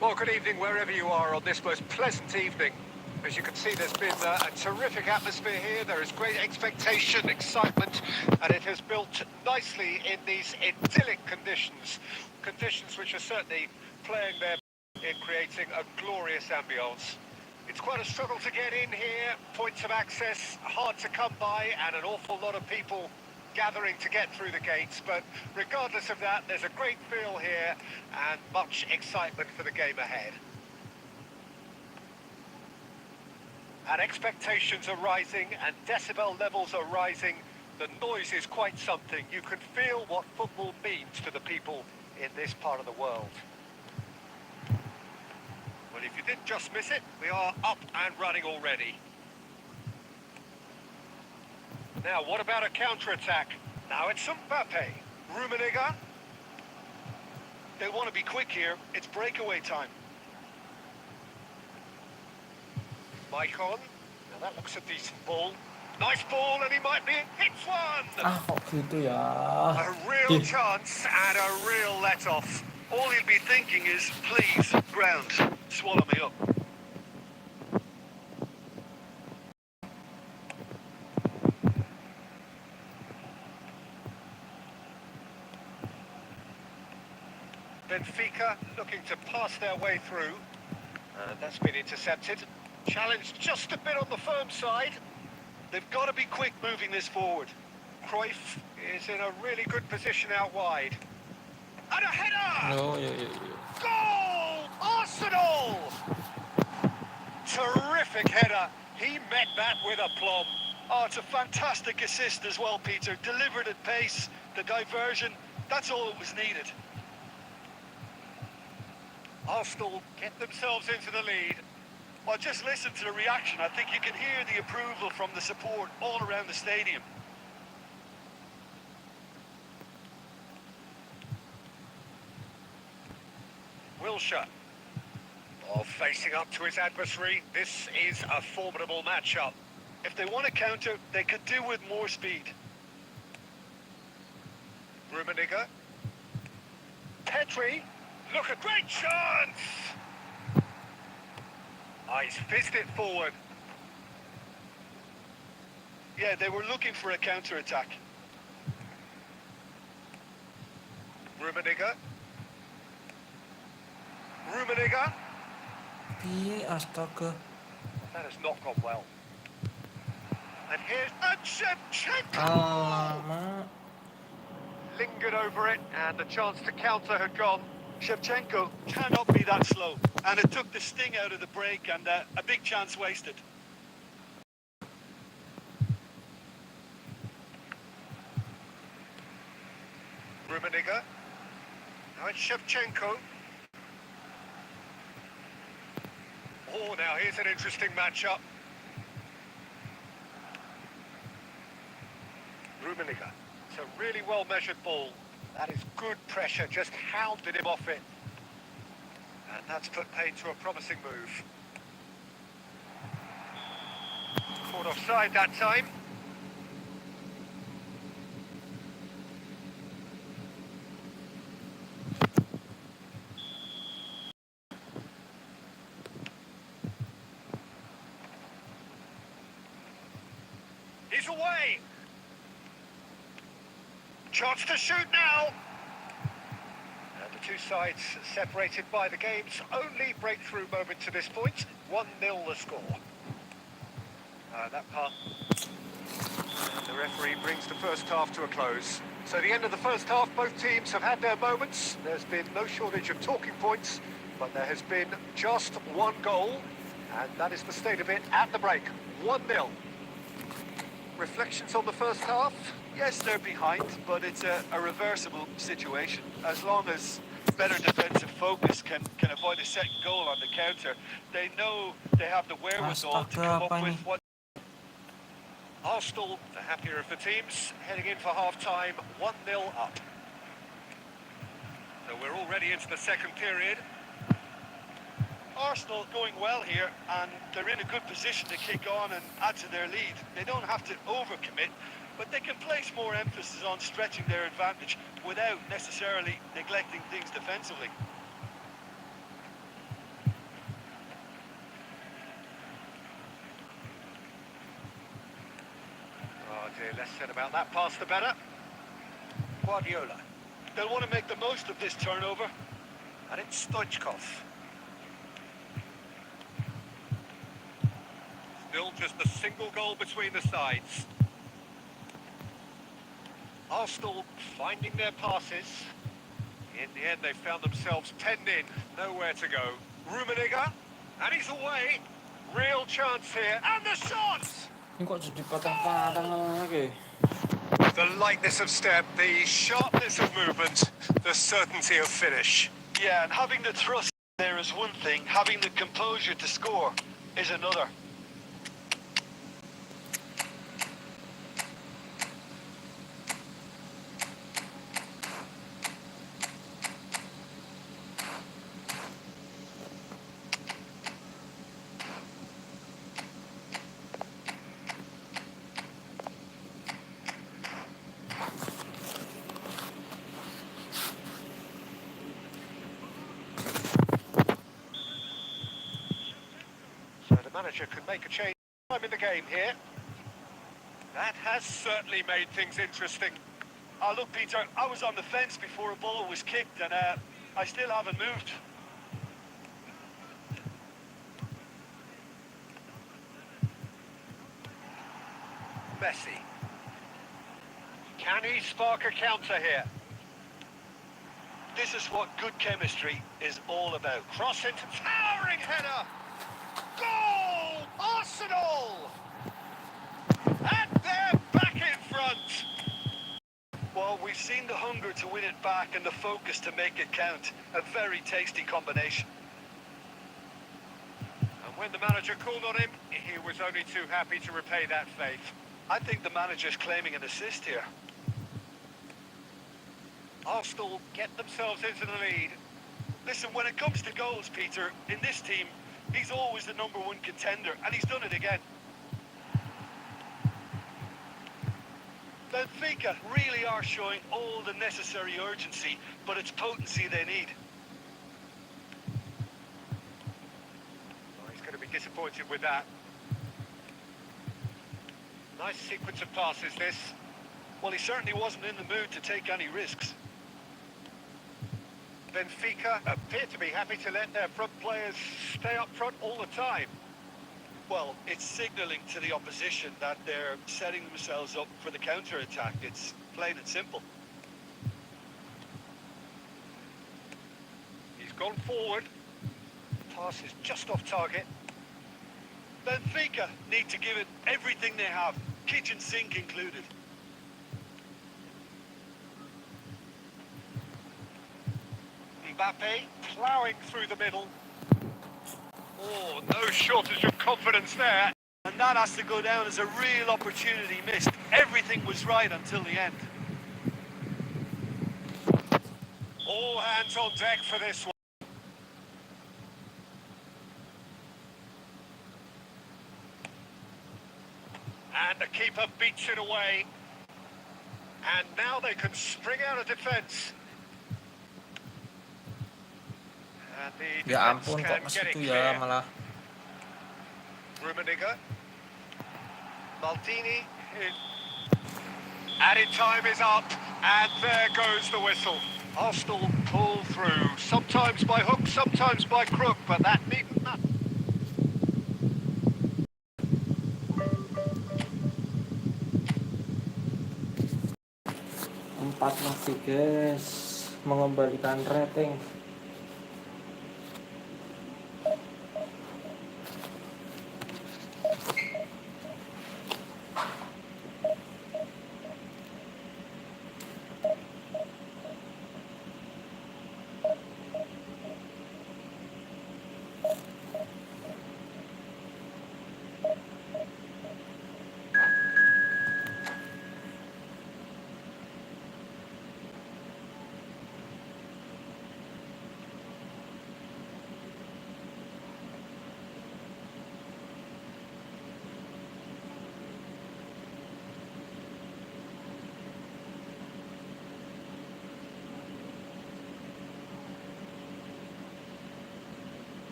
Well, good evening wherever you are on this most pleasant evening. As you can see, there's been a terrific atmosphere here. There is great expectation, excitement, and it has built nicely in these idyllic conditions. Conditions which are certainly playing their in creating a glorious ambience. It's quite a struggle to get in here, points of access hard to come by, and an awful lot of people gathering to get through the gates, but regardless of that, there's a great feel here and much excitement for the game ahead. And expectations are rising and decibel levels are rising. The noise is quite something. You can feel what football means to the people in this part of the world. Well, if you didn't just miss it, we are up and running already. Now, what about a counter-attack? Now it's Mbappe. Rummenigge. They want to be quick here. It's breakaway time. Maicon. Now that looks a decent ball. Nice ball, and he might be hits one. Kok gitu ya. A real chance and a real let-off. All he'll be thinking is, please, ground, swallow me up. Benfica looking to pass their way through. That's been intercepted. Challenged just a bit on the firm side. They've got to be quick moving this forward. Cruyff is in a really good position out wide. And a header! Oh, iya. Goal! Arsenal! Terrific header. He met that with aplomb. Oh, it's a fantastic assist as well, Peter. Delivered at pace, the diversion, that's all that was needed. Arsenal get themselves into the lead. Well, just listen to the reaction. I think you can hear the approval from the support all around the stadium. Wilshere. Oh, facing up to his adversary. This is a formidable matchup. If they want to counter, they could do with more speed. Rummenigge. Petri. Look, a great chance! Oh, he's fizzed it forward. Yeah, they were looking for a counter-attack. Rummenigge. Rummenigge. Piye astaga. That has not gone well. And here's a Shevchenko! Alamak. Lingered over it, and the chance to counter had gone. Shevchenko cannot be that slow, and it took the sting out of the break and a big chance wasted. Rummenigge. Now it's Shevchenko. Oh, now here's an interesting matchup. Rummenigge. It's a really well-measured ball. That is good pressure, just hounded him off it. And that's put paid to a promising move. Caught offside that time. He's away. Chance to shoot now. And the two sides separated by the game's only breakthrough moment to this point. 1-0 the score. That part. And the referee brings the first half to a close. So the end of the first half, both teams have had their moments. There's been no shortage of talking points, but there has been just one goal, and that is the state of it at the break. 1-0. Reflections on the first half? Yes, they're behind, but it's a reversible situation. As long as better defensive focus can avoid a second goal on the counter, they know they have the wherewithal to come up with what... Arsenal, the happier of the teams, heading in for half-time, 1-0 up. So we're already into the second period. Arsenal going well here, and they're in a good position to kick on and add to their lead. They don't have to overcommit, but they can place more emphasis on stretching their advantage without necessarily neglecting things defensively. less said about that pass, the better. Guardiola. They'll want to make the most of this turnover. And it's Stoichkov. Still just a single goal between the sides. Arsenal finding their passes. In the end, they found themselves penned in. Nowhere to go. Rummenigge. And he's away. Real chance here. And the shot! Ini kok jadi patah-patah lagi. The lightness of step, the sharpness of movement, the certainty of finish. Yeah, and having the trust there is one thing. Having the composure to score is another. So the manager could make a change time in the game here. That has certainly made things interesting. Oh, look, Peter, I was on the fence before a ball was kicked, and I still haven't moved. Messi. Can he spark a counter here? This is what good chemistry is all about. Cross into towering header. Goal! Arsenal! And they're back in front. Well, we've seen the hunger to win it back and the focus to make it count. A very tasty combination. And when the manager called on him, he was only too happy to repay that faith. I think the manager's claiming an assist here. Arsenal get themselves into the lead. Listen, when it comes to goals, Peter, in this team, he's always the #1 contender, and he's done it again. Benfica really are showing all the necessary urgency, but it's potency they need. Oh, he's going to be disappointed with that. Nice sequence of passes, this. Well, he certainly wasn't in the mood to take any risks. Benfica appear to be happy to let their front players stay up front all the time. Well, it's signalling to the opposition that they're setting themselves up for the counter-attack. It's plain and simple. He's gone forward. Pass is just off target. Benfica need to give it everything they have, kitchen sink included. Mbappe ploughing through the middle. Oh, no shortage of confidence there. And that has to go down as a real opportunity missed. Everything was right until the end. All hands on deck for this one. And the keeper beats it away. And now they can spring out of defence. And the Ya defence ampun, can kok get it itu clear. ya malah. Rummenigge. Maldini. Added time is up, and there goes the whistle. Arsenal pull through, sometimes by hook, sometimes by crook, but that needn't matter. Empat lagi guys, mengembalikan rating.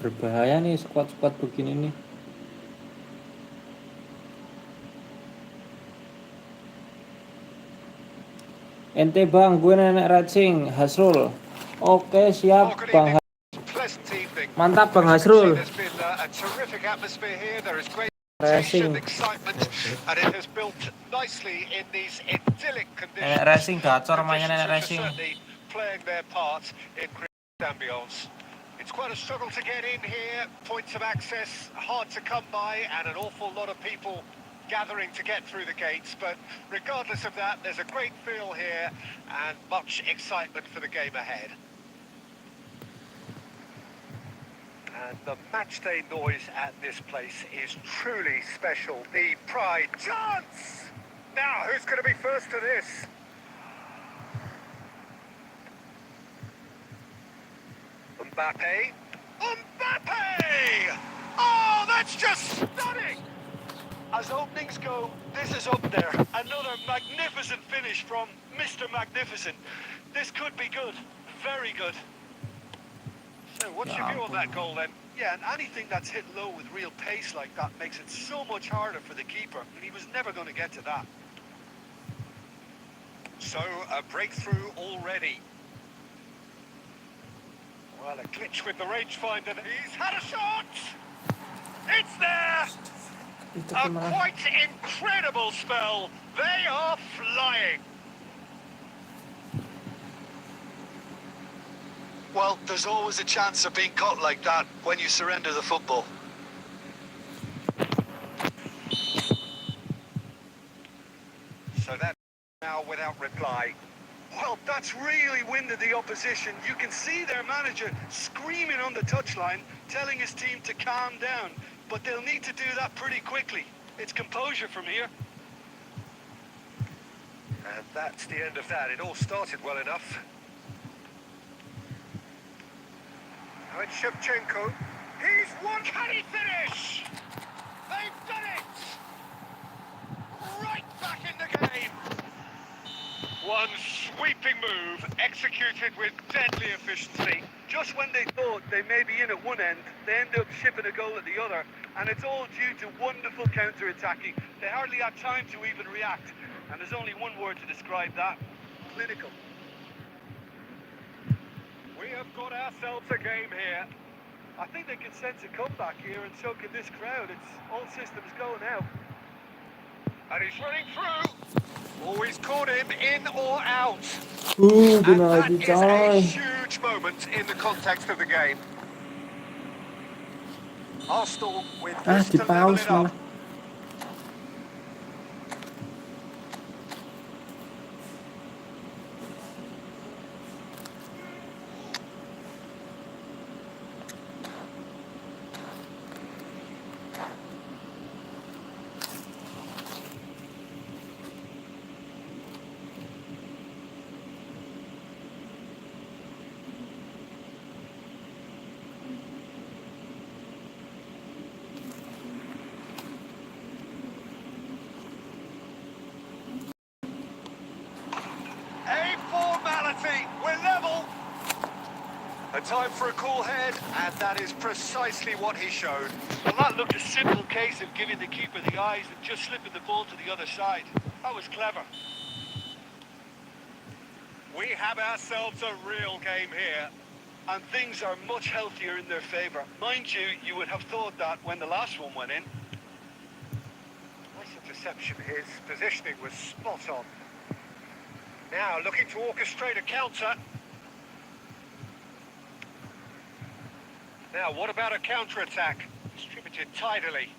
berbahaya nih squad-squad begini nih. Ente bang, gue nenek racing Hasrul. Oke siap Oh, good bang. evening. Pleasant evening. Mantap bang As you can see, Hasrul. there's been a terrific atmosphere here. There is great Racing. tension, excitement, and it has built nicely in these idyllic Nenek conditions. racing gacor mainnya Conditions nenek which are racing. certainly playing their part in creating ambience. It's quite a struggle to get in here. Points of access hard to come by, and an awful lot of people gathering to get through the gates. But regardless of that, there's a great feel here and much excitement for the game ahead. And the matchday noise at this place is truly special. The pride chance! Now, who's going to be first to this? Mbappe. Mbappe! Oh, that's just stunning! As openings go, this is up there. Another magnificent finish from Mr. Magnificent. This could be good. Very good. So what's your view on that goal then? Yeah, and anything that's hit low with real pace like that makes it so much harder for the keeper. And he was never going to get to that. So, a breakthrough already. Well, a glitch with the rangefinder. He's had a shot! It's there! A quite incredible spell. They are flying. Well, there's always a chance of being caught like that when you surrender the football. So that's now without reply. Well, that's really winded the opposition. You can see their manager screaming on the touchline, telling his team to calm down. But they'll need to do that pretty quickly. It's composure from here. And that's the end of that. It all started well enough. Now it's Shevchenko. He's won. Can he finish? They've done it! Right back in the game. One sweeping move, executed with deadly efficiency. Just when they thought they may be in at one end, they end up shipping a goal at the other. And it's all due to wonderful counter-attacking. They hardly had time to even react. And there's only one word to describe that: clinical. We have got ourselves a game here. I think they can sense a comeback here, and so can this crowd. It's all systems go now. And he's running through. Oh, he's caught him in or out. And that penalti is a coy. huge moment in the context of the game. Arsenal with this Di to level pause it up. malah. A formality. We're level. A time for a cool head, and that is precisely what he showed. Well, that looked a simple case of giving the keeper the eyes and just slipping the ball to the other side. That was clever. We have ourselves a real game here. And things are much healthier in their favour. Mind you, you would have thought that when the last one went in. Nice interception. His positioning was spot on. Now looking to orchestrate a counter. Now what about a counter-attack? Distributed tidily.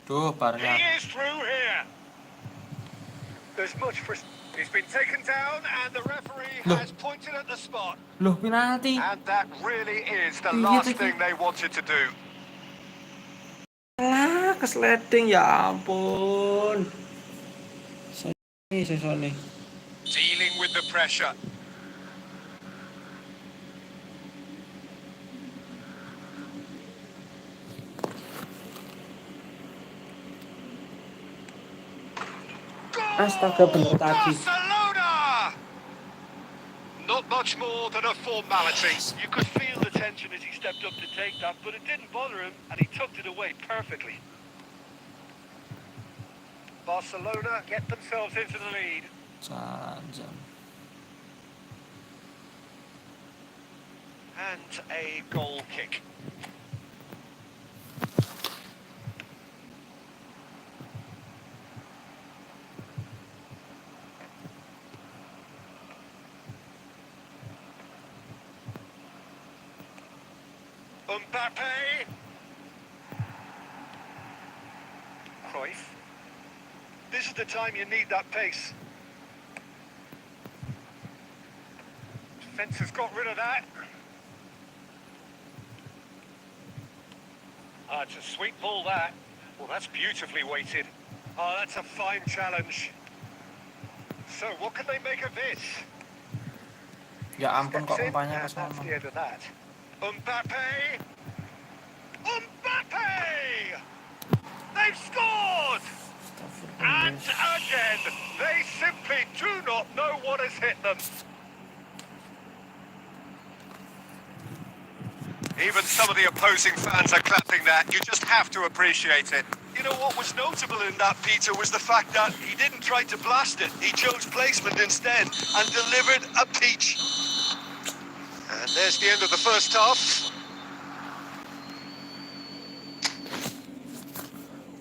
Tuh, parnya. He is through here. There's much for... He's been taken down and the referee has pointed at the spot. Loh, penalti. And that really is the Iya, last tadi. thing they wanted to do. Alah, kesleting ya ampun. Sesone. Dealing with the pressure. Astaga, bener tadi. Barcelona! Not much more than a formality. You could feel the tension attention as he stepped up to take that, but it didn't bother him, and he tucked it away perfectly. Barcelona get themselves into the lead. Jangan. And a goal kick. Mbappe. Cruyff. This is the time you need that pace. Defence has got rid of that. It's a sweet ball, that. Well, that's beautifully weighted. Oh, that's a fine challenge. So, what can they make of this? Ya ampun kok Steps in, umpannya ke and that's sana. the end of that. Mbappe! Mbappe! They've scored! And again, they simply do not know what has hit them. Even some of the opposing fans are clapping that. You just have to appreciate it. You know what was notable in that, Peter, was the fact that he didn't try to blast it. He chose placement instead and delivered a peach. And there's the end of the first half.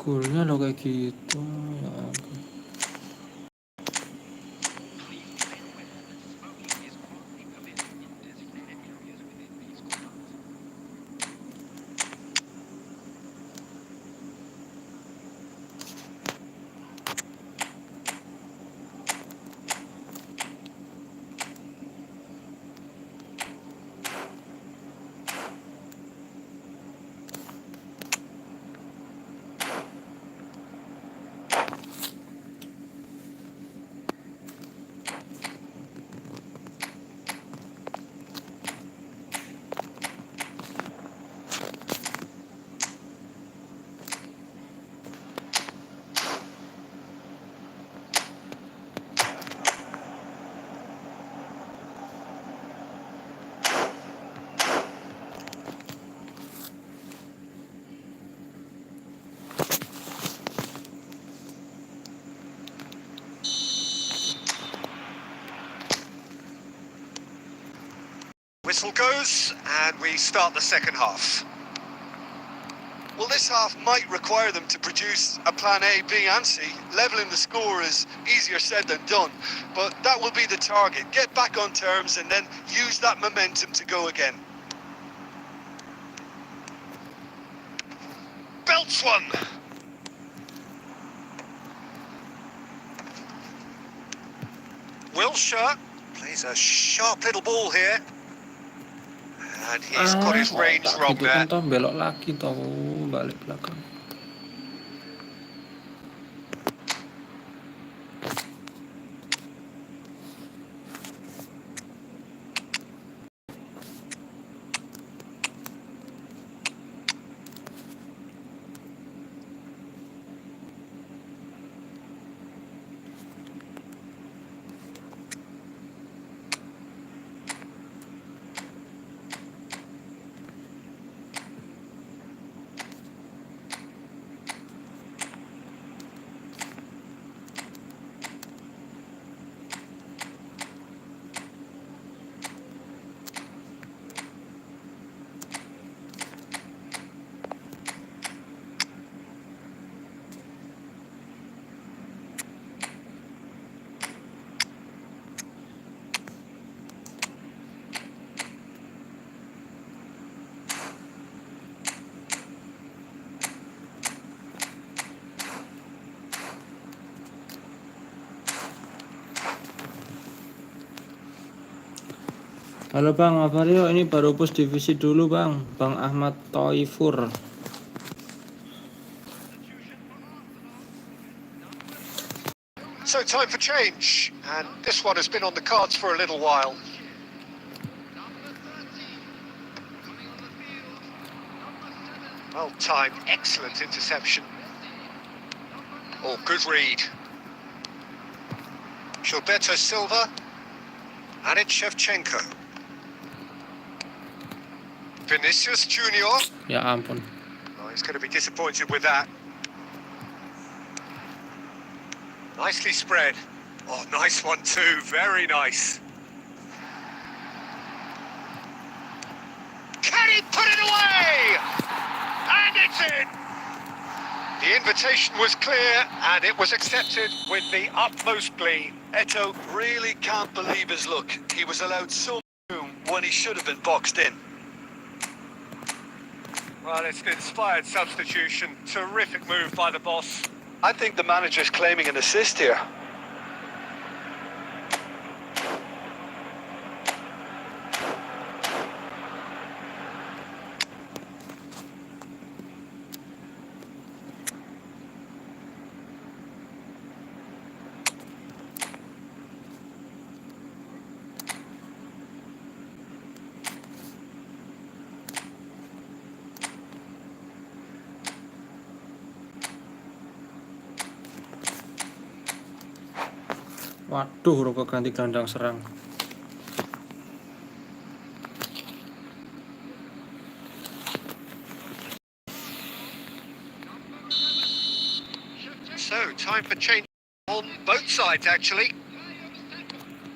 Golnya lo kayak gitu. Ya ampun. Whistle goes, and we start the second half. Well, this half might require them to produce a plan A, B and C. Levelling the score is easier said than done, but that will be the target. Get back on terms and then use that momentum to go again. Belts one! Wilshere plays a sharp little ball here. And he's got his range tak wrong gitu there. kan toh belok lagi toh balik belakang. Halo Bang, mabar yuk, ini baru push divisi dulu Bang. Bang Ahmad Toifur. So time for change, and this one has been on the cards for a little while. Well timed, excellent interception. Oh, good read. Gilberto Silva, and it's Shevchenko. Vinicius Junior. Ya ampun. Oh, he's going to be disappointed with that. Nicely spread. Oh, nice one too. Very nice. Can he put it away? And it's in. The invitation was clear and it was accepted with the utmost glee. Eto really can't believe his luck. He was allowed so much room when he should have been boxed in. Well, it's an inspired substitution. Terrific move by the boss. I think the manager's claiming an assist here. Waduh, rokok ganti gelandang serang. So, time for change on both sides, actually.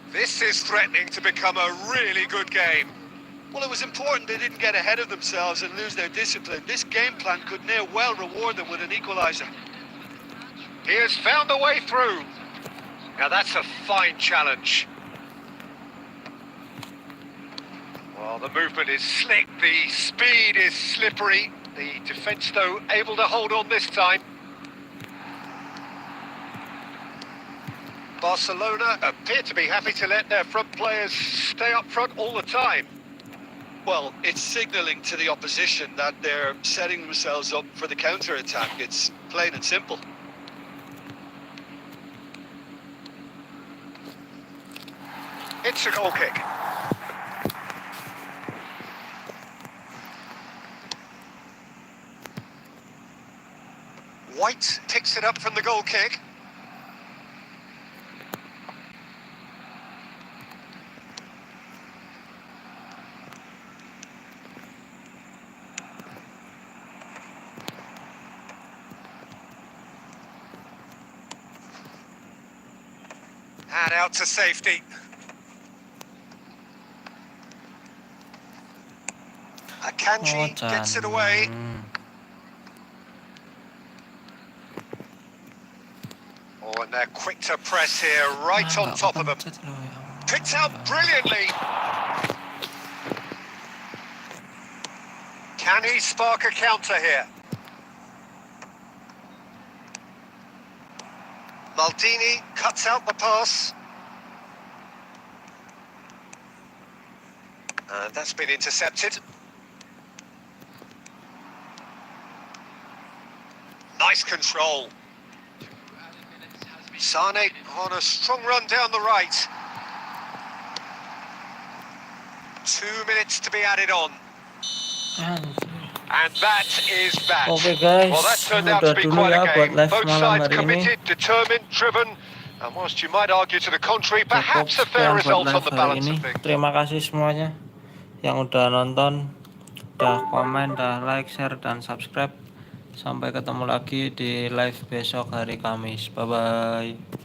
This is threatening to become a really good game. Well, it was important they didn't get ahead of themselves and lose their discipline. This game plan could near well reward them with an equaliser. He has found a way through. Now that's a fine challenge. Well, the movement is slick, the speed is slippery. The defence, though, able to hold on this time. Barcelona appear to be happy to let their front players stay up front all the time. Well, it's signalling to the opposition that they're setting themselves up for the counter-attack. It's plain and simple. It's a goal kick. White picks it up from the goal kick. And out to safety. Akanji gets it away. Oh, and they're quick to press here, right on top of them. Picked out brilliantly. Can he spark a counter here? Maldini cuts out the pass. And that's been intercepted. Nice control. Sane on a strong run down the right. 2 minutes to be added on. And that is that. Oke guys, Well, that turned out udah to be dulu quite ya a buat game. live Both malam sides hari ini. committed, determined, driven. And whilst you might argue to the contrary, Cukup perhaps a fair sekian buat result on live the hari balance ini. of things. Terima kasih semuanya yang udah nonton, udah komen, udah like, share, dan subscribe. Sampai ketemu lagi di live besok hari Kamis. Bye bye.